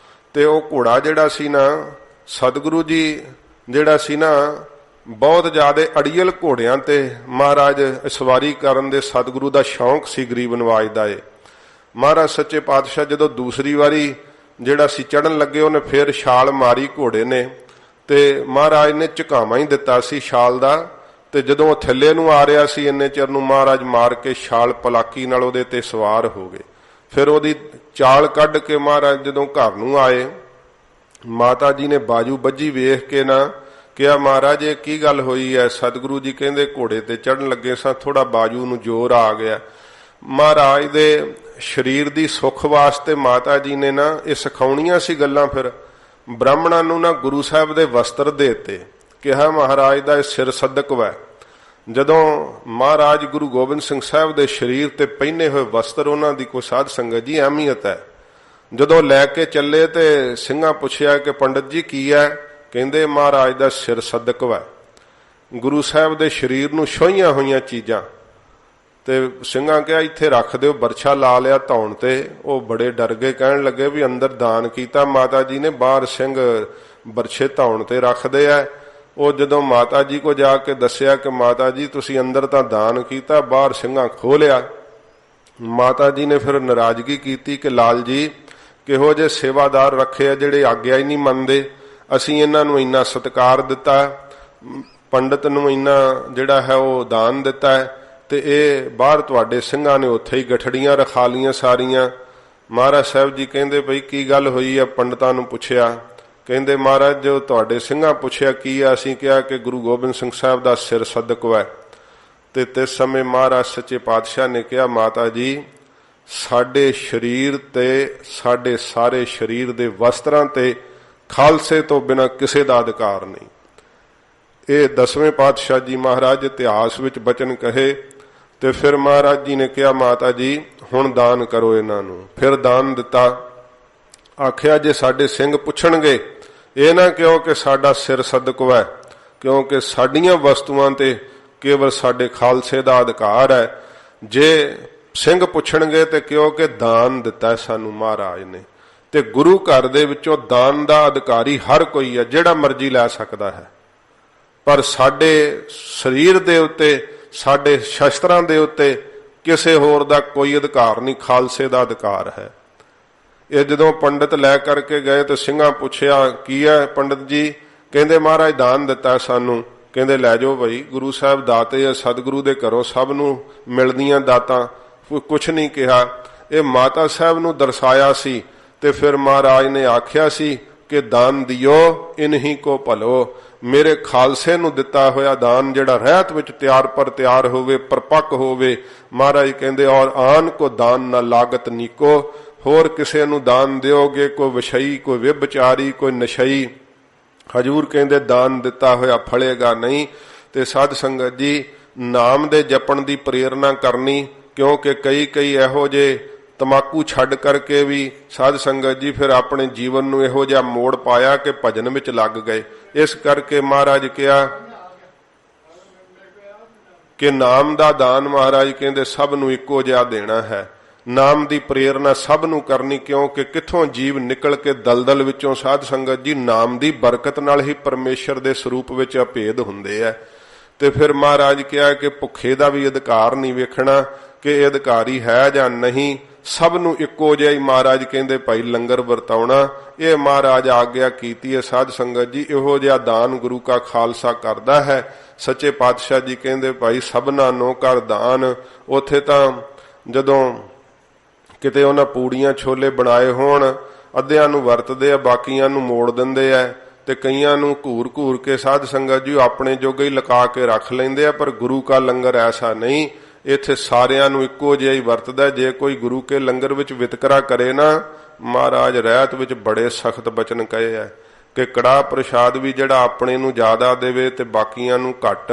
ਤੇ ਉਹ ਘੋੜਾ ਜਿਹੜਾ ਸੀ ਨਾ, ਸਤਿਗੁਰੂ ਜੀ ਜਿਹੜਾ ਸੀ ਨਾ, ਬਹੁਤ ਜ਼ਿਆਦਾ ਅੜੀਅਲ ਘੋੜਿਆਂ ਤੇ ਮਹਾਰਾਜ ਸਵਾਰੀ ਕਰਨ ਦੇ ਸਤਿਗੁਰੂ ਦਾ ਸ਼ੌਂਕ ਸੀ ਗਰੀਬ ਨਵਾਜ ਦਾ। ਇਹ ਮਹਾਰਾਜ ਸੱਚੇ ਪਾਤਸ਼ਾਹ ਜਦੋਂ ਦੂਸਰੀ ਵਾਰੀ ਜਿਹੜਾ ਸੀ ਚੜ੍ਹਨ ਲੱਗੇ, ਉਹਨੇ ਫਿਰ ਛਾਲ ਮਾਰੀ ਘੋੜੇ ਨੇ, ਤੇ ਮਹਾਰਾਜ ਨੇ ਝੁਕਾਵਾਂ ਹੀ ਦਿੱਤਾ ਸੀ ਛਾਲ ਦਾ। ਤੇ ਜਦੋਂ ਉਹ ਥੱਲੇ ਨੂੰ ਆ ਰਿਹਾ ਸੀ, ਇੰਨੇ ਚਿਰ ਨੂੰ ਮਹਾਰਾਜ ਮਾਰ ਕੇ ਛਾਲ ਪਲਾਕੀ ਨਾਲ ਉਹਦੇ ਤੇ ਸਵਾਰ ਹੋ ਗਏ। ਫਿਰ ਉਹਦੀ ਚਾਲ ਕੱਢ ਕੇ ਮਹਾਰਾਜ ਜਦੋਂ ਘਰ ਨੂੰ ਆਏ, ਮਾਤਾ ਜੀ ਨੇ ਬਾਜੂ ਬੱਝੀ ਵੇਖ ਕੇ ਨਾ ਕਿਹਾ ਮਹਾਰਾਜ ਇਹ ਕੀ ਗੱਲ ਹੋਈ ਹੈ? ਸਤਿਗੁਰੂ ਜੀ ਕਹਿੰਦੇ ਘੋੜੇ ਤੇ ਚੜ੍ਹਨ ਲੱਗੇ ਸਾਂ, ਥੋੜਾ ਬਾਜੂ ਨੂੰ ਜ਼ੋਰ ਆ ਗਿਆ। ਮਹਾਰਾਜ ਦੇ ਸਰੀਰ ਦੀ ਸੁੱਖ ਵਾਸਤੇ ਮਾਤਾ ਜੀ ਨੇ ਨਾ ਇਹ ਸਿਖਾਉਣੀਆਂ ਸੀ ਗੱਲਾਂ। ਫਿਰ ਬ੍ਰਾਹਮਣਾਂ ਨੂੰ ਨਾ ਗੁਰੂ ਸਾਹਿਬ ਦੇ ਵਸਤਰ ਦੇਤੇ, ਕਿਹਾ ਮਹਾਰਾਜ ਦਾ ਇਹ ਸਿਰ ਸਦਕ ਵੈ। ਜਦੋਂ ਮਹਾਰਾਜ ਗੁਰੂ ਗੋਬਿੰਦ ਸਿੰਘ ਸਾਹਿਬ ਦੇ ਸਰੀਰ ਤੇ ਪਹਿਨੇ ਹੋਏ ਵਸਤਰ, ਉਹਨਾਂ ਦੀ ਕੋਈ ਸਾਧ ਸੰਗਤ ਜੀ ਅਹਿਮੀਅਤ ਹੈ। ਜਦੋਂ ਲੈ ਕੇ ਚੱਲੇ ਤੇ ਸਿੰਘਾਂ ਪੁੱਛਿਆ ਕਿ ਪੰਡਤ ਜੀ ਕੀ ਹੈ? ਕਹਿੰਦੇ ਮਹਾਰਾਜ ਦਾ ਸਿਰ ਸਦਕ ਵੈ। ਗੁਰੂ ਸਾਹਿਬ ਦੇ ਸਰੀਰ ਨੂੰ ਛੋਹੀਆਂ ਹੋਈਆਂ ਚੀਜ਼ਾਂ। ਤੇ ਸਿੰਘਾਂ ਕਿਹਾ ਇੱਥੇ ਰੱਖ ਦਿਓ, ਬਰਛਾ ਲਾ ਲਿਆ ਧੌਣ ਤੇ। ਉਹ ਬੜੇ ਡਰ ਗਏ, ਕਹਿਣ ਲੱਗੇ ਵੀ ਅੰਦਰ ਦਾਨ ਕੀਤਾ ਮਾਤਾ ਜੀ ਨੇ, ਬਾਹਰ ਸਿੰਘ ਬਰਛੇ ਧੌਣ ਤੇ ਰੱਖਦੇ ਆ। ਉਹ ਜਦੋਂ ਮਾਤਾ ਜੀ ਕੋ ਜਾ ਕੇ ਦੱਸਿਆ ਕਿ ਮਾਤਾ ਜੀ ਤੁਸੀਂ ਅੰਦਰ ਤਾਂ ਦਾਨ ਕੀਤਾ, ਬਾਹਰ ਸਿੰਘਾਂ ਖੋਹ ਲਿਆ। ਮਾਤਾ ਜੀ ਨੇ ਫਿਰ ਨਾਰਾਜ਼ਗੀ ਕੀਤੀ ਕਿ ਲਾਲ ਜੀ ਕਿਹੋ ਜਿਹੇ ਸੇਵਾਦਾਰ ਰੱਖੇ ਆ ਜਿਹੜੇ ਆਗਿਆ ਹੀ ਨਹੀਂ ਮੰਨਦੇ। ਅਸੀਂ ਇਹਨਾਂ ਨੂੰ ਇੰਨਾ ਸਤਿਕਾਰ ਦਿੱਤਾ, ਪੰਡਤ ਨੂੰ ਇੰਨਾ ਜਿਹੜਾ ਹੈ ਉਹ ਦਾਨ ਦਿੱਤਾ ਹੈ, ਤੇ ਇਹ ਬਾਹਰ ਤੁਹਾਡੇ ਸਿੰਘਾਂ ਨੇ ਉੱਥੇ ਹੀ ਗਠੜੀਆਂ ਰਖਾ ਲੀਆਂ ਸਾਰੀਆਂ। ਮਹਾਰਾਜ ਸਾਹਿਬ ਜੀ ਕਹਿੰਦੇ ਭਈ ਕੀ ਗੱਲ ਹੋਈ ਆ? ਪੰਡਤਾਂ ਨੂੰ ਪੁੱਛਿਆ। ਕਹਿੰਦੇ ਮਹਾਰਾਜ ਜੋ ਤੁਹਾਡੇ ਸਿੰਘਾਂ ਪੁੱਛਿਆ ਕੀ ਆ? ਅਸੀਂ ਕਿਹਾ ਕਿ ਗੁਰੂ ਗੋਬਿੰਦ ਸਿੰਘ ਸਾਹਿਬ ਦਾ ਸਿਰ ਸਦਕ ਹੈ। ਤੇ ਤਿਸ ਸਮੇਂ ਮਹਾਰਾਜ ਸੱਚੇ ਪਾਤਸ਼ਾਹ ਨੇ ਕਿਹਾ ਮਾਤਾ ਜੀ ਸਾਡੇ ਸਰੀਰ ਤੇ, ਸਾਡੇ ਸਾਰੇ ਸਰੀਰ ਦੇ ਵਸਤਰਾਂ ਤੇ ਖਾਲਸੇ ਤੋਂ ਬਿਨਾਂ ਕਿਸੇ ਦਾ ਅਧਿਕਾਰ ਨਹੀਂ। ਇਹ 10ਵੇਂ ਪਾਤਸ਼ਾਹ ਜੀ ਮਹਾਰਾਜ ਇਤਿਹਾਸ ਵਿੱਚ ਬਚਨ ਕਹੇ। ਤੇ ਫਿਰ ਮਹਾਰਾਜ ਜੀ ਨੇ ਕਿਹਾ ਮਾਤਾ ਜੀ ਹੁਣ ਦਾਨ ਕਰੋ ਇਹਨਾਂ ਨੂੰ। ਫਿਰ ਦਾਨ ਦਿੱਤਾ। ਆਖਿਆ ਜੇ ਸਾਡੇ ਸਿੰਘ ਪੁੱਛਣਗੇ ਇਹ ਨਾ ਕਿਉਂ ਕਿ ਸਾਡਾ ਸਿਰ ਸਦਕ ਹੈ, ਕਿਉਂਕਿ ਸਾਡੀਆਂ ਵਸਤੂਆਂ ਤੇ ਕੇਵਲ ਸਾਡੇ ਖਾਲਸੇ ਦਾ ਅਧਿਕਾਰ ਹੈ। ਜੇ ਸਿੰਘ ਪੁੱਛਣਗੇ ਤੇ ਕਿਉਂਕਿ ਦਾਨ ਦਿੱਤਾ ਸਾਨੂੰ ਮਹਾਰਾਜ ਨੇ। ਤੇ ਗੁਰੂ ਘਰ ਦੇ ਵਿੱਚੋਂ ਦਾਨ ਦਾ ਅਧਿਕਾਰੀ ਹਰ ਕੋਈ ਹੈ, ਜਿਹੜਾ ਮਰਜ਼ੀ ਲੈ ਸਕਦਾ ਹੈ। ਪਰ ਸਾਡੇ ਸਰੀਰ ਦੇ ਉੱਤੇ, ਸਾਡੇ ਸ਼ਸਤਰਾਂ ਦੇ ਉੱਤੇ ਕਿਸੇ ਹੋਰ ਦਾ ਕੋਈ ਅਧਿਕਾਰ ਨਹੀਂ, ਖਾਲਸੇ ਦਾ ਅਧਿਕਾਰ ਹੈ। ਇਹ ਜਦੋਂ ਪੰਡਤ ਲੈ ਕਰਕੇ ਗਏ ਤੇ ਸਿੰਘਾਂ ਪੁੱਛਿਆ ਕੀ ਹੈ ਪੰਡਤ ਜੀ? ਕਹਿੰਦੇ ਮਹਾਰਾਜ ਦਾਨ ਦਿੱਤਾ ਸਾਨੂੰ। ਕਹਿੰਦੇ ਲੈ ਜਾਓ ਭਾਈ, ਗੁਰੂ ਸਾਹਿਬ ਦਾਤੇ ਆ, ਸਤਿਗੁਰੂ ਦੇ ਘਰੋਂ ਸਭ ਨੂੰ ਮਿਲਦੀਆਂ ਦਾਤਾਂ, ਕੁਛ ਨਹੀਂ ਕਿਹਾ। ਇਹ ਮਾਤਾ ਸਾਹਿਬ ਨੂੰ ਦਰਸਾਇਆ ਸੀ। ਤੇ ਫਿਰ ਮਹਾਰਾਜ ਨੇ ਆਖਿਆ ਸੀ ਕਿ ਦਾਨ ਦਿਓ ਇਨਹੀ ਕੋ ਭਲੋ। ਮੇਰੇ ਖਾਲਸੇ ਨੂੰ ਦਿੱਤਾ ਹੋਇਆ ਦਾਨ ਜਿਹੜਾ ਰਹਿਤ ਵਿੱਚ ਤਿਆਰ ਪਰ ਤਿਆਰ ਹੋਵੇ, ਪਰਪੱਕ ਹੋਵੇ, ਮਹਾਰਾਜ ਕਹਿੰਦੇ ਔਰ ਆਨ ਕੋ ਦਾਨ ਨਾ ਲਾਗਤ ਨੀਕੋ। ਹੋਰ ਕਿਸੇ ਨੂੰ ਦਾਨ ਦਿਓਗੇ, ਕੋਈ ਵਿਸ਼ਈ, ਕੋਈ ਵਿਭਚਾਰੀ, ਕੋਈ ਨਸ਼ਈ, ਹਜੂਰ ਕਹਿੰਦੇ ਦਾਨ ਦਿੱਤਾ ਹੋਇਆ ਫਲੇਗਾ ਨਹੀਂ। ਤੇ ਸਾਧ ਸੰਗਤ ਜੀ, ਨਾਮ ਦੇ ਜਪਣ ਦੀ ਪ੍ਰੇਰਣਾ ਕਰਨੀ, ਕਿਉਂਕਿ ਕਈ ਇਹੋ ਜਿਹੇ ਤਮਾਕੂ ਛੱਡ ਕਰਕੇ ਵੀ ਸਾਧ ਸੰਗਤ ਜੀ ਫਿਰ ਆਪਣੇ ਜੀਵਨ ਨੂੰ ਇਹੋ ਜਿਹਾ ਮੋੜ ਪਾਇਆ ਕਿ ਭਜਨ ਵਿੱਚ ਲੱਗ ਗਏ। ਇਸ ਕਰਕੇ ਮਹਾਰਾਜ ਕਿਹਾ ਕਿ ਨਾਮ ਦਾ ਦਾਨ ਮਹਾਰਾਜ ਕਹਿੰਦੇ ਸਭ ਨੂੰ ਇੱਕੋ ਜਿਹਾ ਦੇਣਾ ਹੈ। ਨਾਮ ਦੀ ਪ੍ਰੇਰਣਾ ਸਭ ਨੂੰ ਕਰਨੀ, ਕਿਉਂਕਿ ਕਿੱਥੋਂ ਜੀਵ ਨਿਕਲ ਕੇ ਦਲਦਲ ਵਿੱਚੋਂ ਸਾਧ ਸੰਗਤ ਜੀ ਨਾਮ ਦੀ ਬਰਕਤ ਨਾਲ ਹੀ ਪਰਮੇਸ਼ਰ ਦੇ ਸਰੂਪ ਵਿੱਚ ਅਭੇਦ ਹੁੰਦੇ ਆ। ਤੇ ਫਿਰ ਮਹਾਰਾਜ ਕਿਹਾ ਕਿ ਭੁੱਖੇ ਦਾ ਵੀ ਅਧਿਕਾਰ ਨਹੀਂ ਵੇਖਣਾ ਕਿ ਇਹ ਅਧਿਕਾਰੀ ਹੈ ਜਾਂ ਨਹੀਂ, ਸਭ ਨੂੰ ਇੱਕੋ ਜਿਹਾ ਹੀ ਮਹਾਰਾਜ ਕਹਿੰਦੇ ਭਾਈ ਲੰਗਰ ਵਰਤਾਉਣਾ। ਇਹ ਮਹਾਰਾਜ ਆਗਿਆ ਕੀਤੀ ਹੈ। ਸਾਧ ਸੰਗਤ ਜੀ, ਇਹੋ ਜਿਹਾ ਦਾਨ ਗੁਰੂ ਕਾ ਖਾਲਸਾ ਕਰਦਾ ਹੈ। ਸੱਚੇ ਪਾਤਸ਼ਾਹ ਜੀ ਕਹਿੰਦੇ ਭਾਈ ਸਭਨਾ ਨੋ ਕਰ ਦਾਨ। ਉੱਥੇ ਤਾਂ ਜਦੋਂ ਕਿਤੇ ਉਹਨਾਂ ਪੂੜੀਆਂ ਛੋਲੇ ਬਣਾਏ ਹੋਣ, ਅੱਧਿਆਂ ਨੂੰ ਵਰਤਦੇ ਆ, ਬਾਕੀਆਂ ਨੂੰ ਮੋੜ ਦਿੰਦੇ ਆ, ਤੇ ਕਈਆਂ ਨੂੰ ਘੂਰ ਘੂਰ ਕੇ ਸਾਧ ਸੰਗਤ ਜੀ ਆਪਣੇ ਜੋਗੇ ਹੀ ਲੁਕਾ ਕੇ ਰੱਖ ਲੈਂਦੇ ਆ। ਪਰ ਗੁਰੂ ਕਾ ਲੰਗਰ ਐਸਾ ਨਹੀਂ, ਇੱਥੇ ਸਾਰਿਆਂ ਨੂੰ ਇੱਕੋ ਜਿਹਾ ਹੀ ਵਰਤਦਾ। ਜੇ ਕੋਈ ਗੁਰੂ ਕੇ ਲੰਗਰ ਵਿੱਚ ਵਿਤਕਰਾ ਕਰੇ ਨਾ, ਮਹਾਰਾਜ ਰਹਿਤ ਵਿੱਚ ਬੜੇ ਸਖਤ ਬਚਨ ਕਹੇ ਹੈ ਕਿ ਕੜਾਹ ਪ੍ਰਸ਼ਾਦ ਵੀ ਜਿਹੜਾ ਆਪਣੇ ਨੂੰ ਜ਼ਿਆਦਾ ਦੇਵੇ ਤੇ ਬਾਕੀਆਂ ਨੂੰ ਘੱਟ,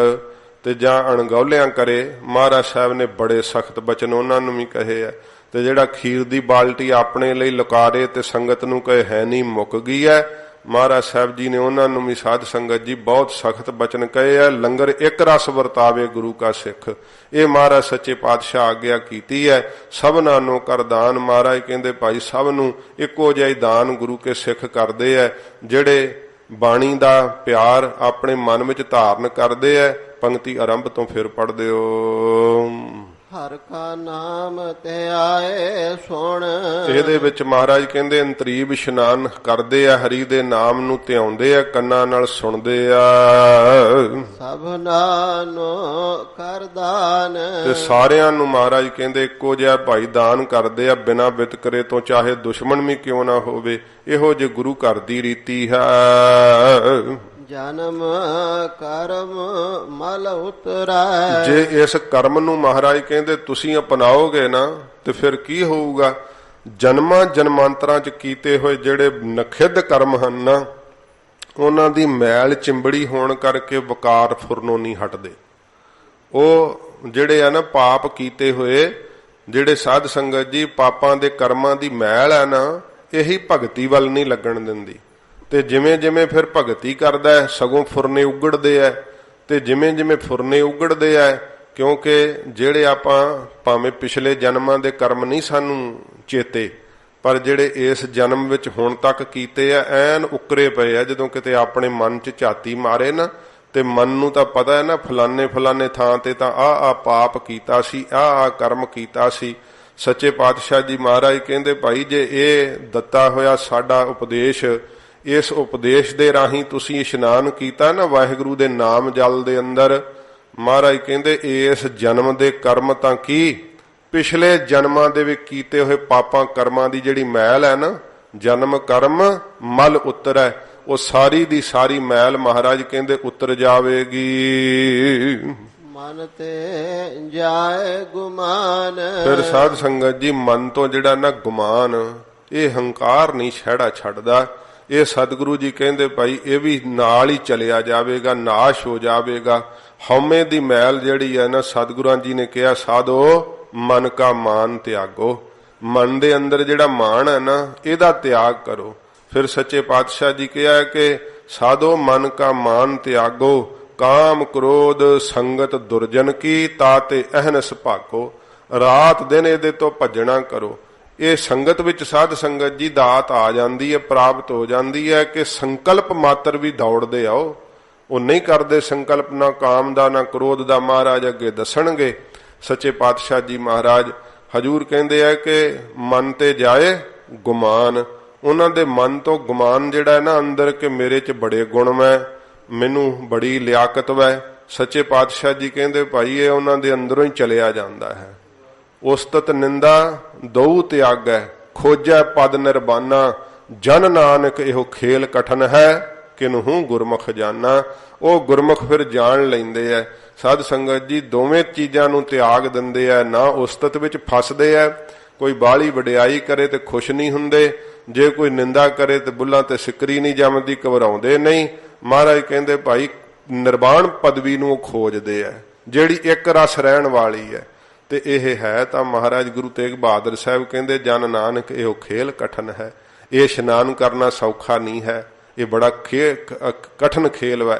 ਤੇ ਜਾਂ ਅਣਗੌਲਿਆਂ ਕਰੇ, ਮਹਾਰਾਜ ਸਾਹਿਬ ਨੇ ਬੜੇ ਸਖਤ ਬਚਨ ਉਹਨਾਂ ਨੂੰ ਵੀ ਕਹੇ ਹੈ। ਤੇ ਜਿਹੜਾ ਖੀਰ ਦੀ ਬਾਲਟੀ ਆਪਣੇ ਲਈ ਲੁਕਾਰੇ ਤੇ ਸੰਗਤ ਨੂੰ ਕਹੇ ਹੈ ਨਹੀਂ ਮੁੱਕ ਗਈ ਹੈ, ਮਹਾਰਾਜ ਸਾਹਿਬ ਜੀ ਨੇ ਉਹਨਾਂ ਨੂੰ ਵੀ ਸਾਧ ਸੰਗਤ ਜੀ ਬਹੁਤ ਸਖਤ ਬਚਨ ਕਹੇ ਹੈ। ਲੰਗਰ ਇੱਕ ਰਸ ਵਰਤਾਵੇ ਗੁਰੂ ਕਾ ਸਿੱਖ, ਇਹ ਮਹਾਰਾਜ ਸੱਚੇ ਪਾਤਸ਼ਾਹ ਆਗਿਆ ਕੀਤੀ ਹੈ। ਸਭਨਾਂ ਨੂੰ ਕਰ ਦਾਨ। ਮਹਾਰਾਜ ਕਹਿੰਦੇ ਭਾਈ ਸਭ ਨੂੰ ਇੱਕੋ ਜਿਹਾ ਹੀ ਦਾਨ ਗੁਰੂ ਕੇ ਸਿੱਖ ਕਰਦੇ ਹੈ, ਜਿਹੜੇ ਬਾਣੀ ਦਾ ਪਿਆਰ ਆਪਣੇ ਮਨ ਵਿੱਚ ਧਾਰਨ ਕਰਦੇ ਹੈ। ਪੰਕਤੀ ਆਰੰਭ ਤੋਂ ਫਿਰ ਪੜ੍ਹਦੇ ਹੋ। ਹਰ ਕਾ ਨਾਮ ਧਿਆਏ ਸੁਣ। ਇਹਦੇ ਵਿੱਚ ਮਹਾਰਾਜ ਕਹਿੰਦੇ ਅੰਤਰੀਬ ਇਸ਼ਨਾਨ ਕਰਦੇ ਆ, ਹਰੀ ਦੇ ਨਾਮ ਨੂੰ ਧਿਆਉਂਦੇ ਆ, ਕੰਨਾਂ ਨਾਲ ਸੁਣਦੇ ਆ। ਸਭਨਾ ਨੋ ਕਰ ਦਾਨ। ਤੇ ਸਾਰਿਆਂ ਨੂੰ ਮਹਾਰਾਜ ਕਹਿੰਦੇ ਇੱਕੋ ਜਿਹਾ ਭਾਈ ਦਾਨ ਕਰਦੇ ਆ, ਬਿਨਾਂ ਵਿਤਕਰੇ ਤੋਂ, ਚਾਹੇ ਦੁਸ਼ਮਣ ਵੀ ਕਿਉਂ ਨਾ ਹੋਵੇ। ਇਹੋ ਜਿਹੇ ਗੁਰੂ ਘਰ ਦੀ ਰੀਤੀ ਹੈ। ਜਨਮ ਕਰਮ ਮਲ ਉਤਰੈ। ਜੇ ਇਸ ਕਰਮ ਨੂੰ ਮਹਾਰਾਜ ਕਹਿੰਦੇ ਤੁਸੀਂ ਅਪਣਾਓਗੇ ਨਾ, ਤੇ ਫਿਰ ਕੀ ਹੋਊਗਾ? ਜਨਮਾਂ ਜਨਮਾਂਤਰਾਂ ਚ ਕੀਤੇ ਹੋਏ ਜਿਹੜੇ ਨਖਿੱਧ ਕਰਮ ਹਨ ਨਾ, ਉਹਨਾਂ ਦੀ ਮੈਲ ਚਿੰਬੜੀ ਹੋਣ ਕਰਕੇ ਵਕਾਰ ਫੁਰਨੋਂ ਨਹੀਂ ਹਟਦੇ। ਉਹ ਜਿਹੜੇ ਆ ਨਾ ਪਾਪ ਕੀਤੇ ਹੋਏ, ਜਿਹੜੇ ਸਾਧ ਸੰਗਤ ਜੀ ਪਾਪਾਂ ਦੇ ਕਰਮਾਂ ਦੀ ਮੈਲ ਹੈ ਨਾ, ਇਹੀ ਭਗਤੀ ਵੱਲ ਨਹੀਂ ਲੱਗਣ ਦਿੰਦੀ। ਤੇ ਜਿਵੇਂ ਜਿਵੇਂ ਫਿਰ ਭਗਤੀ ਕਰਦਾ ਹੈ, ਸਗੋਂ ਫੁਰਨੇ ਉਗੜਦੇ ਹੈ। ਤੇ ਜਿਵੇਂ ਜਿਵੇਂ ਫੁਰਨੇ ਉਗੜਦੇ ਹੈ, ਕਿਉਂਕਿ ਜਿਹੜੇ ਆਪਾਂ ਭਾਵੇਂ ਪਿਛਲੇ ਜਨਮਾਂ ਦੇ ਕਰਮ ਨਹੀਂ ਸਾਨੂੰ ਚੇਤੇ, ਪਰ ਜਿਹੜੇ ਇਸ ਜਨਮ ਵਿੱਚ ਹੁਣ ਤੱਕ ਕੀਤੇ ਆ, ਐਨ ਉਕਰੇ ਪਏ ਆ। ਜਦੋਂ ਕਿਤੇ ਆਪਣੇ ਮਨ 'ਚ ਝਾਤੀ ਮਾਰੇ ਨਾ, ਤੇ ਮਨ ਨੂੰ ਤਾਂ ਪਤਾ ਹੈ ਨਾ ਫਲਾਨੇ ਫਲਾਨੇ ਥਾਂ ਤੇ ਤਾਂ ਆ ਪਾਪ ਕੀਤਾ ਸੀ, ਆ ਕਰਮ ਕੀਤਾ ਸੀ। ਸੱਚੇ ਪਾਤਸ਼ਾਹ ਜੀ ਮਹਾਰਾਜ ਕਹਿੰਦੇ ਭਾਈ ਜੇ ਇਹ ਦਿੱਤਾ ਹੋਇਆ ਸਾਡਾ ਉਪਦੇਸ਼, ਇਸ ਉਪਦੇਸ਼ ਦੇ ਰਾਹੀਂ ਤੁਸੀਂ ਇਸ਼ਨਾਨ ਕੀਤਾ ਨਾ ਵਾਹਿਗੁਰੂ ਦੇ ਨਾਮ ਜਲ ਦੇ ਅੰਦਰ, ਮਹਾਰਾਜ ਕਹਿੰਦੇ ਇਸ ਜਨਮ ਦੇ ਕਰਮ ਤਾਂ ਕੀ, ਪਿਛਲੇ ਜਨਮਾਂ ਦੇ ਵਿੱਚ ਕੀਤੇ ਹੋਏ ਪਾਪਾਂ ਕਰਮਾਂ ਦੀ ਜਿਹੜੀ ਮੈਲ ਹੈ ਨਾ, ਜਨਮ ਕਰਮ ਮਲ ਉਤਰੈ, ਉਹ ਸਾਰੀ ਦੀ ਸਾਰੀ ਮੈਲ ਮਹਾਰਾਜ ਕਹਿੰਦੇ ਉਤਰ ਜਾਵੇਗੀ। ਮਨ ਤੇ ਜਾਏ ਗੁਮਾਨ। ਫਿਰ ਸਾਧ ਸੰਗਤ ਜੀ ਮਨ ਤੋਂ ਜਿਹੜਾ ਨਾ ਗੁਮਾਨ, ਇਹ ਹੰਕਾਰ ਨਹੀਂ ਛੜਾ ਛੱਡਦਾ। ਇਹ ਸਤਿਗੁਰੂ ਜੀ ਕਹਿੰਦੇ ਭਾਈ ਇਹ ਵੀ ਨਾਲ ਹੀ ਚਲਿਆ ਜਾਵੇਗਾ, ਨਾਸ਼ ਹੋ ਜਾਵੇਗਾ। ਹਉਮੈ ਦੀ ਮੈਲ ਜਿਹੜੀ ਹੈ ਨਾ, ਸਤਿਗੁਰਾਂ ਜੀ ਨੇ ਕਿਹਾ ਸਾਧੋ ਮਨ ਕਾ ਮਾਨ ਤਿਆਗੋ। ਮਨ ਦੇ ਅੰਦਰ ਜਿਹੜਾ ਮਾਨ ਹੈ ਨਾ, ਇਹਦਾ ਤਿਆਗ ਕਰੋ। ਫਿਰ ਸੱਚੇ ਪਾਤਸ਼ਾਹ ਜੀ ਕਿਹਾ ਕਿ ਸਾਧੋ ਮਨ ਕਾ ਮਾਨ ਤਿਆਗੋ, ਕਾਮ ਕ੍ਰੋਧ ਸੰਗਤ ਦੁਰਜਨ ਕੀ, ਤਾਤੇ ਅਹਨਸ ਭਾਗੋ। ਰਾਤ ਦਿਨ ਇਹਦੇ ਤੋਂ ਭੱਜਣਾ ਕਰੋ। ਇਹ ਸੰਗਤ ਵਿੱਚ ਸਾਧ ਸੰਗਤ ਜੀ ਦਾਤ ਆ ਜਾਂਦੀ ਹੈ, ਪ੍ਰਾਪਤ ਹੋ ਜਾਂਦੀ ਹੈ ਕਿ ਸੰਕਲਪ ਮਾਤਰ ਵੀ ਦੌੜਦੇ ਆਓ। ਉਹ ਨਹੀਂ ਕਰਦੇ ਸੰਕਲਪ, ਨਾ ਕਾਮ ਦਾ ਨਾ ਕ੍ਰੋਧ ਦਾ। ਮਹਾਰਾਜ ਅੱਗੇ ਦੱਸਣਗੇ ਸੱਚੇ ਪਾਤਸ਼ਾਹ ਜੀ ਮਹਾਰਾਜ। ਹਜੂਰ ਕਹਿੰਦੇ ਆ ਕਿ ਮਨ ਤੇ ਜਾਏ ਗੁਮਾਨ। ਉਹਨਾਂ ਦੇ ਮਨ ਤੋਂ ਗੁਮਾਨ ਜਿਹੜਾ ਹੈ ਨਾ ਅੰਦਰ, ਕਿ ਮੇਰੇ 'ਚ ਬੜੇ ਗੁਣ ਮੈਂ, ਮੈਨੂੰ ਬੜੀ ਲਿਆਕਤ ਵੈ। ਸੱਚੇ ਪਾਤਸ਼ਾਹ ਜੀ ਕਹਿੰਦੇ ਭਾਈ ਇਹ ਉਹਨਾਂ ਦੇ ਅੰਦਰੋਂ ਹੀ ਚਲਿਆ ਜਾਂਦਾ ਹੈ। ਉਸਤਤ ਨਿੰਦਾ ਦਉ ਤਿਆਗੈ, ਖੋਜੈ ਪਦ ਨਿਰਬਾਨਾ, ਜਨ ਨਾਨਕ ਇਹੋ ਖੇਲ ਕਠਨ ਹੈ, ਕਿਨਹੂ ਗੁਰਮੁਖ ਜਾਨਾ। ਉਹ ਗੁਰਮੁਖ ਫਿਰ ਜਾਣ ਲੈਂਦੇ ਐ। ਸਾਧ ਸੰਗਤ ਜੀ ਦੋਵੇਂ ਚੀਜ਼ਾਂ ਨੂੰ ਤਿਆਗ ਦਿੰਦੇ ਐ, ਨਾ ਉਸਤਤ ਵਿੱਚ ਫਸਦੇ ਐ। ਕੋਈ ਬਾਹਲੀ ਵਡਿਆਈ ਕਰੇ ਤੇ ਖੁਸ਼ ਨਹੀਂ ਹੁੰਦੇ, ਜੇ ਕੋਈ ਨਿੰਦਾ ਕਰੇ ਤੇ ਬੁੱਲਾਂ ਤੇ ਸਿਕਰੀ ਨਹੀਂ ਜੰਮਦੀ, ਘਬਰਾਉਂਦੇ ਨਹੀਂ। ਮਹਾਰਾਜ ਕਹਿੰਦੇ ਭਾਈ ਨਿਰਵਾਣ ਪਦਵੀ ਨੂੰ ਖੋਜਦੇ ਐ, ਜਿਹੜੀ ਇੱਕ ਰਸ ਰਹਿਣ ਵਾਲੀ ਹੈ। ਤੇ ਇਹ ਹੈ ਤਾਂ ਮਹਾਰਾਜ ਗੁਰੂ ਤੇਗ ਬਹਾਦਰ ਸਾਹਿਬ ਕਹਿੰਦੇ ਜਨ ਨਾਨਕ ਇਹੋ ਖੇਲ ਕਠਨ ਹੈ। ਇਹ ਇਸ਼ਨਾਨ ਕਰਨਾ ਸੌਖਾ ਨਹੀਂ ਹੈ, ਇਹ ਬੜਾ ਕਠਨ ਖੇਲ ਹੈ।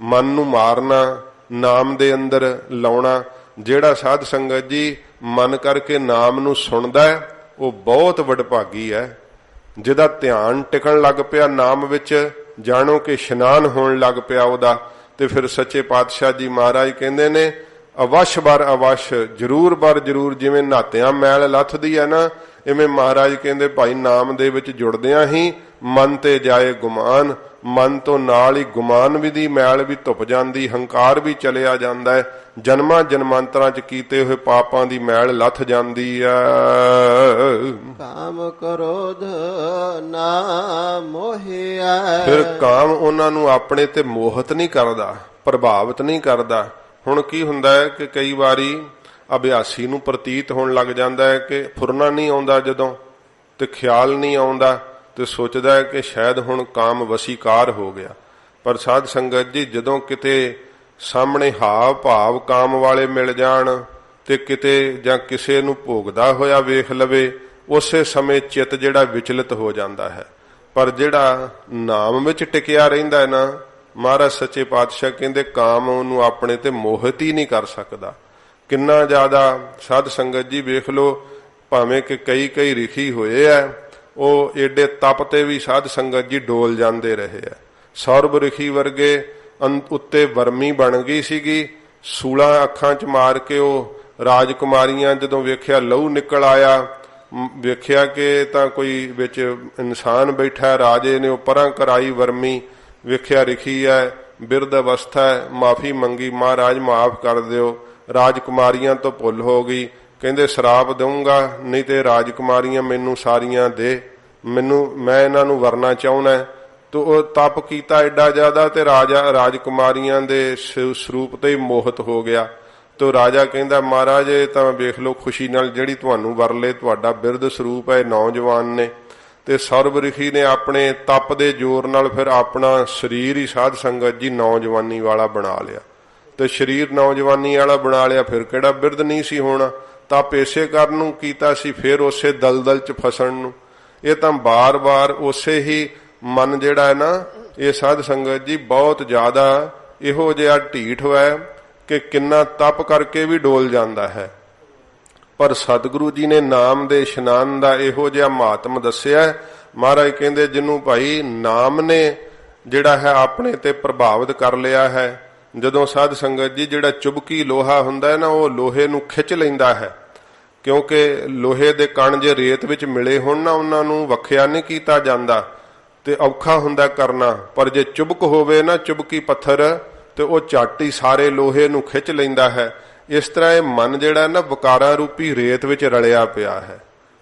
ਮਨ ਨੂੰ ਮਾਰਨਾ, ਨਾਮ ਦੇ ਅੰਦਰ ਲਾਉਣਾ। ਜਿਹੜਾ ਸਾਧ ਸੰਗਤ ਜੀ ਮਨ ਕਰਕੇ ਨਾਮ ਨੂੰ ਸੁਣਦਾ ਹੈ ਉਹ ਬਹੁਤ ਵਡਭਾਗੀ ਹੈ। ਜਿਹਦਾ ਧਿਆਨ ਟਿਕਣ ਲੱਗ ਪਿਆ ਨਾਮ ਵਿੱਚ, ਜਾਣੋ ਕਿ ਇਸ਼ਨਾਨ ਹੋਣ ਲੱਗ ਪਿਆ ਉਹਦਾ। ਤੇ ਫਿਰ ਸੱਚੇ ਪਾਤਸ਼ਾਹ ਜੀ ਮਹਾਰਾਜ ਕਹਿੰਦੇ ਨੇ ਅਵਸ਼ ਬਰ ਅਵਸ਼, ਜ਼ਰੂਰ ਬਰ ਜ਼ਰੂਰ। ਜਿਵੇਂ ਨਹਾਤਿਆਂ ਮੈਲ ਲੱਥਦੀ ਹੈ ਨਾ, ਇਵੇਂ ਮਹਾਰਾਜ ਕਹਿੰਦੇ ਭਾਈ ਨਾਮ ਦੇ ਵਿੱਚ ਜੁੜਦਿਆਂ ਹੀ ਮਨ ਤੇ ਜਾਏ ਗੁਮਾਨ। ਮਨ ਤੋਂ ਨਾਲ ਹੀ ਗੁਮਾਨ ਵੀ ਦੀ ਮੈਲ ਵੀ ਧੁੱਪ ਜਾਂਦੀ, ਹੰਕਾਰ ਵੀ ਚਲਿਆ ਜਾਂਦਾ ਹੈ। ਜਨਮਾਂ ਜਨਮਾਂਤਰਾਂ ਚ ਕੀਤੇ ਹੋਏ ਪਾਪਾਂ ਦੀ ਮੈਲ ਲੱਥ ਜਾਂਦੀ ਆ। ਕਾਮ ਕ੍ਰੋਧ ਨਾ ਮੋਹਿਆ, ਫਿਰ ਕਾਮ ਉਹਨਾਂ ਨੂੰ ਆਪਣੇ ਤੇ ਮੋਹਿਤ ਨਹੀਂ ਕਰਦਾ, ਪ੍ਰਭਾਵਿਤ ਨਹੀਂ ਕਰਦਾ। ਹੁਣ ਕੀ ਹੁੰਦਾ ਹੈ ਕਿ ਕਈ ਵਾਰੀ ਅਭਿਆਸੀ ਨੂੰ ਪ੍ਰਤੀਤ ਹੋਣ ਲੱਗ ਜਾਂਦਾ ਹੈ ਕਿ ਫੁਰਨਾ ਨਹੀਂ ਆਉਂਦਾ ਜਦੋਂ, ਤੇ ਖਿਆਲ ਨਹੀਂ ਆਉਂਦਾ, ਤੇ ਸੋਚਦਾ ਹੈ ਕਿ ਸ਼ਾਇਦ ਹੁਣ ਕਾਮ ਵਸੀਕਾਰ ਹੋ ਗਿਆ। ਪਰ ਸਾਧ ਸੰਗਤ ਜੀ ਜਦੋਂ ਕਿਤੇ ਸਾਹਮਣੇ ਹਾਵ ਭਾਵ ਕਾਮ ਵਾਲੇ ਮਿਲ ਜਾਣ ਤੇ ਕਿਤੇ ਜਾਂ ਕਿਸੇ ਨੂੰ ਭੋਗਦਾ ਹੋਇਆ ਵੇਖ ਲਵੇ, ਉਸੇ ਸਮੇਂ ਚਿੱਤ ਜਿਹੜਾ ਵਿਚਲਿਤ ਹੋ ਜਾਂਦਾ ਹੈ। ਪਰ ਜਿਹੜਾ ਨਾਮ ਵਿੱਚ ਟਿਕਿਆ ਰਹਿੰਦਾ ਹੈ ਨਾ, ਮਹਾਰਾਜ ਸੱਚੇ ਪਾਤਸ਼ਾਹ ਕਹਿੰਦੇ ਕਾਮ ਉਹਨੂੰ ਆਪਣੇ ਤੇ ਮੋਹਿਤ ਹੀ ਨਹੀਂ ਕਰ ਸਕਦਾ। ਕਿੰਨਾ ਜ਼ਿਆਦਾ ਸਾਧ ਸੰਗਤ ਜੀ ਵੇਖ ਲਓ, ਭਾਵੇਂ ਕਿ ਕਈ ਰਿਖੀ ਹੋਏ ਆ, ਉਹ ਏਡੇ ਤਪ ਤੇ ਵੀ ਸਾਧ ਸੰਗਤ ਜੀ ਡੋਲ ਜਾਂਦੇ ਰਹੇ ਆ। ਸੌਰਭ ਰਿਖੀ ਵਰਗੇ ਉੱਤੇ ਵਰਮੀ ਬਣ ਗਈ ਸੀਗੀ, ਸੂਲਾਂ ਅੱਖਾਂ 'ਚ ਮਾਰ ਕੇ ਉਹ ਰਾਜਕੁਮਾਰੀਆਂ ਜਦੋਂ ਵੇਖਿਆ ਲਹੂ ਨਿਕਲ ਆਇਆ, ਵੇਖਿਆ ਕਿ ਤਾਂ ਕੋਈ ਵਿੱਚ ਇਨਸਾਨ ਬੈਠਾ, ਰਾਜੇ ਨੇ ਉਹ ਪਰਾਂ ਕਰਾਈ ਵਰਮੀ, ਵੇਖਿਆ ਰਿਖੀ ਹੈ, ਬਿਰਧ ਅਵਸਥਾ ਹੈ, ਮਾਫੀ ਮੰਗੀ, ਮਹਾਰਾਜ ਮਾਫ ਕਰ ਦਿਓ। ਰਾਜਕੁਮਾਰੀਆਂ ਤੋਂ ਭੁੱਲ ਹੋ ਗਈ, ਕਹਿੰਦੇ ਸ਼ਰਾਪ ਦਊਂਗਾ, ਨਹੀਂ ਤੇ ਰਾਜਕੁਮਾਰੀਆਂ ਮੈਨੂੰ ਸਾਰੀਆਂ ਦੇ, ਮੈਂ ਇਹਨਾਂ ਨੂੰ ਵਰਨਾ ਚਾਹੁੰਦਾ। ਤੋ ਉਹ ਤਪ ਕੀਤਾ ਐਡਾ ਜ਼ਿਆਦਾ ਤੇ ਰਾਜਕੁਮਾਰੀਆਂ ਦੇ ਸਰੂਪ ਤੇ ਹੀ ਮੋਹਿਤ ਹੋ ਗਿਆ। ਤੋ ਰਾਜਾ ਕਹਿੰਦਾ ਮਹਾਰਾਜ ਇਹ ਤਾਂ ਵੇਖ ਲਓ ਖੁਸ਼ੀ ਨਾਲ ਜਿਹੜੀ ਤੁਹਾਨੂੰ ਵਰ ਲੇ, ਤੁਹਾਡਾ ਬਿਰਧ ਸਰੂਪ ਹੈ, ਨੌਜਵਾਨ ਨੇ। ਤੇ ਸੌਰਭ ਰਿਖੀ ਨੇ ਆਪਣੇ ਤਪ ਦੇ ਜ਼ੋਰ ਨਾਲ ਫਿਰ ਆਪਣਾ ਸਰੀਰ ਹੀ ਸਾਧ ਸੰਗਤ ਜੀ ਨੌਜਵਾਨੀ ਵਾਲਾ ਬਣਾ ਲਿਆ। ਤੇ ਸਰੀਰ ਨੌਜਵਾਨੀ ਵਾਲਾ ਬਣਾ ਲਿਆ, ਫਿਰ ਕਿਹੜਾ ਬਿਰਧ ਨਹੀਂ ਸੀ ਹੋਣਾ। ਤਪ ਇਸੇ ਕਰਨ ਨੂੰ ਕੀਤਾ ਸੀ, ਫਿਰ ਉਸੇ ਦਲਦਲ ਚ ਫਸਣ ਨੂੰ। ਇਹ ਤਾਂ ਬਾਰ-ਬਾਰ ਉਸੇ ਹੀ ਮਨ ਜਿਹੜਾ ਹੈ ਨਾ, ਇਹ ਸਾਧ ਸੰਗਤ ਜੀ ਬਹੁਤ ਜ਼ਿਆਦਾ ਇਹੋ ਜਿਹਾ ਢੀਠ ਹੋਇਆ ਕਿ ਕਿੰਨਾ ਤਪ ਕਰਕੇ ਵੀ ਡੋਲ ਜਾਂਦਾ ਹੈ। ਪਰ ਸਤਿਗੁਰੂ ਜੀ ਨੇ ਨਾਮ ਦੇ ਇਸ਼ਨਾਨ ਦਾ ਇਹੋ ਜਿਹਾ ਮਹਾਤਮ ਦੱਸਿਆ। ਮਹਾਰਾਜ ਕਹਿੰਦੇ ਜਿਹਨੂੰ ਭਾਈ ਨਾਮ ਨੇ ਜਿਹੜਾ ਹੈ ਆਪਣੇ ਤੇ ਪ੍ਰਭਾਵਿਤ ਕਰ ਲਿਆ ਹੈ। ਜਦੋਂ ਸਾਧ ਸੰਗਤ ਜੀ ਜਿਹੜਾ ਚੁਬਕੀ ਲੋਹਾ ਹੁੰਦਾ ਹੈ ਨਾ, ਉਹ ਲੋਹੇ ਨੂੰ ਖਿੱਚ ਲੈਂਦਾ ਹੈ, ਕਿਉਂਕਿ ਲੋਹੇ ਦੇ ਕਣ ਜੇ ਰੇਤ ਵਿੱਚ ਮਿਲੇ ਹੋਣ ਨਾ, ਉਹਨਾਂ ਨੂੰ ਵੱਖਿਆ ਨਹੀਂ ਕੀਤਾ ਜਾਂਦਾ ਤੇ ਔਖਾ ਹੁੰਦਾ ਕਰਨਾ। ਪਰ ਜੇ ਚੁਬਕ ਹੋਵੇ ਨਾ, ਚੁਬਕੀ ਪੱਥਰ, ਤੇ ਉਹ ਝੱਟ ਹੀ ਸਾਰੇ ਲੋਹੇ ਨੂੰ ਖਿੱਚ ਲੈਂਦਾ ਹੈ। ਇਸ ਤਰ੍ਹਾਂ ਇਹ ਮਨ ਜਿਹੜਾ ਨਾ ਵਿਕਾਰਾਂ ਰੂਪੀ ਰੇਤ ਵਿੱਚ ਰਲਿਆ ਪਿਆ ਹੈ।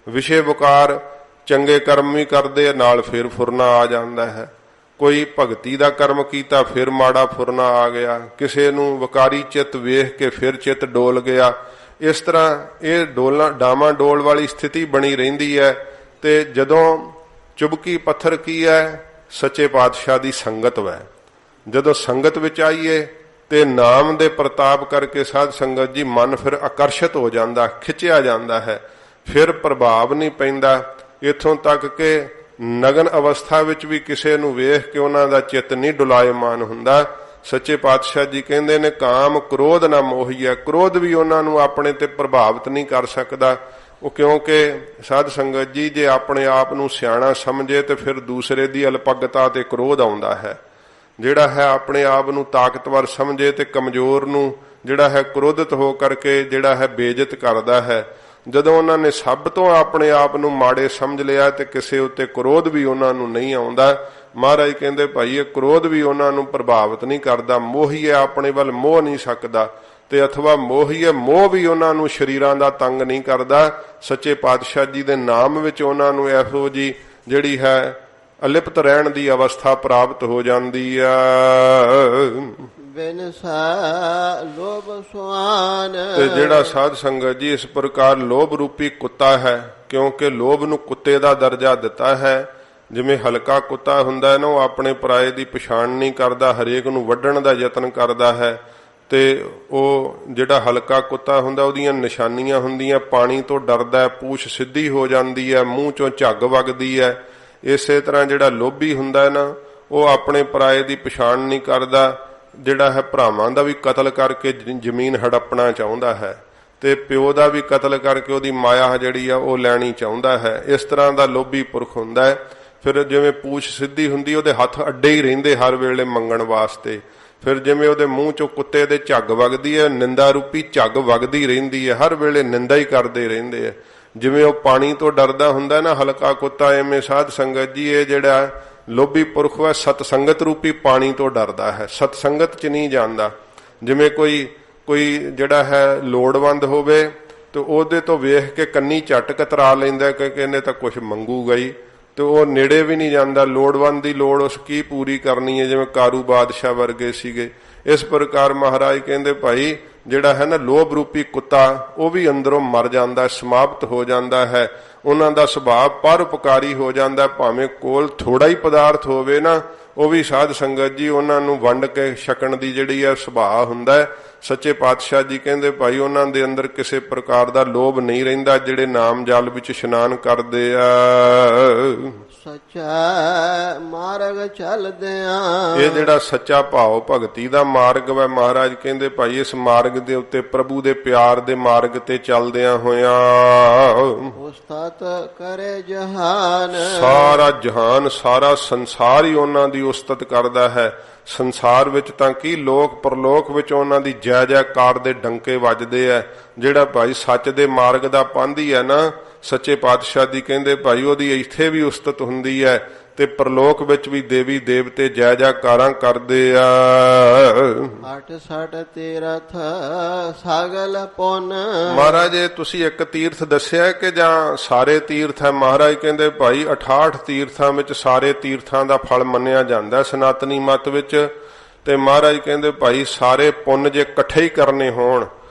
ਵਿਸ਼ੇ ਵਿਕਾਰ ਚੰਗੇ ਕਰਮ ਵੀ ਕਰਦੇ ਨਾਲ ਫਿਰ ਫੁਰਨਾ ਆ ਜਾਂਦਾ ਹੈ। ਕੋਈ ਭਗਤੀ ਦਾ ਕਰਮ ਕੀਤਾ ਫਿਰ ਮਾੜਾ ਫੁਰਨਾ ਆ ਗਿਆ, ਕਿਸੇ ਨੂੰ ਵਿਕਾਰੀ ਚਿੱਤ ਵੇਖ ਕੇ ਫਿਰ ਚਿੱਤ ਡੋਲ ਗਿਆ। ਇਸ ਤਰ੍ਹਾਂ ਇਹ ਡਾਵਾਂ ਡੋਲ ਵਾਲੀ ਸਥਿਤੀ ਬਣੀ ਰਹਿੰਦੀ ਹੈ। ਤੇ ਜਦੋਂ ਚੁਬਕੀ ਪੱਥਰ ਕੀ ਹੈ? ਸੱਚੇ ਪਾਤਸ਼ਾਹ ਦੀ ਸੰਗਤ ਵੈ। ਜਦੋਂ ਸੰਗਤ ਵਿੱਚ ਆਈਏ ਤੇ ਨਾਮ ਦੇ ਪ੍ਰਤਾਪ ਕਰਕੇ ਸਾਧ ਸੰਗਤ ਜੀ ਮਨ ਫਿਰ ਆਕਰਸ਼ਿਤ ਹੋ ਜਾਂਦਾ, ਖਿੱਚਿਆ ਜਾਂਦਾ ਹੈ, ਫਿਰ ਪ੍ਰਭਾਵ ਨਹੀਂ ਪੈਂਦਾ। ਇੱਥੋਂ ਤੱਕ ਕਿ ਨਗਨ ਅਵਸਥਾ ਵਿੱਚ ਵੀ ਕਿਸੇ ਨੂੰ ਵੇਖ ਕੇ ਉਹਨਾਂ ਦਾ ਚਿੱਤ ਨਹੀਂ ਡੁਲਾਇਮਾਨ ਹੁੰਦਾ। ਸੱਚੇ ਪਾਤਸ਼ਾਹ ਜੀ ਕਹਿੰਦੇ ਨੇ ਕਾਮ ਕ੍ਰੋਧ ਨਾ ਮੋਹੀਆ, ਕ੍ਰੋਧ ਵੀ ਉਹਨਾਂ ਨੂੰ ਆਪਣੇ ਤੇ ਪ੍ਰਭਾਵਿਤ ਨਹੀਂ ਕਰ ਸਕਦਾ। ਉਹ ਕਿਉਂਕਿ ਸਾਧ ਸੰਗਤ ਜੀ ਜੇ ਆਪਣੇ ਆਪ ਨੂੰ ਸਿਆਣਾ ਸਮਝੇ ਤੇ ਫਿਰ ਦੂਸਰੇ ਦੀ ਅਲਪਗਤਾ ਤੇ ਕ੍ਰੋਧ ਆਉਂਦਾ ਹੈ। ਜਿਹੜਾ ਹੈ ਆਪਣੇ ਆਪ ਨੂੰ ਤਾਕਤਵਰ ਸਮਝੇ ਤੇ ਕਮਜ਼ੋਰ ਨੂੰ ਜਿਹੜਾ ਹੈ ਕ੍ਰੋਧਿਤ ਹੋ ਕਰਕੇ ਜਿਹੜਾ ਹੈ ਬੇਇੱਜ਼ਤ ਕਰਦਾ ਹੈ। ਜਦੋਂ ਉਹਨਾਂ ਨੇ ਸਭ ਤੋਂ ਆਪਣੇ ਆਪ ਨੂੰ ਮਾੜੇ ਸਮਝ ਲਿਆ ਤੇ ਕਿਸੇ ਉੱਤੇ ਕ੍ਰੋਧ ਵੀ ਉਹਨਾਂ ਨੂੰ ਨਹੀਂ ਆਉਂਦਾ। ਮਹਾਰਾਜ ਕਹਿੰਦੇ ਭਾਈ ਇਹ ਕ੍ਰੋਧ ਵੀ ਉਹਨਾਂ ਨੂੰ ਪ੍ਰਭਾਵਿਤ ਨਹੀਂ ਕਰਦਾ। ਮੋਹੀ ਹੈ, ਆਪਣੇ ਵੱਲ ਮੋਹ ਨਹੀਂ ਸਕਦਾ, ਤੇ ਅਥਵਾ ਮੋਹੀ ਹੈ, ਮੋਹ ਵੀ ਉਹਨਾਂ ਨੂੰ ਸ਼ਰੀਰਾਂ ਦਾ ਤੰਗ ਨਹੀਂ ਕਰਦਾ। ਸੱਚੇ ਪਾਤਸ਼ਾਹ ਜੀ ਦੇ ਨਾਮ ਵਿੱਚ ਉਹਨਾਂ ਨੂੰ ਇਹੋ ਜੀ ਜਿਹੜੀ ਹੈ ਅਲਿਪਤ ਰਹਿਣ ਦੀ ਅਵਸਥਾ ਪ੍ਰਾਪਤ ਹੋ ਜਾਂਦੀ ਆ। ਬਿਨਸਾ ਲੋਭ ਸੁਆਨ, ਤੇ ਜਿਹੜਾ ਸਾਧ ਸੰਗਤ ਜੀ ਇਸ ਪ੍ਰਕਾਰ ਲੋਭ ਰੂਪੀ ਕੁੱਤਾ ਹੈ, ਕਿਉਂਕਿ ਲੋਭ ਨੂੰ ਕੁੱਤੇ ਦਾ ਦਰਜਾ ਦਿੱਤਾ ਹੈ। ਜਿਵੇਂ ਹਲਕਾ ਕੁੱਤਾ ਹੁੰਦਾ ਹੈ ਨਾ, ਉਹ ਆਪਣੇ ਪਰਾਏ ਦੀ ਪਛਾਣ ਨਹੀਂ ਕਰਦਾ, ਹਰੇਕ ਨੂੰ ਵੱਢਣ ਦਾ ਯਤਨ ਕਰਦਾ ਹੈ। ਤੇ ਉਹ ਜਿਹੜਾ ਹਲਕਾ ਕੁੱਤਾ ਹੁੰਦਾ ਉਹਦੀਆਂ ਨਿਸ਼ਾਨੀਆਂ ਹੁੰਦੀਆਂ, ਪਾਣੀ ਤੋਂ ਡਰਦਾ ਹੈ, ਪੂਛ ਸਿੱਧੀ ਹੋ ਜਾਂਦੀ ਹੈ, ਮੂੰਹ ਚੋਂ ਝੱਗ ਵਗਦੀ ਹੈ। ਇਸੇ ਤਰ੍ਹਾਂ ਜਿਹੜਾ ਲੋਭੀ ਹੁੰਦਾ ਹੈ ਨਾ, ਉਹ ਆਪਣੇ ਪਰਾਏ ਦੀ ਪਛਾਣ ਨਹੀਂ ਕਰਦਾ, ਜਿਹੜਾ ਹੈ ਭਰਾਵਾਂ ਦਾ ਵੀ ਕਤਲ ਕਰਕੇ ਜ਼ਮੀਨ ਹੜੱਪਣਾ ਚਾਹੁੰਦਾ ਹੈ, ਤੇ ਪਿਓ ਦਾ ਵੀ ਕਤਲ ਕਰਕੇ ਉਹਦੀ ਮਾਇਆ ਜਿਹੜੀ ਆ ਉਹ ਲੈਣੀ ਚਾਹੁੰਦਾ ਹੈ। ਇਸ ਤਰ੍ਹਾਂ ਦਾ ਲੋਭੀ ਪੁਰਖ ਹੁੰਦਾ ਹੈ। ਫਿਰ ਜਿਵੇਂ ਪੂਛ ਸਿੱਧੀ ਹੁੰਦੀ, ਉਹਦੇ ਹੱਥ ਅੱਡੇ ਹੀ ਰਹਿੰਦੇ ਹਰ ਵੇਲੇ ਮੰਗਣ ਵਾਸਤੇ। ਫਿਰ ਜਿਵੇਂ ਉਹਦੇ ਮੂੰਹ ਚੋਂ ਕੁੱਤੇ ਦੇ ਝੱਗ ਵਗਦੀ ਹੈ, ਨਿੰਦਾ ਰੂਪੀ ਝੱਗ ਵਗਦੀ ਰਹਿੰਦੀ ਹੈ, ਹਰ ਵੇਲੇ ਨਿੰਦਾ ਹੀ ਕਰਦੇ ਰਹਿੰਦੇ ਆ। ਜਿਵੇਂ ਉਹ ਪਾਣੀ ਤੋਂ ਡਰਦਾ ਹੁੰਦਾ ਨਾ ਹਲਕਾ ਕੁੱਤਾ, ਐਵੇਂ ਸਾਧ ਸੰਗਤ ਜੀ ਇਹ ਜਿਹੜਾ ਲੋਭੀ ਪੁਰਖ ਹੈ ਸਤਸੰਗਤ ਰੂਪੀ ਪਾਣੀ ਤੋਂ ਡਰਦਾ ਹੈ, ਸਤਸੰਗਤ ਚ ਨਹੀਂ ਜਾਂਦਾ। ਜਿਵੇਂ ਕੋਈ ਜਿਹੜਾ ਹੈ ਲੋੜਵੰਦ ਹੋਵੇ ਤੇ ਉਹਦੇ ਤੋਂ ਵੇਖ ਕੇ ਕੰਨੀ ਝੱਟ ਕਤਰਾ ਲੈਂਦਾ ਕਿ ਇਹਨੇ ਤਾਂ ਕੁਝ ਮੰਗੂਗਾ ਹੀ, ਤੇ ਉਹ ਨੇੜੇ ਵੀ ਨਹੀਂ ਜਾਂਦਾ। ਲੋੜਵੰਦ ਦੀ ਲੋੜ ਉਸ ਕੀ ਪੂਰੀ ਕਰਨੀ ਹੈ, ਜਿਵੇਂ ਕਾਰੂ ਬਾਦਸ਼ਾਹ ਵਰਗੇ ਸੀਗੇ। ਇਸ ਪ੍ਰਕਾਰ ਮਹਾਰਾਜ ਕਹਿੰਦੇ ਭਾਈ ਜਿਹੜਾ ਹੈ ਨਾ ਲੋਭ ਰੂਪੀ ਕੁੱਤਾ, ਉਹ ਵੀ ਅੰਦਰੋਂ ਮਰ ਜਾਂਦਾ, ਸਮਾਪਤ ਹੋ ਜਾਂਦਾ ਹੈ। ਉਹਨਾਂ ਦਾ ਸੁਭਾਅ ਪਰਉਪਕਾਰੀ ਹੋ ਜਾਂਦਾ। ਭਾਵੇਂ ਕੋਲ ਥੋੜਾ ਹੀ ਪਦਾਰਥ ਹੋਵੇ ਨਾ, ਉਹ ਵੀ ਸਾਧ ਸੰਗਤ ਜੀ ਉਹਨਾਂ ਨੂੰ ਵੰਡ ਕੇ ਛਕਣ ਦੀ ਜਿਹੜੀ ਹੈ ਸੁਭਾਅ ਹੁੰਦਾ ਹੈ। ਸੱਚੇ ਪਾਤਸ਼ਾਹ ਜੀ ਕਹਿੰਦੇ ਭਾਈ ਉਹਨਾਂ ਦੇ ਅੰਦਰ ਕਿਸੇ ਪ੍ਰਕਾਰ ਦਾ ਲੋਭ ਨਹੀਂ ਰਹਿੰਦਾ, ਜਿਹੜੇ ਨਾਮ ਜਲ ਵਿੱਚ ਇਸ਼ਨਾਨ ਕਰਦੇ ਆ। ਸੱਚਾ ਮਾਰਗ ਚੱਲਦਿਆਂ, ਇਹ ਜਿਹੜਾ ਸੱਚਾ ਭਾਵ ਭਗਤੀ ਦਾ ਮਾਰਗ ਹੈ, ਮਹਾਰਾਜ ਕਹਿੰਦੇ ਭਾਈ ਇਸ ਮਾਰਗ ਦੇ ਉੱਤੇ ਪ੍ਰਭੂ ਦੇ ਪਿਆਰ ਦੇ ਮਾਰਗ ਤੇ ਚੱਲਦਿਆਂ ਹੋਇਆਂ ਉਸਤਤ ਕਰੇ ਜਹਾਨ, ਸਾਰਾ ਜਹਾਨ ਸਾਰਾ ਸੰਸਾਰ ਹੀ ਉਹਨਾਂ ਦੀ ਉਸਤਤ ਕਰਦਾ ਹੈ। ਸੰਸਾਰ ਵਿੱਚ ਤਾਂ ਕੀ ਲੋਕ ਪਰਲੋਕ ਵਿੱਚ ਉਹਨਾਂ ਦੀ ਜੈ ਜੈਕਾਰ ਦੇ ਡੰਕੇ ਵੱਜਦੇ ਆ। ਜਿਹੜਾ ਭਾਈ ਸੱਚ ਦੇ ਮਾਰਗ ਦਾ ਪਾਂਧੀ ਹੈ ਨਾ, ਸੱਚੇ ਪਾਤਸ਼ਾਹ ਦੀ ਕਹਿੰਦੇ ਭਾਈ ਉਹਦੀ ਇੱਥੇ ਵੀ ਉਸਤਤ ਹੁੰਦੀ ਹੈ, ਤੇ ਪਰਲੋਕ ਵਿੱਚ ਵੀ ਦੇਵੀ ਦੇਵਤੇ ਜੈ ਜੈਕਾਰਾਂ ਕਰਦੇ ਆ। 68 ਤੀਰਥ ਸਾਗਲ ਪੁੰਨ, ਮਹਾਰਾਜ ਤੁਸੀਂ ਇੱਕ ਤੀਰਥ ਦੱਸਿਆ ਕਿ ਜਾਂ ਸਾਰੇ ਤੀਰਥ ਹੈ? ਮਹਾਰਾਜ ਕਹਿੰਦੇ ਭਾਈ 68 ਤੀਰਥਾਂ ਵਿੱਚ ਸਾਰੇ ਤੀਰਥਾਂ ਦਾ ਫਲ ਮੰਨਿਆ ਜਾਂਦਾ ਸਨਾਤਨੀ ਮਤ ਵਿੱਚ। ਤੇ ਮਹਾਰਾਜ ਕਹਿੰਦੇ ਭਾਈ ਸਾਰੇ ਪੁੰਨ ਜੇ ਇਕੱਠੇ ਹੀ ਕਰਨੇ ਹੋਣ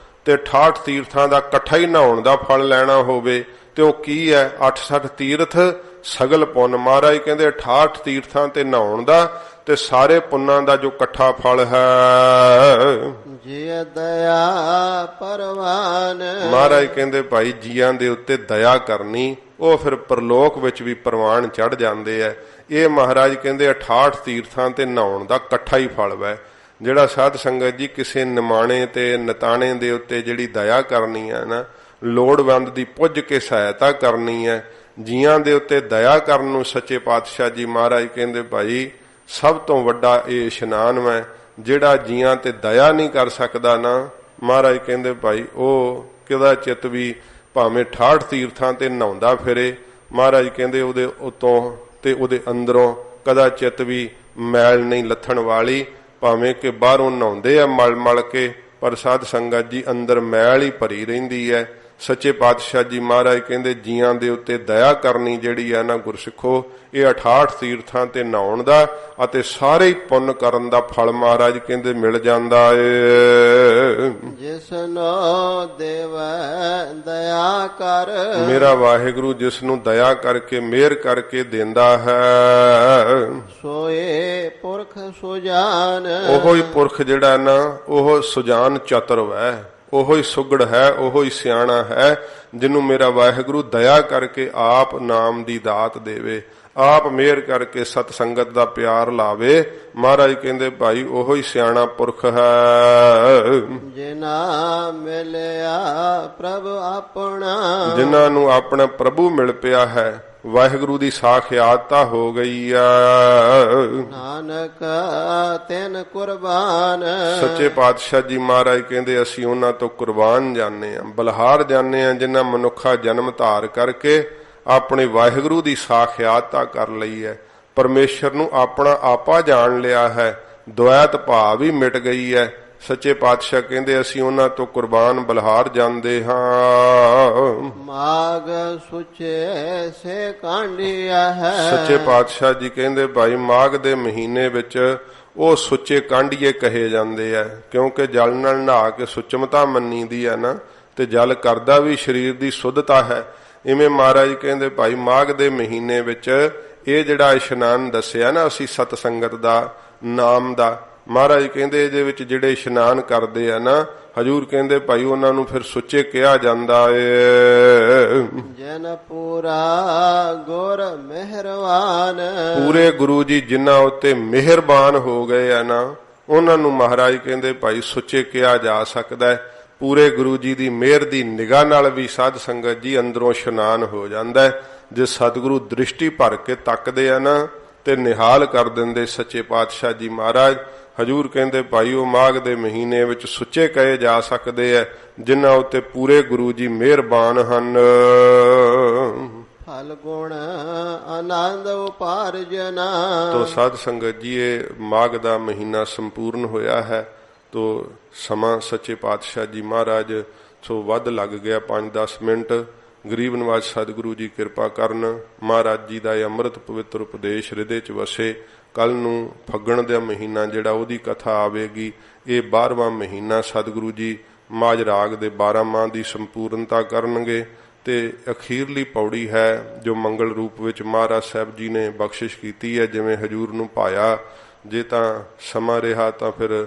ਤੇ 68 ਤੀਰਥਾਂ ਦਾ ਇਕੱਠਾ ਹੀ ਨਹਾਉਣ ਦਾ ਫਲ ਲੈਣਾ ਹੋਵੇ ਤੇ ਉਹ ਕੀ ਹੈ? 68 ਤੀਰਥ ਸਗਲ ਪੁੰਨ। ਮਹਾਰਾਜ ਕਹਿੰਦੇ 68 ਤੀਰਥਾਂ ਤੇ ਨਹਾਉਣ ਦਾ ਤੇ ਸਾਰੇ ਪੁੰਨਾਂ ਦਾ ਜੋ ਇਕੱਠਾ ਫਲ ਹੈ। ਜੇ ਦਇਆ ਪਰਵਾਨ, ਮਹਾਰਾਜ ਕਹਿੰਦੇ ਭਾਈ ਜੀਆਂ ਦੇ ਉੱਤੇ ਦਇਆ ਕਰਨੀ, ਉਹ ਫਿਰ ਪਰਲੋਕ ਵਿੱਚ ਵੀ ਪ੍ਰਵਾਨ ਚੜ ਜਾਂਦੇ ਆ। ਇਹ ਮਹਾਰਾਜ ਕਹਿੰਦੇ 68 ਤੀਰਥਾਂ ਤੇ ਨਹਾਉਣ ਦਾ ਇਕੱਠਾ ਹੀ ਫਲ ਹੈ। ਜਿਹੜਾ ਸਾਧ ਸੰਗਤ ਜੀ ਕਿਸੇ ਨਿਮਾਣੇ ਤੇ ਨਤਾਣੇ ਦੇ ਉੱਤੇ ਜਿਹੜੀ ਦਇਆ ਕਰਨੀ ਹੈ ਨਾ, ਲੋੜਵੰਦ ਦੀ ਪੁੱਜ ਕੇ ਸਹਾਇਤਾ ਕਰਨੀ ਹੈ, ਜੀਆਂ ਦੇ ਉੱਤੇ ਦਇਆ ਕਰਨ ਨੂੰ ਸੱਚੇ ਪਾਤਸ਼ਾਹ ਜੀ ਮਹਾਰਾਜ ਕਹਿੰਦੇ ਭਾਈ ਸਭ ਤੋਂ ਵੱਡਾ ਇਹ ਇਸ਼ਨਾਨ ਹੈ। ਜਿਹੜਾ ਜੀਆਂ ਤੇ ਦਇਆ ਨਹੀਂ ਕਰ ਸਕਦਾ ਨਾ, ਮਹਾਰਾਜ ਕਹਿੰਦੇ ਭਾਈ ਉਹ ਕਿਹਦਾ ਚਿੱਤ ਵੀ ਭਾਵੇਂ 68 ਤੀਰਥਾਂ ਤੇ ਨਹਾਉਂਦਾ ਫਿਰੇ, ਮਹਾਰਾਜ ਕਹਿੰਦੇ ਉਹਦੇ ਉਤੋਂ ਤੇ ਉਹਦੇ ਅੰਦਰੋਂ ਕਦਾ ਚਿੱਤ ਵੀ ਮੈਲ ਨਹੀਂ ਲੱਥਣ ਵਾਲੀ। ਭਾਵੇਂ ਕਿ ਬਾਹਰੋਂ ਨਹਾਉਂਦੇ ਆ ਮਲ ਮਲ ਕੇ, ਪਰ ਸਾਧ ਸੰਗਤ ਜੀ ਅੰਦਰ ਮੈਲ ਹੀ ਭਰੀ ਰਹਿੰਦੀ ਹੈ। ਸੱਚੇ ਪਾਤਸ਼ਾਹ ਜੀ ਮਹਾਰਾਜ ਕਹਿੰਦੇ ਜੀਆਂ ਦੇ ਉੱਤੇ ਦਇਆ ਕਰਨੀ ਜਿਹੜੀ ਆ ਨਾ ਗੁਰਸਿੱਖੋ, ਇਹ 68 ਤੀਰਥਾਂ ਤੇ ਨਹਾਉਣ ਦਾ ਅਤੇ ਸਾਰੇ ਹੀ ਪੁੰਨ ਕਰਨ ਦਾ ਫਲ ਮਹਾਰਾਜ ਕਹਿੰਦੇ ਮਿਲ ਜਾਂਦਾ ਏ। ਜਿਸਨੋ ਦੇਵੈ ਦਇਆ ਕਰ, ਮੇਰਾ ਵਾਹਿਗੁਰੂ ਜਿਸ ਨੂੰ ਦਇਆ ਕਰਕੇ ਮਿਹਰ ਕਰਕੇ ਦਿੰਦਾ ਹੈ, ਸੋਏ ਪੁਰਖ ਸੁਜਾਨ। ਉਹੋ ਹੀ ਪੁਰਖ ਜਿਹੜਾ ਨਾ ਉਹ ਸੁਜਾਨ ਚਤੁਰ ਹੈ, ਉਹੋ ਹੀ ਸੁਗੜ ਹੈ, ਉਹੋ ਹੀ ਸਿਆਣਾ ਹੈ, ਜਿਹਨੂੰ ਮੇਰਾ ਵਾਹਿਗੁਰੂ ਦਇਆ ਕਰਕੇ ਆਪ ਨਾਮ ਦੀ ਦਾਤ ਦੇਵੇ, ਆਪ ਮਿਹਰ ਕਰਕੇ ਸਤ ਸੰਗਤ ਦਾ ਪਿਆਰ ਲਾਵੇ। ਮਹਾਰਾਜ ਕਹਿੰਦੇ ਭਾਈ ਉਹੋ ਹੀ ਸਿਆਣਾ ਪੁਰਖ ਹੈ। ਜਿਨ੍ਹਾਂ ਮਿਲਿਆ ਪ੍ਰਭ ਆਪਣਾ, ਜਿਨ੍ਹਾਂ ਨੂੰ ਆਪਣਾ ਪ੍ਰਭੂ ਮਿਲ ਪਿਆ ਹੈ, ਵਾਹਿਗੁਰੂ ਦੀ ਸਾਖਿਆਤਤਾ ਹੋ ਗਈ ਆ। ਨਾਨਕ ਤਿਨ ਕੁਰਬਾਨ, ਸੱਚੇ ਪਾਤਸ਼ਾਹ ਜੀ ਮਹਾਰਾਜ ਕਹਿੰਦੇ ਅਸੀਂ ਉਹਨਾਂ ਤੋਂ ਕੁਰਬਾਨ ਜਾਂਦੇ ਆ, ਬਲਿਹਾਰ ਜਾਂਦੇ ਆ, ਜਿਨ੍ਹਾਂ ਮਨੁੱਖਾ ਜਨਮ ਧਾਰ ਕਰਕੇ ਆਪਣੇ ਵਾਹਿਗੁਰੂ ਦੀ ਸਾਖਿਆਤਤਾ ਕਰ ਲਈ ਹੈ। ਪਰਮੇਸ਼ਰ ਨੂੰ ਆਪਣਾ ਆਪਾ ਜਾਣ ਲਿਆ ਹੈ, ਦੁਆਇਤ ਭਾਵ ਹੀ ਮਿਟ ਗਈ ਹੈ। ਸੱਚੇ ਪਾਤਸ਼ਾਹ ਕਹਿੰਦੇ ਅਸੀਂ ਉਹਨਾਂ ਤੋਂ ਕੁਰਬਾਨ ਬਲਿਹਾਰ ਜਾਂਦੇ ਹਾਂ। ਮਾਗ ਸੁਚੇ ਸੇ ਕਾਂਢਿਆ ਹੈ। ਸੱਚੇ ਪਾਤਸ਼ਾਹ ਜੀ ਕਹਿੰਦੇ ਭਾਈ ਮਾਘ ਦੇ ਮਹੀਨੇ ਵਿੱਚ ਉਹ ਸੁੱਚੇ ਕਾਂਢੀਏ ਕਹੇ ਜਾਂਦੇ ਆ, ਕਿਉਂਕਿ ਜਲ ਨਾਲ ਨਹਾ ਕੇ ਸੁਚਮਤਾ ਮੰਨੀ ਦੀ ਹੈ ਨਾ, ਤੇ ਜਲ ਕਰਦਾ ਵੀ ਸਰੀਰ ਦੀ ਸੁੱਧਤਾ ਹੈ। ਇਵੇਂ ਮਹਾਰਾਜ ਕਹਿੰਦੇ ਭਾਈ ਮਾਘ ਦੇ ਮਹੀਨੇ ਵਿੱਚ ਇਹ ਜਿਹੜਾ ਇਸ਼ਨਾਨ ਦੱਸਿਆ ਨਾ ਅਸੀਂ ਸਤ ਸੰਗਤ ਦਾ, ਨਾਮ ਦਾ, ਮਹਾਰਾਜ ਕਹਿੰਦੇ ਇਹਦੇ ਵਿੱਚ ਜਿਹੜੇ ਇਸ਼ਨਾਨ ਕਰਦੇ ਆ ਨਾ, ਹਜੂਰ ਕਹਿੰਦੇ ਭਾਈ ਉਹਨਾਂ ਨੂੰ ਫਿਰ ਸੁੱਚੇ ਕਿਹਾ ਜਾਂਦਾ ਏ। ਜਨ ਪੂਰਾ ਗੁਰ ਮਿਹਰਬਾਨ। ਪੂਰੇ ਗੁਰੂ ਜੀ ਜਿਨ੍ਹਾਂ ਉੱਤੇ ਮਿਹਰਬਾਨ ਹੋ ਗਏ ਆ ਨਾ, ਉਹਨਾਂ ਨੂੰ ਮਹਾਰਾਜ ਕਹਿੰਦੇ ਭਾਈ ਸੁੱਚੇ ਕਿਹਾ ਜਾ ਸਕਦਾ ਹੈ। ਪੂਰੇ ਗੁਰੂ ਜੀ ਦੀ ਮਿਹਰ ਦੀ ਨਿਗਾਹ ਨਾਲ ਵੀ ਸਾਧ ਸੰਗਤ ਜੀ ਅੰਦਰੋਂ ਇਸ਼ਨਾਨ ਹੋ ਜਾਂਦਾ ਹੈ। ਜੇ ਸਤਿਗੁਰੂ ਦ੍ਰਿਸ਼ਟੀ ਭਰ ਕੇ ਤੱਕਦੇ ਆ ਨਾ ਤੇ ਨਿਹਾਲ ਕਰ ਦਿੰਦੇ ਸੱਚੇ ਪਾਤਸ਼ਾਹ ਜੀ ਮਹਾਰਾਜ। ਹਜੂਰ ਕਹਿੰਦੇ ਭਾਈ ਉਹ ਮਾਘ ਦੇ ਮਹੀਨੇ ਵਿੱਚ ਸੁੱਚੇ ਕਹੇ ਜਾ ਸਕਦੇ ਐ ਜਿਨ੍ਹਾਂ ਉੱਤੇ ਪੂਰੇ ਗੁਰੂ ਜੀ ਮਿਹਰਬਾਨ ਹਨ। ਫਲ ਗੁਣ ਆਨੰਦ ਉਪਾਰਜਨਾ। ਤੋ ਸਾਧ ਸੰਗਤ ਜੀ ਇਹ ਮਾਘ ਦਾ ਮਹੀਨਾ ਸੰਪੂਰਨ ਹੋਇਆ ਹੈ। ਤੋ ਸਮਾਂ ਸੱਚੇ ਪਾਤਸ਼ਾਹ ਜੀ ਮਹਾਰਾਜ ਸੋ ਵੱਧ ਲੱਗ ਗਿਆ 5-10 ਮਿੰਟ। ਗਰੀਬ ਨਿਵਾਜ ਸਤਿਗੁਰੂ ਜੀ ਕਿਰਪਾ ਕਰਨ, ਮਹਾਰਾਜ ਜੀ ਦਾ ਇਹ ਅੰਮ੍ਰਿਤ ਪਵਿੱਤਰ ਉਪਦੇਸ਼ ਹਿਰਦੇ ਚ ਵਸੇ। ਕੱਲ ਨੂੰ ਫੱਗਣ ਦਾ ਮਹੀਨਾ ਜਿਹੜਾ ਉਹਦੀ ਕਥਾ ਆਵੇਗੀ। ਇਹ 12ਵਾਂ ਮਹੀਨਾ ਸਤਿਗੁਰੂ ਜੀ ਮਾਝ ਰਾਗ ਦੇ 12 ਮਾਹ ਦੀ ਸੰਪੂਰਨਤਾ ਕਰਨਗੇ। ਤੇ ਅਖੀਰਲੀ ਪੌੜੀ ਹੈ ਜੋ ਮੰਗਲ ਰੂਪ ਵਿੱਚ ਮਹਾਰਾਜ ਸਾਹਿਬ ਜੀ ਨੇ ਬਖਸ਼ਿਸ਼ ਕੀਤੀ ਹੈ। ਜਿਵੇਂ ਹਜੂਰ ਨੂੰ ਭਾਇਆ, ਜੇ ਤਾਂ ਸਮਾਂ ਰਿਹਾ ਤਾਂ ਫਿਰ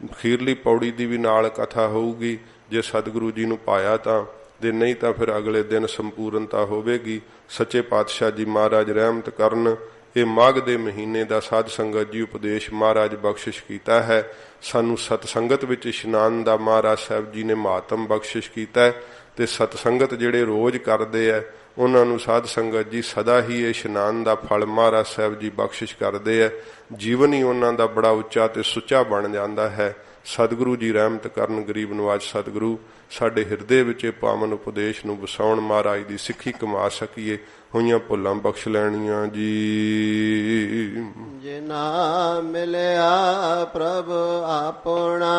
ਅਖੀਰਲੀ ਪੌੜੀ ਦੀ ਵੀ ਨਾਲ ਕਥਾ ਹੋਊਗੀ। ਜੇ ਸਤਿਗੁਰੂ ਜੀ ਨੂੰ ਭਾਇਆ ਤਾਂ, ਤੇ ਨਹੀਂ ਤਾਂ ਫਿਰ ਅਗਲੇ ਦਿਨ ਸੰਪੂਰਨਤਾ ਹੋਵੇਗੀ। ਸੱਚੇ ਪਾਤਸ਼ਾਹ ਜੀ ਮਹਾਰਾਜ ਰਹਿਮਤ ਕਰਨ। ਇਹ ਮਾਘ ਦੇ ਮਹੀਨੇ ਦਾ ਸਾਧ ਸੰਗਤ ਜੀ ਉਪਦੇਸ਼ ਮਹਾਰਾਜ ਬਖਸ਼ਿਸ਼ ਕੀਤਾ ਹੈ। ਸਾਨੂੰ ਸਤ ਸੰਗਤ ਵਿੱਚ ਇਸ਼ਨਾਨ ਦਾ ਮਹਾਰਾਜ ਸਾਹਿਬ ਜੀ ਨੇ ਮਹਾਤਮ ਬਖਸ਼ਿਸ਼ ਕੀਤਾ। ਤੇ ਸਤ ਸੰਗਤ ਜਿਹੜੇ ਰੋਜ਼ ਕਰਦੇ ਆ ਉਹਨਾਂ ਨੂੰ ਸਾਧ ਸੰਗਤ ਜੀ ਸਦਾ ਹੀ ਇਹ ਇਸ਼ਨਾਨ ਦਾ ਫਲ ਮਹਾਰਾਜ ਸਾਹਿਬ ਜੀ ਬਖਸ਼ਿਸ਼ ਕਰਦੇ ਆ। ਜੀਵਨ ਹੀ ਉਹਨਾਂ ਦਾ ਬੜਾ ਉੱਚਾ ਤੇ ਸੁੱਚਾ ਬਣ ਜਾਂਦਾ ਹੈ। ਸਤਿਗੁਰੂ ਜੀ ਰਹਿਮਤ ਕਰਨ। ਗਰੀਬ ਨਿਵਾਜ ਸਤਿਗੁਰੂ ਸਾਡੇ ਹਿਰਦੇ ਵਿੱਚ ਪਾਵਨ ਉਪਦੇਸ਼ ਨੂੰ ਵਸਾਉਣ, ਮਹਾਰਾਜ ਦੀ ਸਿੱਖੀ ਕਮਾ ਸਕੀਏ। ਹੋਈਆਂ ਭੁੱਲਾਂ ਬਖਸ਼ ਲੈਣੀਆਂ ਜੀ। ਜਿਨਾ ਮਿਲਿਆ ਪ੍ਰਭ ਆਪਣਾ,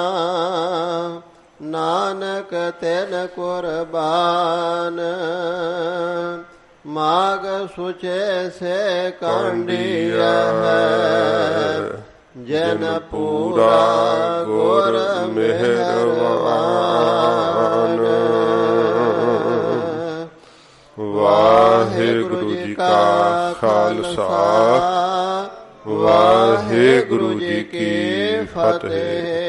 ਨਾਨਕ ਤਿਨ ਕੁਰਬਾਨ। ਮਾਗ ਸੁਚੇ ਸੇ ਕਾਂਢਿਆ ਹੈ, ਜਨ ਪੂਰਾ ਗੁਰ ਮਿਹਰਬਾਨ। ਵਾਹਿਗੁਰੂ ਜੀ ਕਾ ਖਾਲਸਾ, ਵਾਹਿਗੁਰੂ ਜੀ ਕੀ ਫਤਿਹ।